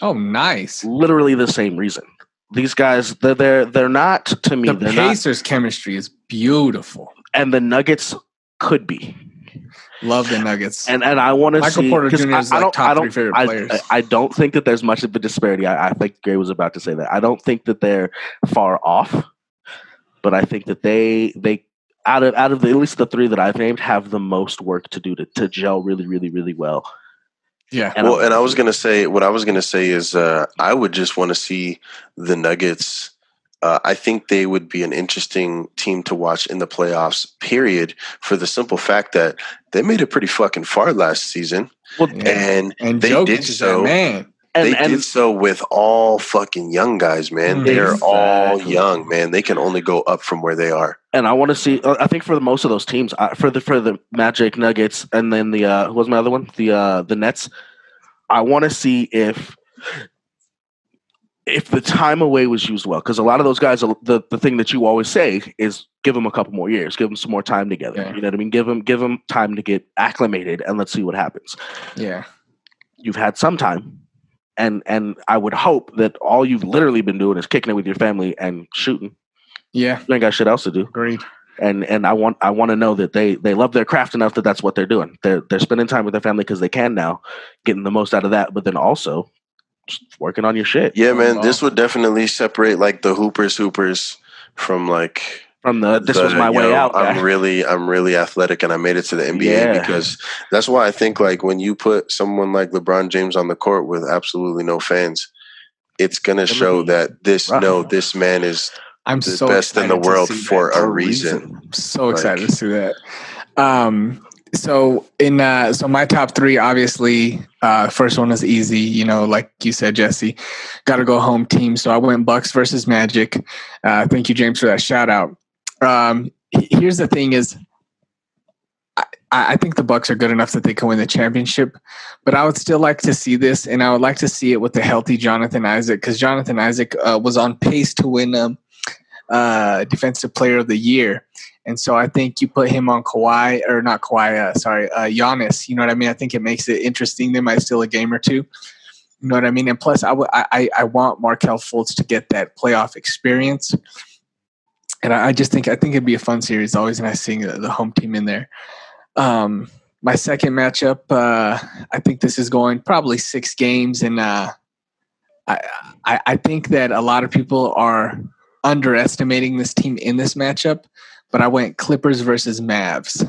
Oh, nice. Literally the same reason. These guys, they're not, to me. The Pacers' chemistry is beautiful, and the Nuggets could be. Love the Nuggets, and I want to see Michael Porter Jr. is like top 3 favorite players. I don't think that there's much of a disparity. I think Gray was about to say that. I don't think that they're far off, but I think that they out of at least the 3 that I've named have the most work to do to gel really, really, really well. Yeah. And I was going to say, what I was going to say is I would just want to see the Nuggets. I think they would be an interesting team to watch in the playoffs, period, for the simple fact that they made it pretty fucking far last season. Well, and they Jokic did so. Man. They did so with all fucking young guys, man. They're all young, man. They can only go up from where they are. And I want to see. I think for most of those teams, for the Magic, Nuggets, and then the who was my other one? The Nets. I want to see if the time away was used well, because a lot of those guys, the thing that you always say is give them a couple more years, give them some more time together. Yeah. You know what I mean? Give them time to get acclimated, and let's see what happens. Yeah, you've had some time, and I would hope that all you've literally been doing is kicking it with your family and shooting. Yeah, you ain't got shit else to do. Agreed. And I want to know that they love their craft enough that that's what they're doing. They're spending time with their family because they can now, getting the most out of that, but then also just working on your shit. Yeah, man, this would definitely separate like the hoopers from the this was my way out. I'm really athletic and I made it to the NBA because that's why I think like when you put someone like LeBron James on the court with absolutely no fans, it's gonna show that this man is the best in the world for a reason. I'm so excited to see that. So my top 3, obviously, first one was easy. You know, like you said, Jesse, got to go home team. So I went Bucks versus Magic. Thank you, James, for that shout out. Here's the thing: is I think the Bucks are good enough that they can win the championship, but I would still like to see this, and I would like to see it with a healthy Jonathan Isaac, because Jonathan Isaac was on pace to win Defensive Player of the Year. And so I think you put him on Giannis, you know what I mean? I think it makes it interesting. They might steal a game or two. You know what I mean? And plus, I want Markelle Fultz to get that playoff experience. And I think it'd be a fun series. Always nice seeing the home team in there. My second matchup, I think this is going probably 6 games. And I think that a lot of people are underestimating this team in this matchup. But I went Clippers versus Mavs.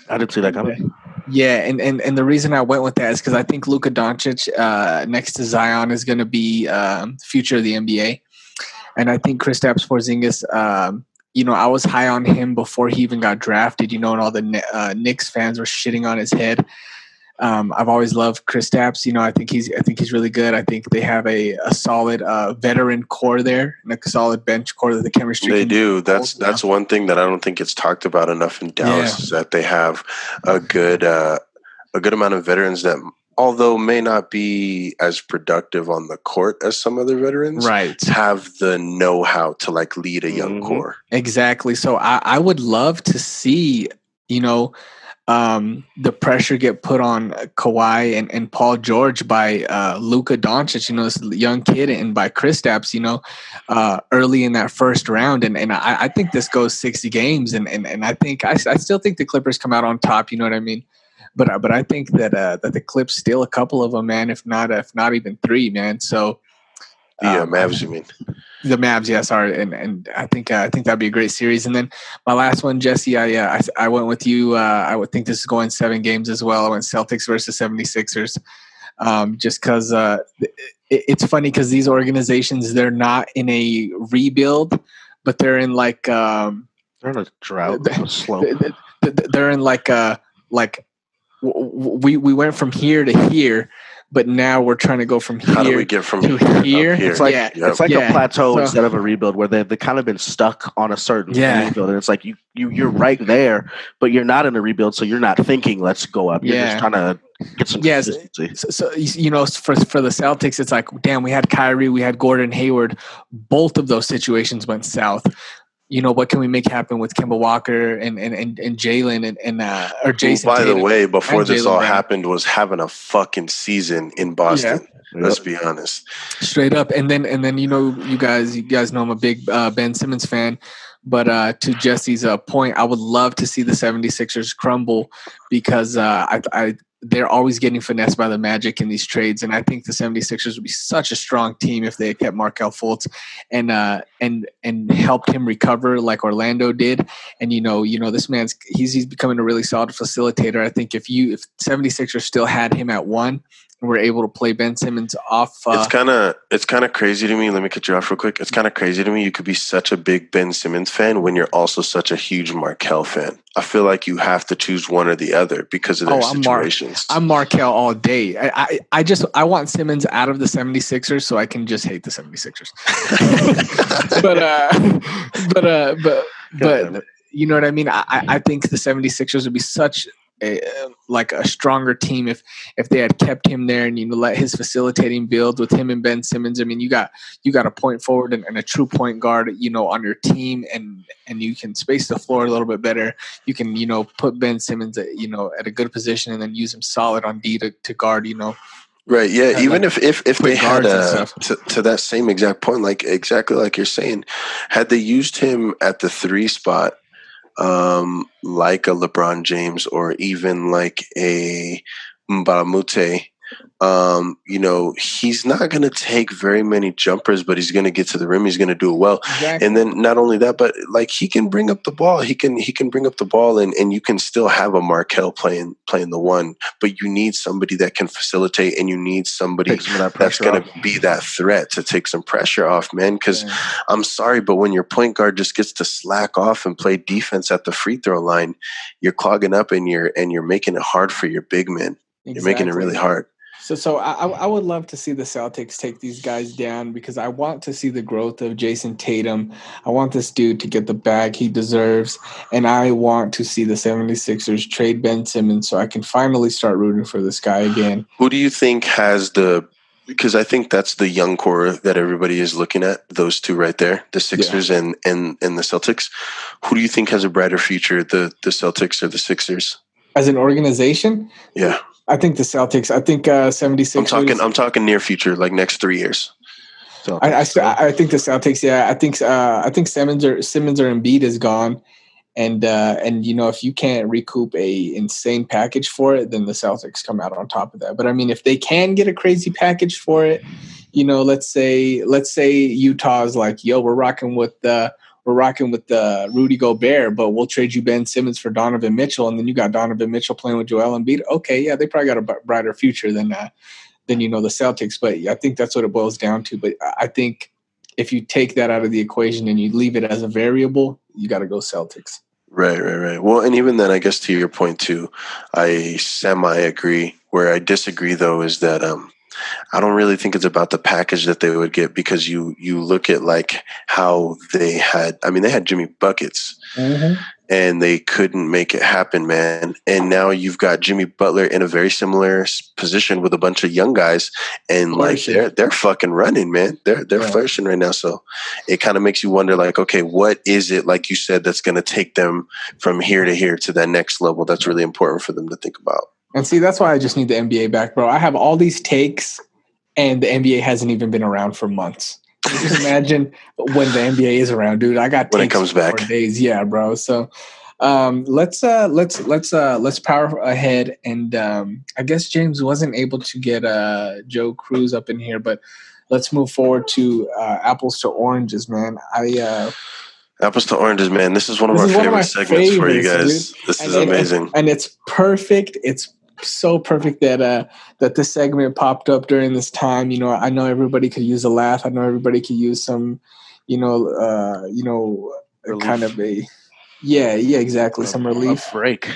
I didn't see that coming. Yeah, and the reason I went with that is because I think Luka Doncic next to Zion is going to be future of the NBA. And I think Kristaps Porzingis, I was high on him before he even got drafted, and all the Knicks fans were shitting on his head. I've always loved Kristaps. I think he's really good. I think they have a solid veteran core there and a solid bench core that the chemistry. They do. That's one thing that I don't think it's talked about enough in Dallas is that they have a good amount of veterans that, although may not be as productive on the court as some other veterans, right, have the know-how to like lead a young core. Exactly. So I would love to see, the pressure get put on Kawhi and Paul George by Luka Doncic, this young kid, and by Kristaps, early in that first round. And I think this goes 60 games. And I think I still think the Clippers come out on top. You know what I mean? But I think that the Clips steal a couple of them, man. If not even 3, man. So Mavs, you mean? The Mavs, yeah, sorry, and I think that'd be a great series. And then my last one, Jesse, I went with you. I would think this is going 7 games as well. I went Celtics versus 76ers, just because it's funny because these organizations, they're not in a rebuild, but they're in like they're in a drought, a slope. They're in like we went from here to here, but now we're trying to go from here. How do we get from to here? It's like it's like a plateau instead of a rebuild, where they've kind of been stuck on a certain rebuild, and it's like you're right there, but you're not in a rebuild, so you're not thinking let's go up. You're just trying to get some consistency. So for the Celtics, it's like, damn, we had Kyrie, we had Gordon Hayward. Both of those situations went south. What can we make happen with Kemba Walker and Jalen and or Jason? By the way, before this all happened, was having a fucking season in Boston. Yeah. Let's be honest. Straight up, and then you guys know I'm a big Ben Simmons fan, but to Jesse's point, I would love to see the 76ers crumble because they're always getting finessed by the Magic in these trades. And I think the 76ers would be such a strong team if they had kept Markelle Fultz and helped him recover like Orlando did. And, this man's, he's becoming a really solid facilitator. I think if 76ers still had him at 1 and were able to play Ben Simmons off. It's kind of crazy to me. Let me cut you off real quick. It's kind of crazy to me. You could be such a big Ben Simmons fan when you're also such a huge Markelle fan. I feel like you have to choose one or the other because of their situations. I'm Markelle all day. I want Simmons out of the 76ers so I can just hate the 76ers. but you know what I mean? I think the 76ers would be such a stronger team if they had kept him there and let his facilitating build with him and Ben Simmons. I mean, you got a point forward and a true point guard, on your team, and you can space the floor a little bit better. You can put Ben Simmons at a good position and then use him solid on D to guard. Right. Yeah. Even if they had to that same exact point, like exactly like you're saying, had they used him at the 3 spot, like a LeBron James or even like a Mbalamute, he's not going to take very many jumpers, but he's going to get to the rim. He's going to do it well. Exactly. And then not only that, but like he can bring up the ball. He can bring up the ball and you can still have a Markelle playing the 1, but you need somebody that can facilitate and you need somebody that's going to be that threat to take some pressure off, man. Because I'm sorry, but when your point guard just gets to slack off and play defense at the free throw line, you're clogging up and you're making it hard for your big men. Exactly. You're making it really hard. So I would love to see the Celtics take these guys down because I want to see the growth of Jason Tatum. I want this dude to get the bag he deserves, and I want to see the 76ers trade Ben Simmons so I can finally start rooting for this guy again. Who do you think has because I think that's the young core that everybody is looking at, those two right there, the Sixers and the Celtics. Who do you think has a brighter future, the Celtics or the Sixers? As an organization? Yeah. I think the Celtics. I think 76ers. I'm talking near future, like next 3 years. I think the Celtics. Yeah, I think Simmons or Embiid is gone, and if you can't recoup a insane package for it, then the Celtics come out on top of that. But I mean, if they can get a crazy package for it, let's say Utah's like, yo, we're rocking with Rudy Gobert, but we'll trade you Ben Simmons for Donovan Mitchell, and then you got Donovan Mitchell playing with Joel Embiid. Okay, yeah, they probably got a brighter future than the Celtics, but I think that's what it boils down to. But I think if you take that out of the equation and you leave it as a variable, you got to go Celtics. Right. Well, and even then, I guess to your point too, I semi-agree. Where I disagree, though, is that I don't really think it's about the package that they would get because you look at like how they had Jimmy Buckets and they couldn't make it happen, man. And now you've got Jimmy Butler in a very similar position with a bunch of young guys and they're fucking running, man. They're flourishing right now. So it kind of makes you wonder like, okay, what is it, like you said, that's going to take them from here to here to that next level that's really important for them to think about? And see, that's why I just need the NBA back, bro. I have all these takes, and the NBA hasn't even been around for months. Just imagine when the NBA is around, dude. I got takes when it comes back for days, yeah, bro. So let's power ahead, and I guess James wasn't able to get Joe Cruz up in here, but let's move forward to apples to oranges, man. Apples to oranges, man. This is one of our favorite segments for you guys. Dude. This is amazing. And it's perfect. It's so perfect that this segment popped up during this time. You know, I know everybody could use a laugh. I know everybody could use some, relief. Kind of exactly. Some relief. A break.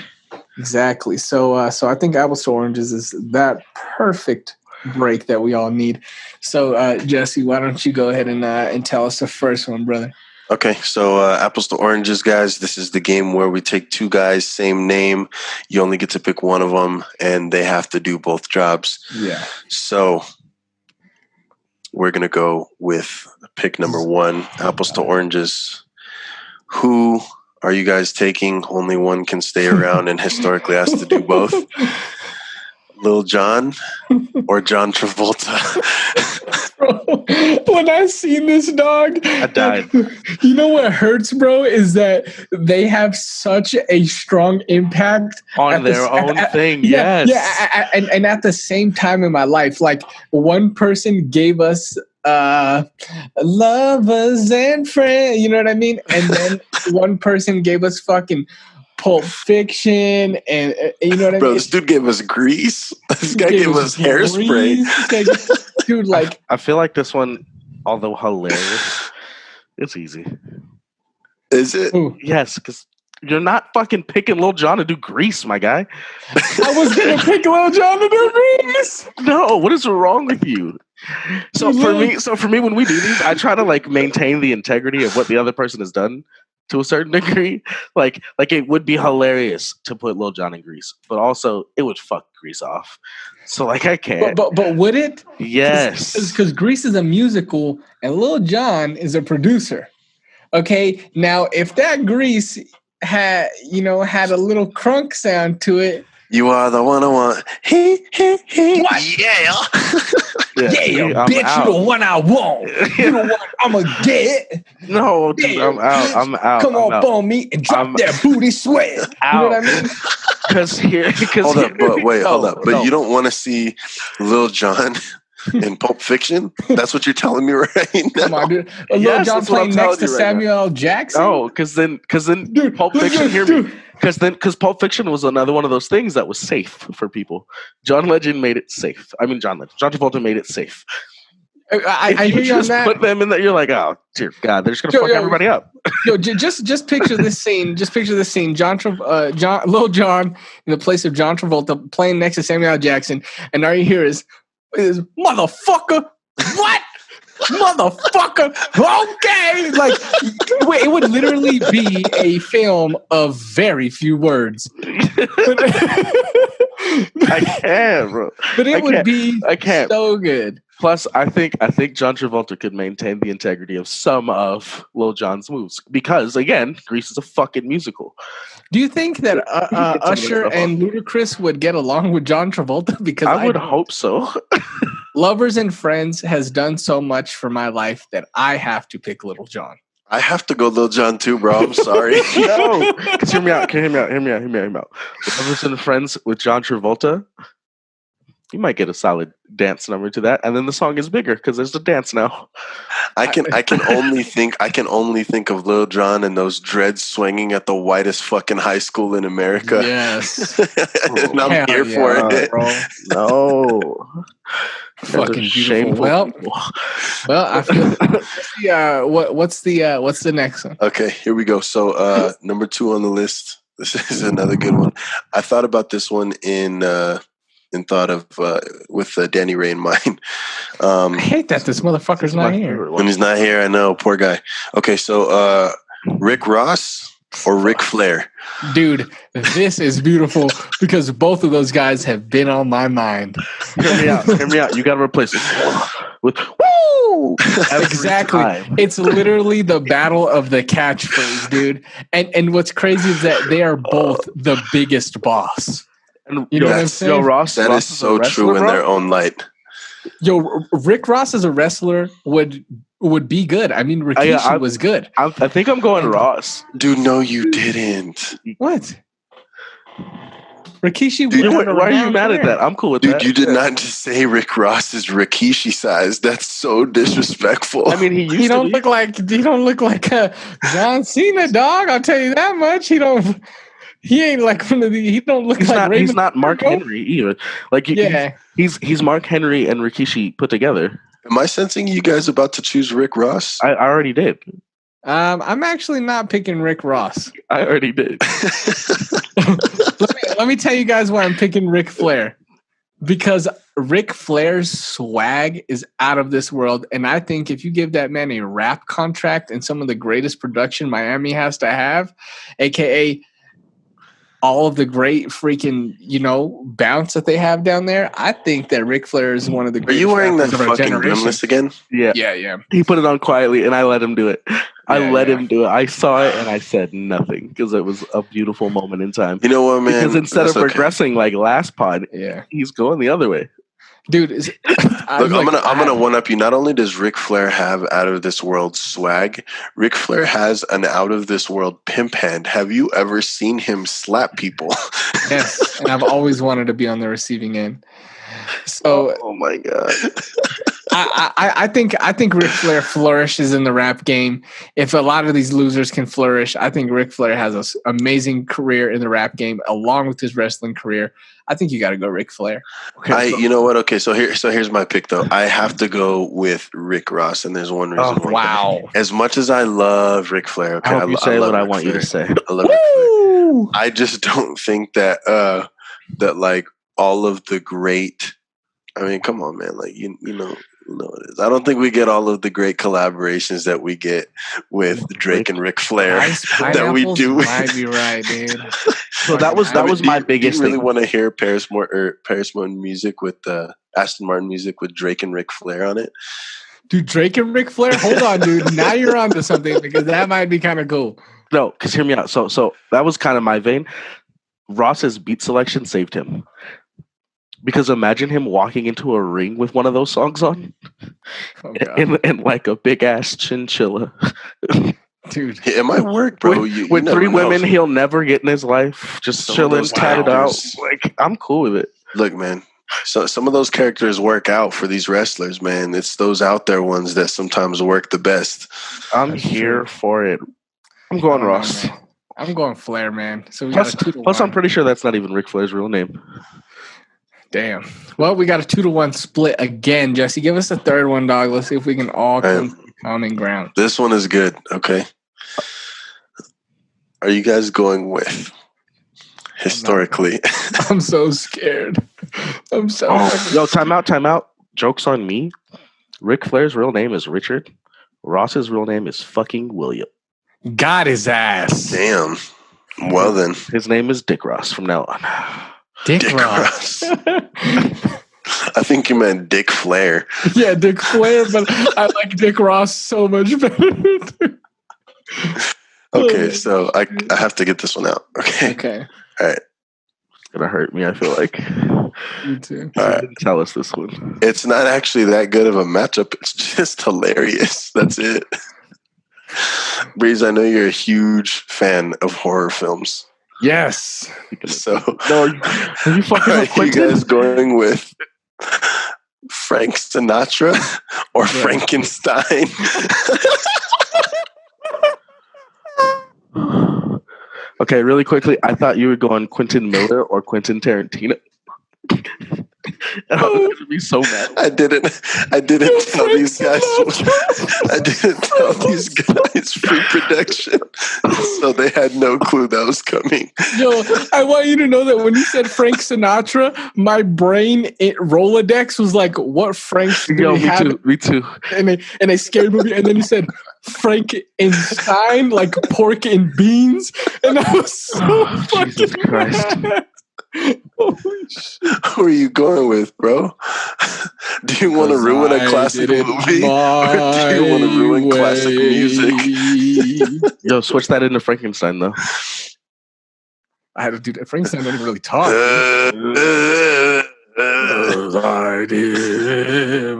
Exactly. So I think apples to oranges is that perfect break that we all need. So Jesse, why don't you go ahead and tell us the first one, brother? Okay, so apples to oranges, guys. This is the game where we take two guys, same name. You only get to pick one of them, and they have to do both jobs. Yeah. So we're going to go with pick number one, apples to oranges. Who are you guys taking? Only one can stay around and historically has to do both. Lil Jon or John Travolta? Bro, when I seen this, dog, I died. You know what hurts, bro, is that they have such a strong impact on their own thing. Yeah, yes. Yeah, and at the same time in my life, like one person gave us lovers and friends, you know what I mean? And then one person gave us fucking Pulp Fiction, and you know what I mean? Bro, this dude gave us Grease. This guy gave us Hairspray. Dude, like, I feel like this one, although hilarious, it's easy. Is it? Ooh. Yes, because you're not fucking picking Lil Jon to do Grease, my guy. I was gonna pick Lil Jon to do Grease. No, what is wrong with you? So for me, when we do these, I try to like maintain the integrity of what the other person has done to a certain degree. Like it would be hilarious to put Lil Jon in Grease, but also it would fuck Grease off. So like I can't. But would it? Yes. Because Grease is a musical and Lil Jon is a producer. Okay, now if that Grease had a little crunk sound to it. You are the one I want. He. What? Yeah. Yeah, bitch, out. You the one I want. You the one I'ma get. No, dude, I'm out. Come on me and drop that booty sweat. Out. You know what I mean? Hold up. But you don't want to see Lil Jon in Pulp Fiction? That's what you're telling me right now? Come on, dude. Lil Jon playing next to Samuel L. Jackson? No, because then dude, Pulp Fiction, hear me. Because Pulp Fiction was another one of those things that was safe for people. John Legend made it safe. I mean, John Travolta made it safe. I hear you on that. Put them in that, you're like, oh dear God, they're just gonna fuck everybody up. Just picture this scene. Just picture this scene. Lil Jon in the place of John Travolta playing next to Samuel L. Jackson, and all you hear is motherfucker. What? Motherfucker. Okay. Like, it would literally be a film of very few words. I can't, bro. But it would be so good. Plus, I think John Travolta could maintain the integrity of some of Lil Jon's moves because, again, Grease is a fucking musical. Do you think that Usher and Ludacris would get along with John Travolta? Because I would hope so. Lovers and Friends has done so much for my life that I have to pick Lil Jon. I have to go Lil Jon too, bro. I'm sorry. No, because hear me out. Lovers and Friends with John Travolta, you might get a solid dance number to that, and then the song is bigger because there's a dance now. I can only think of Lil Jon and those dreads swinging at the whitest fucking high school in America. Yes, and I'm here for it, bro. No, fucking beautiful. Well, I feel. What's the next one? Okay, here we go. So number 2 on the list. This is another good one. I thought about this one in thought of with Danny Ray in mind. I hate that this motherfucker's not here. When he's not here, I know, poor guy. Okay, so Rick Ross or Ric Flair? Dude, this is beautiful because both of those guys have been on my mind. Hear me out. You got to replace it with woo! Exactly. It's literally the battle of the catchphrase, dude. And what's crazy is that they are both the biggest boss. And you know what I'm saying? Yo, Ross, that Ross is so true in their own light. Yo, Rick Ross as a wrestler would be good. I mean, Rikishi was good. I think I'm going Ross. Dude, no, you didn't. What? Rikishi. Dude, why are you mad at that? I'm cool with that. Dude, you did not just say Rick Ross is Rikishi size. That's so disrespectful. I mean, he don't look like John Cena, dog. I'll tell you that much. He ain't like one of the. He don't look like. He's not Mark Henry either. Like he's Mark Henry and Rikishi put together. Am I sensing you guys about to choose Rick Ross? I already did. I'm actually not picking Rick Ross. I already did. Let me tell you guys why I'm picking Ric Flair. Because Ric Flair's swag is out of this world. And I think if you give that man a rap contract and some of the greatest production Miami has to have, a.k.a. all of the great freaking, bounce that they have down there, I think that Ric Flair is one of the greatest. Are you wearing that rappers of our fucking generation. Grimless again? Yeah. He put it on quietly, and I let him do it. I let him do it. I saw it, and I said nothing because it was a beautiful moment in time. You know what, man? Because instead of progressing like last pod, he's going the other way. Dude, I'm gonna one up you. Not only does Ric Flair have out of this world swag, Ric Flair has an out of this world pimp hand. Have you ever seen him slap people? Yes, and I've always wanted to be on the receiving end. So, oh my god, I think Ric Flair flourishes in the rap game. If a lot of these losers can flourish, I think Ric Flair has an amazing career in the rap game along with his wrestling career. I think you got to go Ric Flair. Okay, you know what? Okay, so here's my pick though. I have to go with Rick Ross, and there's one reason. Oh, wow! As much as I love Ric Flair, okay, I hope you say what I want you to say. I love Ric Flair. I just don't think that that like all of the great. I mean, come on, man! Like you know what it is. I don't think we get all of the great collaborations that we get with Drake and Ric Flair that we do. Might be right, dude. So that was my biggest. Do you really want to hear Paris Morton music with Aston Martin music with Drake and Ric Flair on it? Dude, Drake and Ric Flair. Hold on, dude. Now you're onto something because that might be kind of cool. No, because hear me out. So that was kind of my vein. Ross's beat selection saved him. Because imagine him walking into a ring with one of those songs on, and like a big ass chinchilla, dude. It might work, bro. With three women he'll never get in his life, just chilling, tatted out. Like I'm cool with it. Look, man. So some of those characters work out for these wrestlers, man. It's those out there ones that sometimes work the best. I'm here for it. I'm going Ross. Man. I'm going Flair, man. So we plus, got a 2-1. Plus, I'm pretty sure that's not even Ric Flair's real name. Damn. Well, we got a 2-1 split again. Jesse, give us a third one, dog. Let's see if we can all come to common ground. This one is good. Okay. Are you guys going with historically? I'm so scared. I'm so Yo, time out. Joke's on me. Ric Flair's real name is Richard. Ross's real name is fucking William. Got his ass. Damn. Well then. His name is Dick Ross from now on. Dick Ross. I think you meant Dick Flair. Yeah, Dick Flair, but I like Dick Ross so much better. Okay, so I have to get this one out. Okay. All right. It's gonna hurt me, I feel like. Me too. All right. Didn't tell us this one. It's not actually that good of a matchup. It's just hilarious. That's it. Breeze, I know you're a huge fan of horror films. Yes. So, no, are you fucking are you guys going with Frank Sinatra or Frankenstein? Okay, really quickly, I thought you were going Quentin Miller or Quentin Tarantino. I was gonna be so mad. I didn't tell these guys. I didn't tell these guys pre-production, so they had no clue that was coming. Yo, I want you to know that when you said Frank Sinatra, my brain Rolodex was like, "What Frank?" Me too. And a scary movie, and then you said Frankenstein, like pork and beans, and I was so fucking Jesus Christ. mad. Holy shit. Who are you going with, bro? Do you want to ruin a classic movie? Or do you want to ruin classic music? Yo, switch that into Frankenstein, though. I had to do that. Frankenstein don't even really talk. I did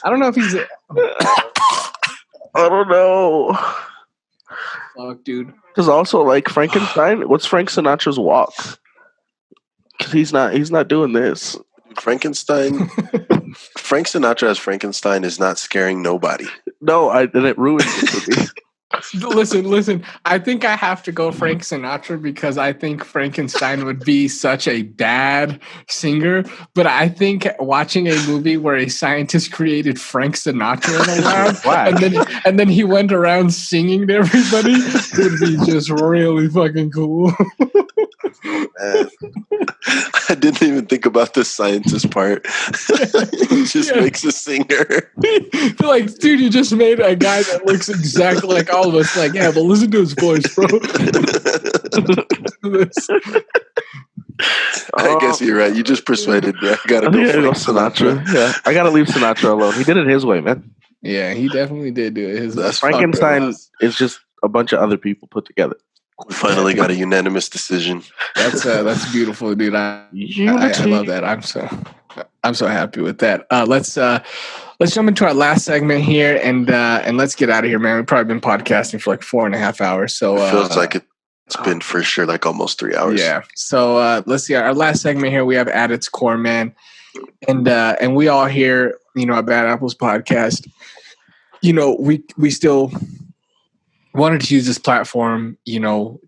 I don't know if he's... I don't know. fuck, dude? Because also, like, Frankenstein, what's Frank Sinatra's walk? Because he's not doing this. Frank Sinatra as Frankenstein is not scaring nobody. No, and it ruins it for me. Listen. I think I have to go Frank Sinatra because I think Frankenstein would be such a bad singer. But I think watching a movie where a scientist created Frank Sinatra in a lab and then he went around singing to everybody would be just really fucking cool. Man. I didn't even think about the scientist part. He just makes a singer. Like, dude, you just made a guy that looks exactly like all of us. Like, yeah, but listen to his voice, bro. I guess you're right. You just persuaded me. I gotta go Sinatra. Yeah, I gotta leave Sinatra alone. He did it his way, man. Yeah, he definitely did do it his way. Frankenstein is just a bunch of other people put together. We finally got a unanimous decision. That's beautiful, dude. I love that. I'm so happy with that. Let's jump into our last segment here and let's get out of here, man. We've probably been podcasting for like 4.5 hours. So it feels like it's been for sure like almost 3 hours. Yeah. So let's see. Our last segment here, we have At Its Core, man. And we all here, at Bad Apples Podcast, we still wanted to use this platform, to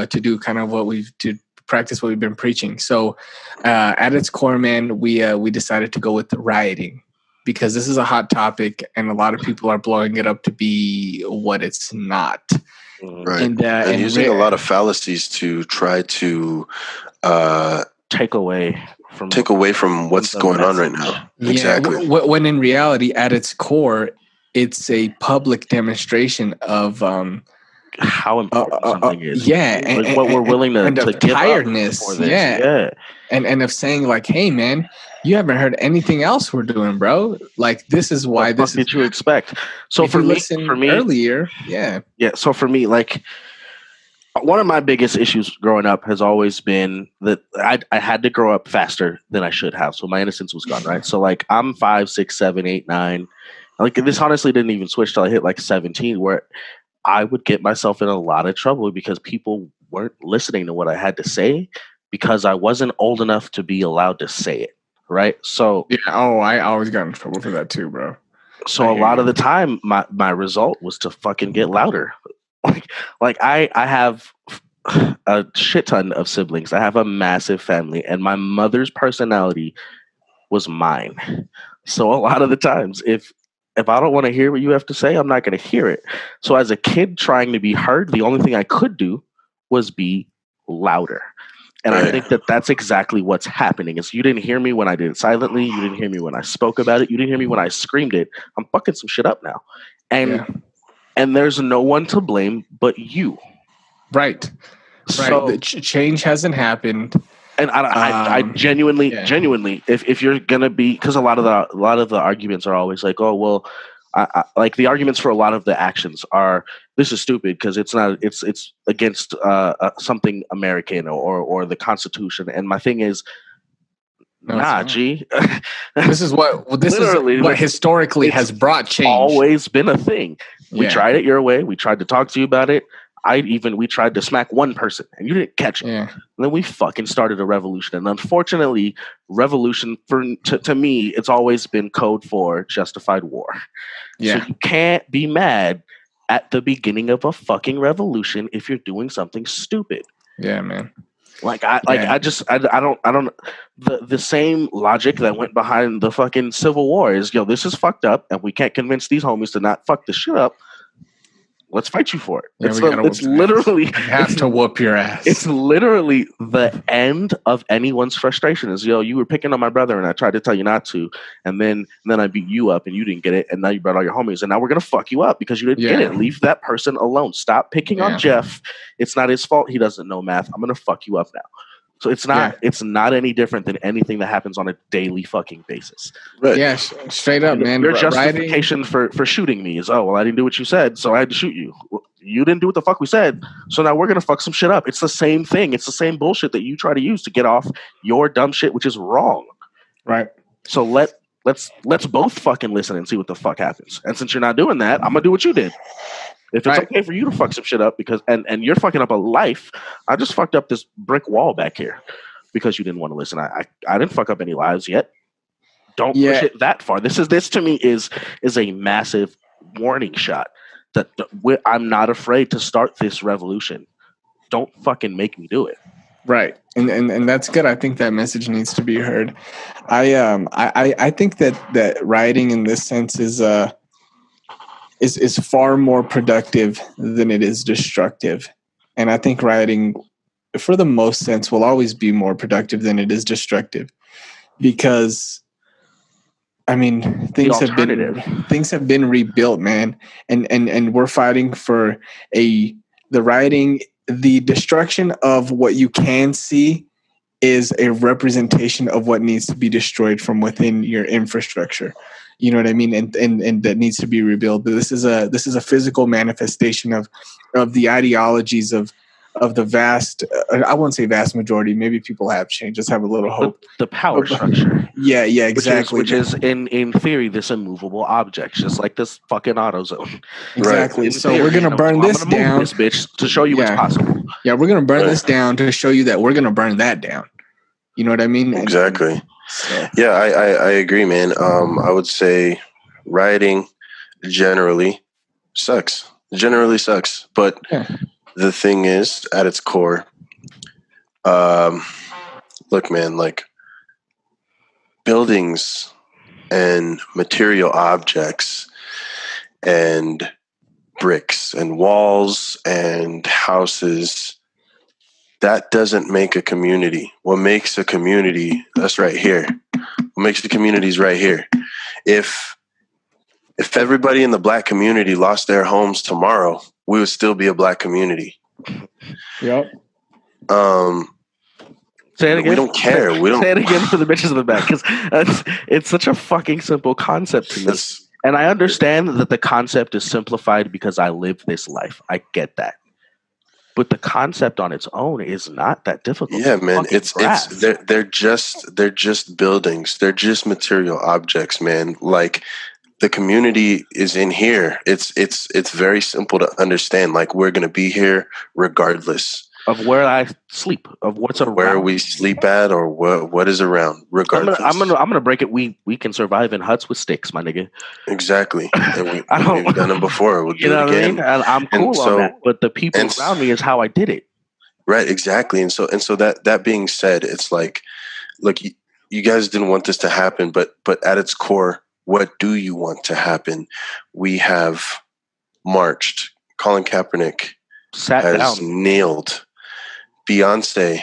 do kind of to practice what we've been preaching. So at its core, man, we decided to go with the rioting because this is a hot topic and a lot of people are blowing it up to be what it's not. Right. And using a lot of fallacies to try to take away from what's going on right now. Yeah, exactly. When in reality, at its core, it's a public demonstration of how important something is. Yeah, and what we're willing to give tiredness. Up for this. Yeah, and of saying like, hey, man, you haven't heard anything else we're doing, bro. Like, this is why what did you expect? So for me earlier, yeah. So for me, like, one of my biggest issues growing up has always been that I had to grow up faster than I should have. So my innocence was gone, right? So like I'm 5, 6, 7, 8, 9. Like this honestly didn't even switch till I hit like 17, where I would get myself in a lot of trouble because people weren't listening to what I had to say because I wasn't old enough to be allowed to say it, right? So yeah, I always got in trouble for that too, bro. So a lot of the time, my result was to fucking get louder. Like I have a shit ton of siblings. I have a massive family, and my mother's personality was mine. So a lot of the times, if I don't want to hear what you have to say, I'm not going to hear it. So as a kid trying to be heard, the only thing I could do was be louder. And I think that that's exactly what's happening. Is you didn't hear me when I did it silently. You didn't hear me when I spoke about it. You didn't hear me when I screamed it. I'm fucking some shit up now. And there's no one to blame but you. Right. So, the change hasn't happened. And I genuinely, if you're gonna be, because a lot of the arguments are always like, oh well, I like the arguments for a lot of the actions are this is stupid because it's against something American or the Constitution. And my thing is, G. This is what historically has brought change. Always been a thing. We tried it your way. We tried to talk to you about it. We tried to smack one person and you didn't catch it. Yeah. And then we fucking started a revolution. And unfortunately, revolution to me, it's always been code for justified war. Yeah. So you can't be mad at the beginning of a fucking revolution if you're doing something stupid. Yeah, man. I don't the same logic that went behind the fucking Civil War is, this is fucked up and we can't convince these homies to not fuck this shit up. Let's fight you for it. Yeah, it's literally have to whoop your ass. It's literally the end of anyone's frustration. Is you were picking on my brother and I tried to tell you not to, and then I beat you up and you didn't get it, and now you brought all your homies and now we're gonna fuck you up because you didn't get it. Leave that person alone. Stop picking on Jeff. It's not his fault. He doesn't know math. I'm gonna fuck you up now. So it's not any different than anything that happens on a daily fucking basis. Right. Yeah, straight up, man. Your justification for shooting me is, I didn't do what you said, so I had to shoot you. Well, you didn't do what the fuck we said, so now we're gonna fuck some shit up. It's the same thing. It's the same bullshit that you try to use to get off your dumb shit, which is wrong. Right. So let's both fucking listen and see what the fuck happens. And since you're not doing that, I'm gonna do what you did. If it's okay for you to fuck some shit up because and you're fucking up a life, I just fucked up this brick wall back here because you didn't want to listen. I didn't fuck up any lives yet. Don't push it that far. This to me is a massive warning shot that I'm not afraid to start this revolution. Don't fucking make me do it. Right. And that's good. I think that message needs to be heard. I think that rioting in this sense is far more productive than it is destructive. And I think rioting, for the most sense, will always be more productive than it is destructive. Because I mean, things have been rebuilt, man. And we're fighting for the rioting. The destruction of what you can see is a representation of what needs to be destroyed from within your infrastructure. You know what I mean? And that needs to be rebuilt. But this is a physical manifestation of the ideologies of the vast, I won't say vast majority. Maybe people have changed. Just have a little hope. The power structure. Yeah, exactly. Which is in theory this immovable object, just like this fucking AutoZone. Exactly. Right. So we're gonna burn this down, this bitch, to show you what's possible. Yeah, we're gonna burn this down to show you that we're gonna burn that down. You know what I mean? Exactly. Yeah, I agree, man. I would say rioting generally sucks. But the thing is, at its core, look, man, like buildings and material objects and bricks and walls and houses, that doesn't make a community. What makes a community, that's right here. What makes the community is right here. If everybody in the Black community lost their homes tomorrow, we would still be a Black community. Yep. Say it again. We don't care. We don't say it again for the bitches in the back, because it's such a fucking simple concept to me. And I understand that the concept is simplified because I live this life. I get that. But the concept on its own is not that difficult. Yeah, man. They're just buildings. They're just material objects, man. Like the community is in here. It's very simple to understand. Like we're gonna be here regardless of where I sleep, of what's around, where we sleep at, or what is around. Regardless, I'm gonna break it. We can survive in huts with sticks, my nigga. Exactly. And we've done it before. We'll do it again. I mean? I'm cool on that. But the people around me is how I did it. Right. Exactly. And so that being said, it's like, look, you guys didn't want this to happen, but at its core, what do you want to happen? We have marched. Colin Kaepernick has nailed. Beyonce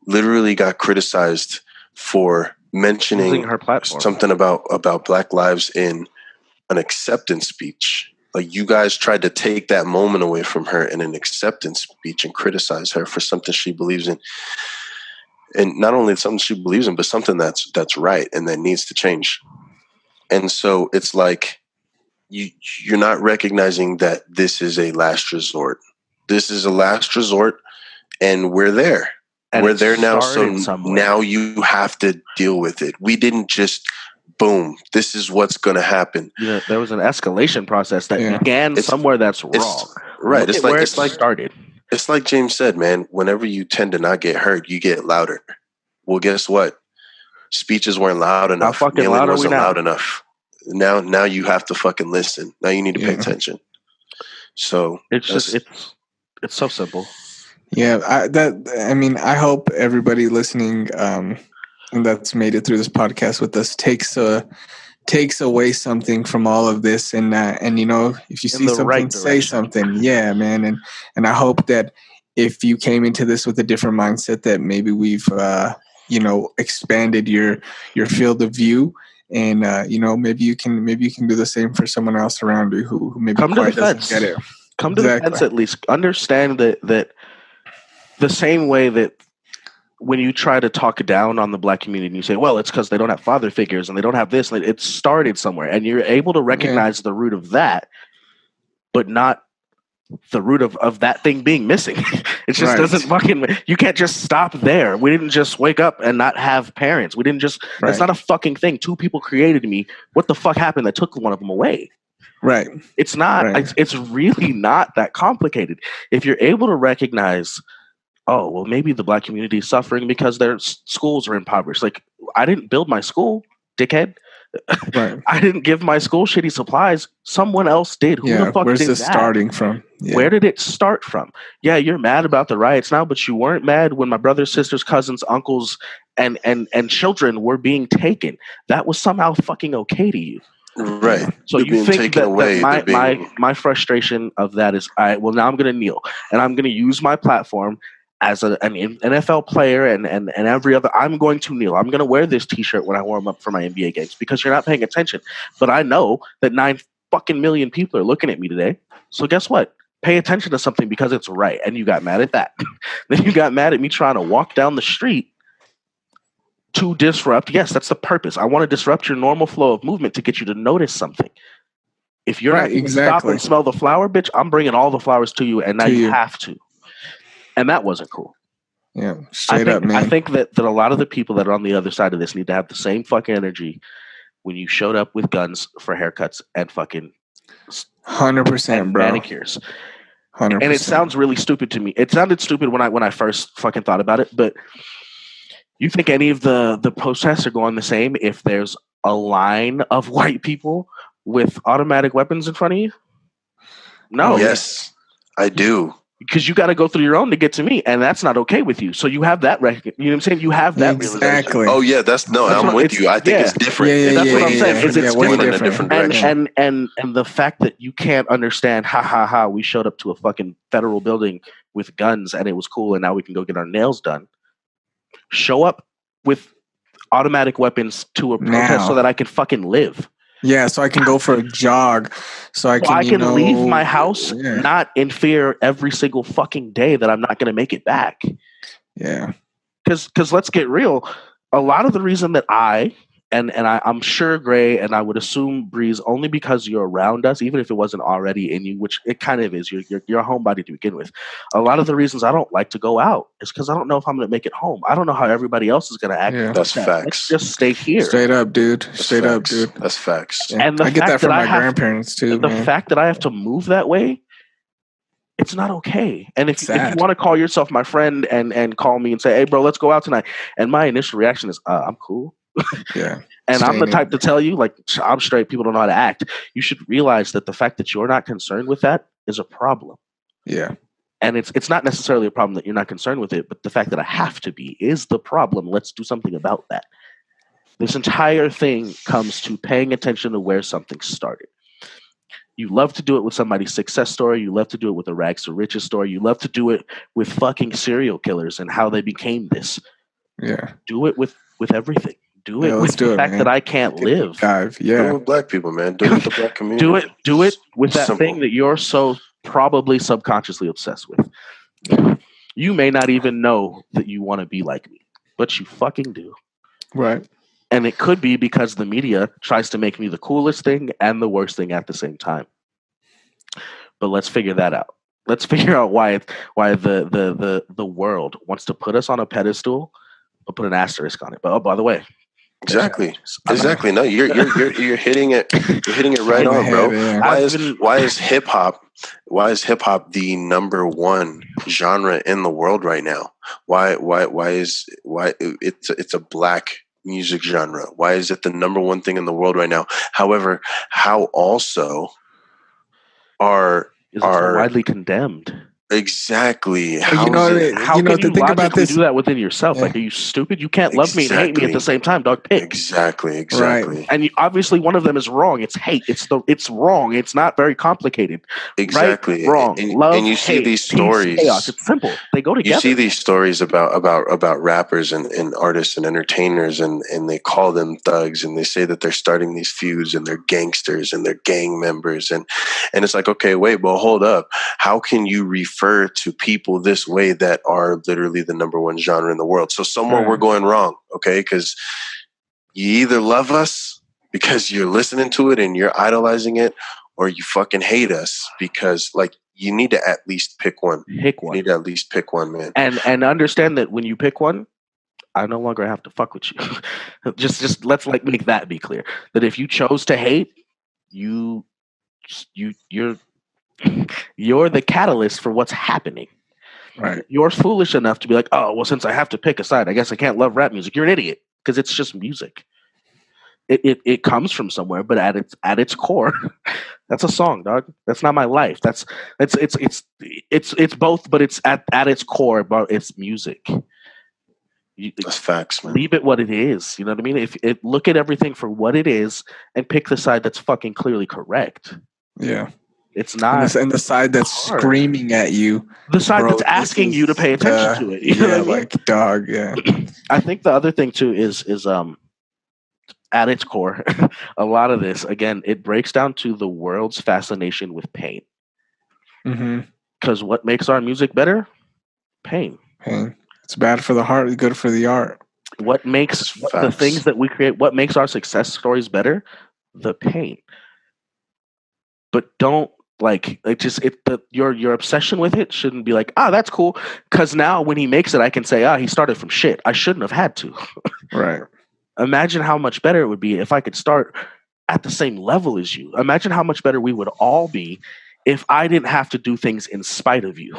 literally got criticized for mentioning her platform, something about Black lives in an acceptance speech. Like you guys tried to take that moment away from her in an acceptance speech and criticize her for something she believes in. And not only something she believes in, but something that's right and that needs to change. And so it's like you're not recognizing that this is a last resort. This is a last resort. And we're there. And we're there now. So now you have to deal with it. We didn't just boom. This is what's going to happen. Yeah, there was an escalation process that began somewhere that's wrong. Right. It's like started. It's like James said, man. Whenever you tend to not get heard, you get louder. Well, guess what? Speeches weren't loud enough. How fucking loud wasn't loud enough. Now you have to fucking listen. Now you need to pay attention. So it's just it's so simple. Yeah, I hope everybody listening and that's made it through this podcast with us takes away something from all of this, and you know, if you see something, say something. Yeah, man, and I hope that if you came into this with a different mindset, that maybe we've expanded your field of view, and you know, maybe you can do the same for someone else around you who maybe doesn't get it. Come to the fence at least. Understand that the same way that when you try to talk down on the Black community and you say, well, it's because they don't have father figures and they don't have this, and it started somewhere, and you're able to recognize the root of that, but not the root of that thing being missing. It just doesn't you can't just stop there. We didn't just wake up and not have parents. We didn't just, that's not a fucking thing. Two people created me. What the fuck happened that took one of them away? Right. It's not. Right. It's really not that complicated. If you're able to recognize, oh, well, maybe the black community is suffering because their schools are impoverished. Like, I didn't build my school, dickhead. Right. I didn't give my school shitty supplies. Someone else did. Who the fuck where's did this that? starting from? Yeah. Where did it start from? Yeah, you're mad about the riots now, but you weren't mad when my brothers, sisters, cousins, uncles, and children were being taken. That was somehow fucking okay to you. Right. So They're you being think taken that, away. my frustration of that is, all right, well, now I'm going to kneel and I'm going to use my platform as an NFL player and every other. I'm going to kneel. I'm going to wear this T-shirt when I warm up for my NBA games because you're not paying attention. But I know that 9 fucking million people are looking at me today. So guess what? Pay attention to something because it's right. And you got mad at that. Then you got mad at me trying to walk down the street to disrupt. Yes, that's the purpose. I want to disrupt your normal flow of movement to get you to notice something. If you're not going to stop and smell the flower, bitch, I'm bringing all the flowers to you, and now you have to. And that wasn't cool. Yeah, straight up, man. I think that a lot of the people that are on the other side of this need to have the same fucking energy when you showed up with guns for haircuts and fucking 100%, bro. Manicures. 100%. And it sounds really stupid to me. It sounded stupid when I first fucking thought about it, but you think any of the protests are going the same if there's a line of white people with automatic weapons in front of you? No. Yes, I do. Because you got to go through your own to get to me, and that's not okay with you. So you have that you know what I'm saying? You have that exactly. Oh yeah, I'm with you. I think it's different. That's what I'm saying. It's going in a different direction. And the fact that you can't understand, we showed up to a fucking federal building with guns and it was cool, and now we can go get our nails done. Show up with automatic weapons to a protest so that I can fucking live. Yeah, so I can go for a jog. So I can leave my house not in fear every single fucking day that I'm not going to make it back. Yeah. Because let's get real. A lot of the reason that I'm sure Gray and I would assume Breeze, only because you're around us, even if it wasn't already in you, which it kind of is. You're a homebody to begin with. A lot of the reasons I don't like to go out is because I don't know if I'm going to make it home. I don't know how everybody else is going to act. Yeah. That's facts. Let's just stay here. Straight up, dude. Straight up, dude. That's facts. Yeah. And I get that from my grandparents too. The fact that I have to move that way, it's not okay. And if you want to call yourself my friend and call me and say, hey, bro, let's go out tonight. And my initial reaction is, I'm cool. Yeah. And I'm the type to tell you, like, I'm straight. People don't know how to act. You should realize that the fact that you're not concerned with that is a problem. Yeah. And it's not necessarily a problem that you're not concerned with it, but the fact that I have to be is the problem. Let's do something about that. This entire thing comes to paying attention to where something started. You love to do it with somebody's success story. You love to do it with a rags to riches story. You love to do it with fucking serial killers and how they became this. Yeah. Do it with everything. Do it with the fact that I can't live. Do it with black people, man. Do it with the black community. Do it with that thing that you're so probably subconsciously obsessed with. You may not even know that you want to be like me, but you fucking do. Right. And it could be because the media tries to make me the coolest thing and the worst thing at the same time. But let's figure that out. Let's figure out why the world wants to put us on a pedestal, but put an asterisk on it. But by the way, exactly. No, you're hitting it. You're hitting it right on, bro. Why is hip hop the number one genre in the world right now? Why it's a black music genre? Why is it the number one thing in the world right now? However, how also are widely condemned? Exactly. How can you logically do that within yourself? Yeah. Like, are you stupid? You can't love me and hate me at the same time, dog. Pick. Exactly. Right. And obviously one of them is wrong. It's hate. It's wrong. It's not very complicated. Exactly. Right? Wrong. Love, and you see hate, these stories. Peace, chaos. It's simple. They go together. You see these stories about rappers and artists and entertainers, and they call them thugs, and they say that they're starting these feuds and they're gangsters and they're gang members, and it's like, okay, wait, but hold up. How can you refer to people this way that are literally the number one genre in the world? So somewhere we're going wrong, okay? Because you either love us because you're listening to it and you're idolizing it, or you fucking hate us because, like, you need to at least pick one. You need to at least pick one, man. And understand that when you pick one, I no longer have to fuck with you. just let's make that be clear. That if you chose to hate, you you're you're the catalyst for what's happening. Right. You're foolish enough to be like, oh, well, since I have to pick a side, I guess I can't love rap music. You're an idiot because it's just music. It comes from somewhere, but at its core, that's a song, dog. That's not my life. It's both, but it's at its core, but it's music. That's facts, man. Leave it what it is. You know what I mean? If look at everything for what it is and pick the side that's fucking clearly correct. Yeah. It's not, and the side that's hard. Screaming at you, the side that's asking you to pay attention to it. You know what I mean? Like dog. Yeah. I think the other thing too is at its core, a lot of this again, it breaks down to the world's fascination with pain. Because what makes our music better? Pain. Pain. It's bad for the heart, good for the art. What makes the things that we create? What makes our success stories better? The pain. But don't your obsession with it shouldn't be like, that's cool. Because now when he makes it, I can say, he started from shit. I shouldn't have had to. Right. Imagine how much better it would be if I could start at the same level as you. Imagine how much better we would all be if I didn't have to do things in spite of you.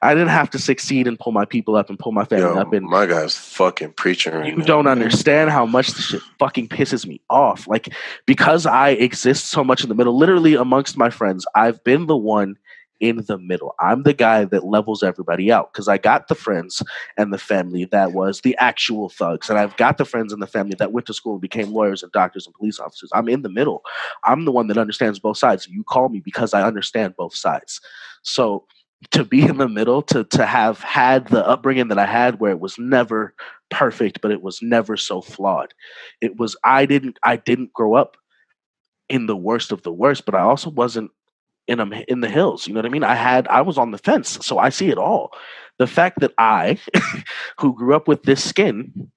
I didn't have to succeed and pull my people up and pull my family up. And my guy's fucking preaching right now. You don't understand how much this shit fucking pisses me off. Like, because I exist so much in the middle, literally amongst my friends, I've been the one in the middle. I'm the guy that levels everybody out because I got the friends and the family that was the actual thugs, and I've got the friends and the family that went to school and became lawyers and doctors and police officers. I'm in the middle. I'm the one that understands both sides. You call me because I understand both sides. So to be in the middle, to have had the upbringing that I had where it was never perfect, but it was never so flawed. It was I didn't grow up in the worst of the worst, but I also wasn't in the hills. You know what I mean? I was on the fence, so I see it all. The fact that I, who grew up with this skin,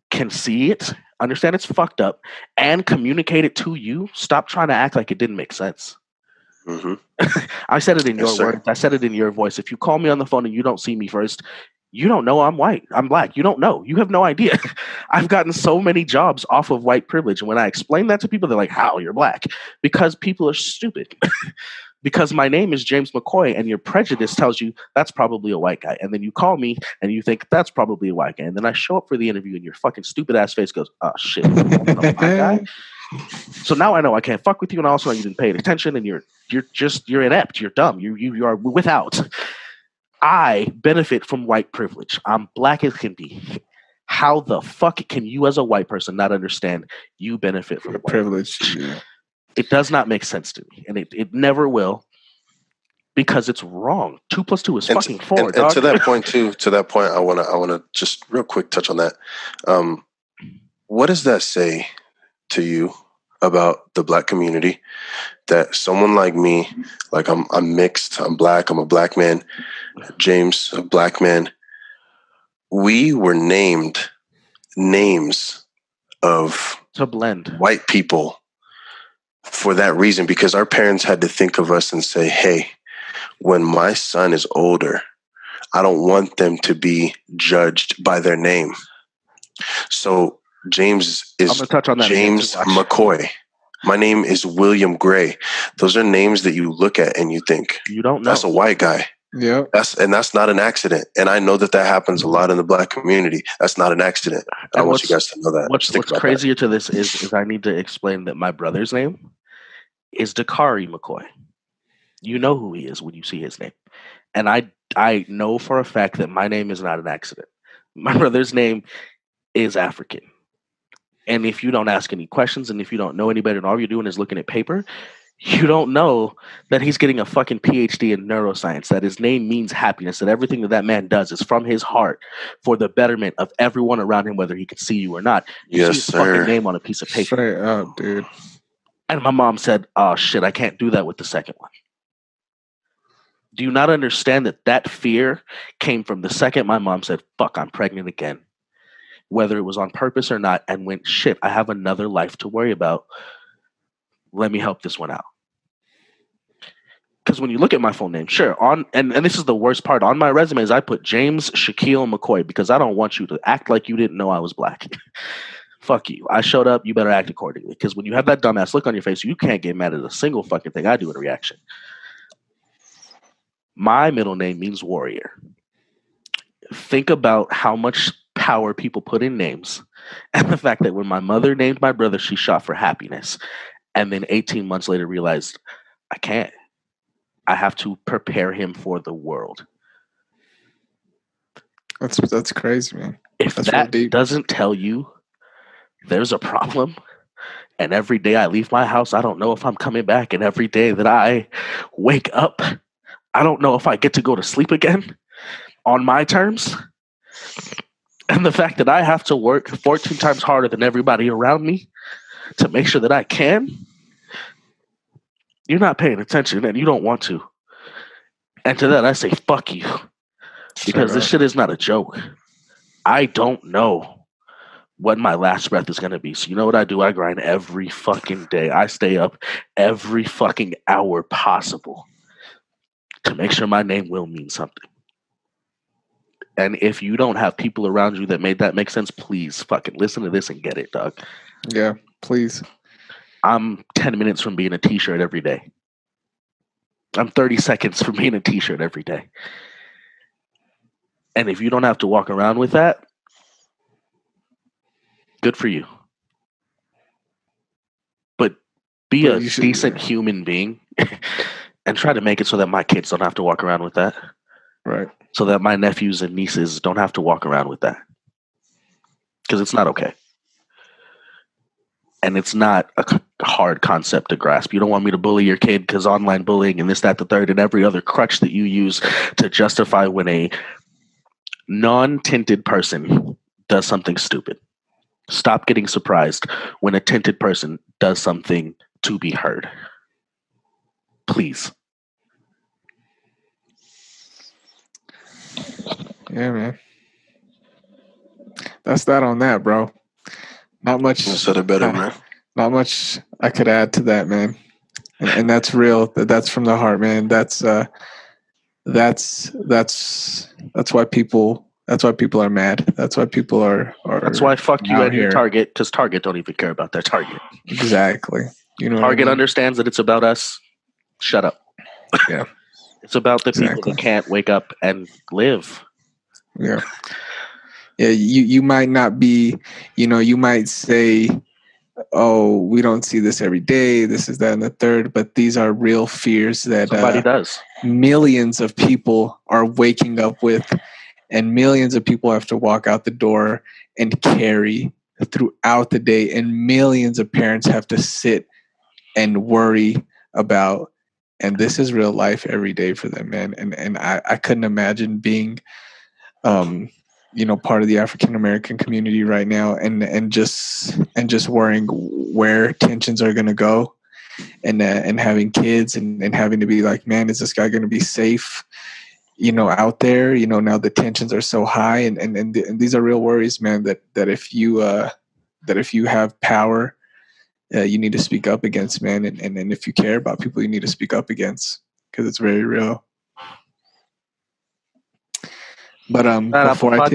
can see it, understand it's fucked up, and communicate it to you, stop trying to act like it didn't make sense. I said it in your words. I said it in your voice. If you call me on the phone and you don't see me first, you don't know I'm white. I'm black. You don't know. You have no idea. I've gotten so many jobs off of white privilege. And when I explain that to people, they're like, how? You're black? Because people are stupid. Because my name is James McCoy and your prejudice tells you that's probably a white guy. And then you call me and you think that's probably a white guy. And then I show up for the interview and your fucking stupid ass face goes, oh shit, I'm a white guy. So now I know I can't fuck with you, and also know you didn't pay attention, and you're inept, you're dumb, you are without. I benefit from white privilege. I'm black as can be. How the fuck can you, as a white person, not understand you benefit from privilege? Yeah. It does not make sense to me, and it never will, because it's wrong. 2 + 2 is fucking 4. And to that point, I wanna just real quick touch on that. What does that say to you about the black community, that someone like me, like I'm mixed, I'm black, I'm a black man, James, a black man, we were named names of to blend white people for that reason, because our parents had to think of us and say, hey, when my son is older, I don't want them to be judged by their name. So James is James McCoy. My name is William Gray. Those are names that you look at and you think, you don't know. That's a white guy. Yeah. That's not an accident. And I know that happens a lot in the black community. That's not an accident. I want you guys to know that. What's crazier to this is I need to explain that my brother's name is Dakari McCoy. You know who he is when you see his name. And I know for a fact that my name is not an accident. My brother's name is African. And if you don't ask any questions, and if you don't know any better, and all you're doing is looking at paper, you don't know that he's getting a fucking PhD in neuroscience, that his name means happiness, that everything that man does is from his heart for the betterment of everyone around him, whether he can see you or not. You see his fucking name on a piece of paper. Straight up, dude. And my mom said, oh shit, I can't do that with the second one. Do you not understand that fear came from the second my mom said, fuck, I'm pregnant again? Whether it was on purpose or not, and went, shit, I have another life to worry about. Let me help this one out. Because when you look at my full name, sure, and this is the worst part, on my resume is I put James Shaquille McCoy, because I don't want you to act like you didn't know I was black. fuck you. I showed up. You better act accordingly. Because when you have that dumbass look on your face, you can't get mad at a single fucking thing I do in a reaction. My middle name means warrior. Think about how much power people put in names, and the fact that when my mother named my brother, she shot for happiness, and then 18 months later realized I can't. I have to prepare him for the world. That's crazy, man. If that doesn't tell you there's a problem, and every day I leave my house, I don't know if I'm coming back, and every day that I wake up, I don't know if I get to go to sleep again on my terms. And the fact that I have to work 14 times harder than everybody around me to make sure that I can, you're not paying attention and you don't want to. And to that, I say, fuck you. Because this shit is not a joke. I don't know when my last breath is going to be. So you know what I do? I grind every fucking day. I stay up every fucking hour possible to make sure my name will mean something. And if you don't have people around you that made that make sense, please fucking listen to this and get it, dog. Yeah, please. I'm 10 minutes from being a t-shirt every day. I'm 30 seconds from being a t-shirt every day. And if you don't have to walk around with that, good for you. But be a decent human being and try to make it so that my kids don't have to walk around with that. Right. So that my nephews and nieces don't have to walk around with that. Because it's not okay. And it's not a hard concept to grasp. You don't want me to bully your kid because online bullying and this, that, the third, and every other crutch that you use to justify when a non-tinted person does something stupid. Stop getting surprised when a tinted person does something to be heard. Please. Yeah, man. That's that on that, bro. Not much. You said it better, man. Not much I could add to that, man. And that's real. That's from the heart, man. That's why people. That's why people are mad. That's why people are. That's why fuck you and your Target, because Target don't even care about their Target. Exactly. You know, Target understands that it's about us. Shut up. Yeah. It's about the people that can't wake up and live. Yeah. Yeah, you might not be, you might say, oh, we don't see this every day, this is that and the third, but these are real fears that somebody does. Millions of people are waking up with, and millions of people have to walk out the door and carry throughout the day, and millions of parents have to sit and worry about, and this is real life every day for them, man. And I couldn't imagine being part of the African American community right now, and just worrying where tensions are going to go, and having kids and having to be like, man, is this guy going to be safe? Out there. Now the tensions are so high, and these are real worries, man. That if you have power, you need to speak up against, man. And if you care about people, you need to speak up against, because it's very real. But before I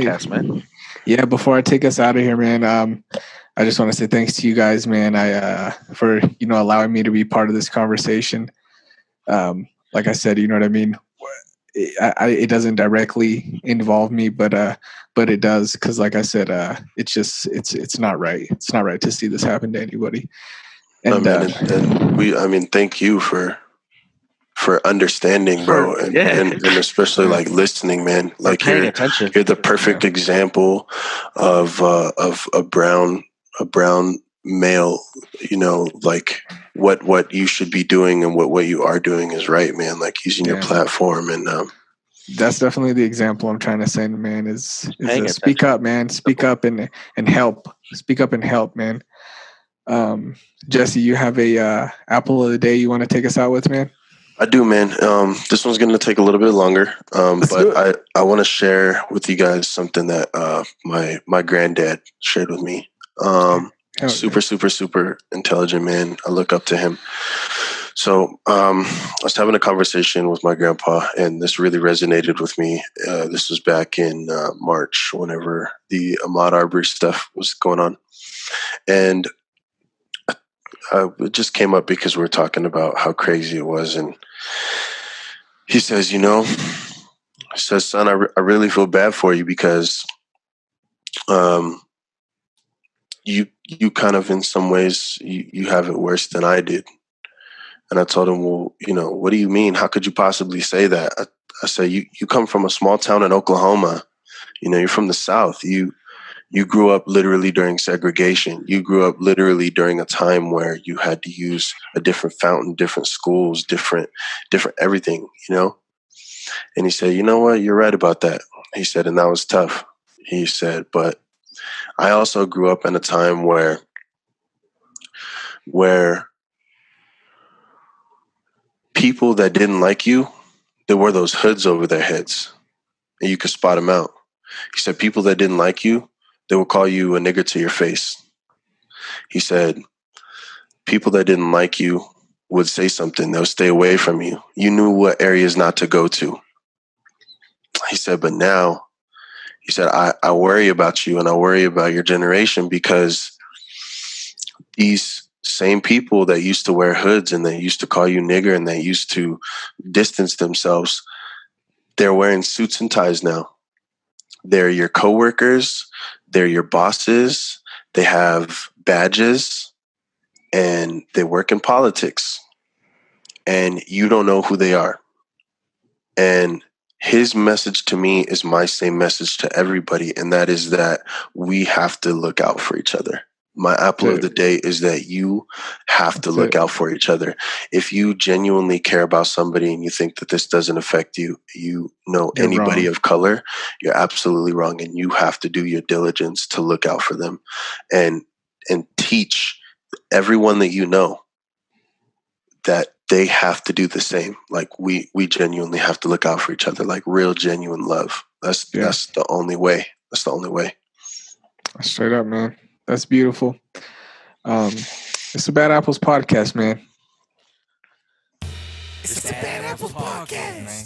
take us out of here, man, I just want to say thanks to you guys, man. For allowing me to be part of this conversation. Like I said, you know what I mean. It doesn't directly involve me, but it does, because, like I said, it's not right. It's not right to see this happen to anybody. And thank you for understanding, bro, and especially like listening, man. Like you're the perfect example of a brown male. Like what you should be doing and what you are doing is right, man. Like using your platform, and that's definitely the example I'm trying to send, man. Is speak up, man. Speak up and help. Speak up and help, man. Jesse, you have a apple of the day you want to take us out with, man? I do, man. This one's going to take a little bit longer, but I want to share with you guys something that my granddad shared with me. Super intelligent man. I look up to him. So I was having a conversation with my grandpa, and this really resonated with me. This was back in March, whenever the Ahmaud Arbery stuff was going on. And it just came up because we were talking about how crazy it was. And he says, he says, son, I really feel bad for you because you kind of, in some ways, you have it worse than I did. And I told him, well, what do you mean? How could you possibly say that? I said, you come from a small town in Oklahoma. You're from the South. You grew up literally during segregation. You grew up literally during a time where you had to use a different fountain, different schools, different everything, And he said, you know what? You're right about that. He said, and that was tough. He said, but I also grew up in a time where people that didn't like you, there were those hoods over their heads, and you could spot them out. He said, people that didn't like you, they would call you a nigger to your face. He said, people that didn't like you would say something. They'll stay away from you. You knew what areas not to go to. He said, but now, he said, I worry about you and I worry about your generation because these same people that used to wear hoods and they used to call you nigger and they used to distance themselves, they're wearing suits and ties now. They're your coworkers, they're your bosses, they have badges, and they work in politics. And you don't know who they are. And his message to me is my same message to everybody, and that is that we have to look out for each other. My apple of the day is that you have to look out for each other. If you genuinely care about somebody and you think that this doesn't affect you, you're anybody wrong. Of color, you're absolutely wrong. And you have to do your diligence to look out for them and teach everyone that you know that they have to do the same. Like we genuinely have to look out for each other, like real genuine love. That's the only way. That's the only way. Straight up, man. That's beautiful. It's the Bad Apples podcast, man. It's the Bad Apples podcast, man.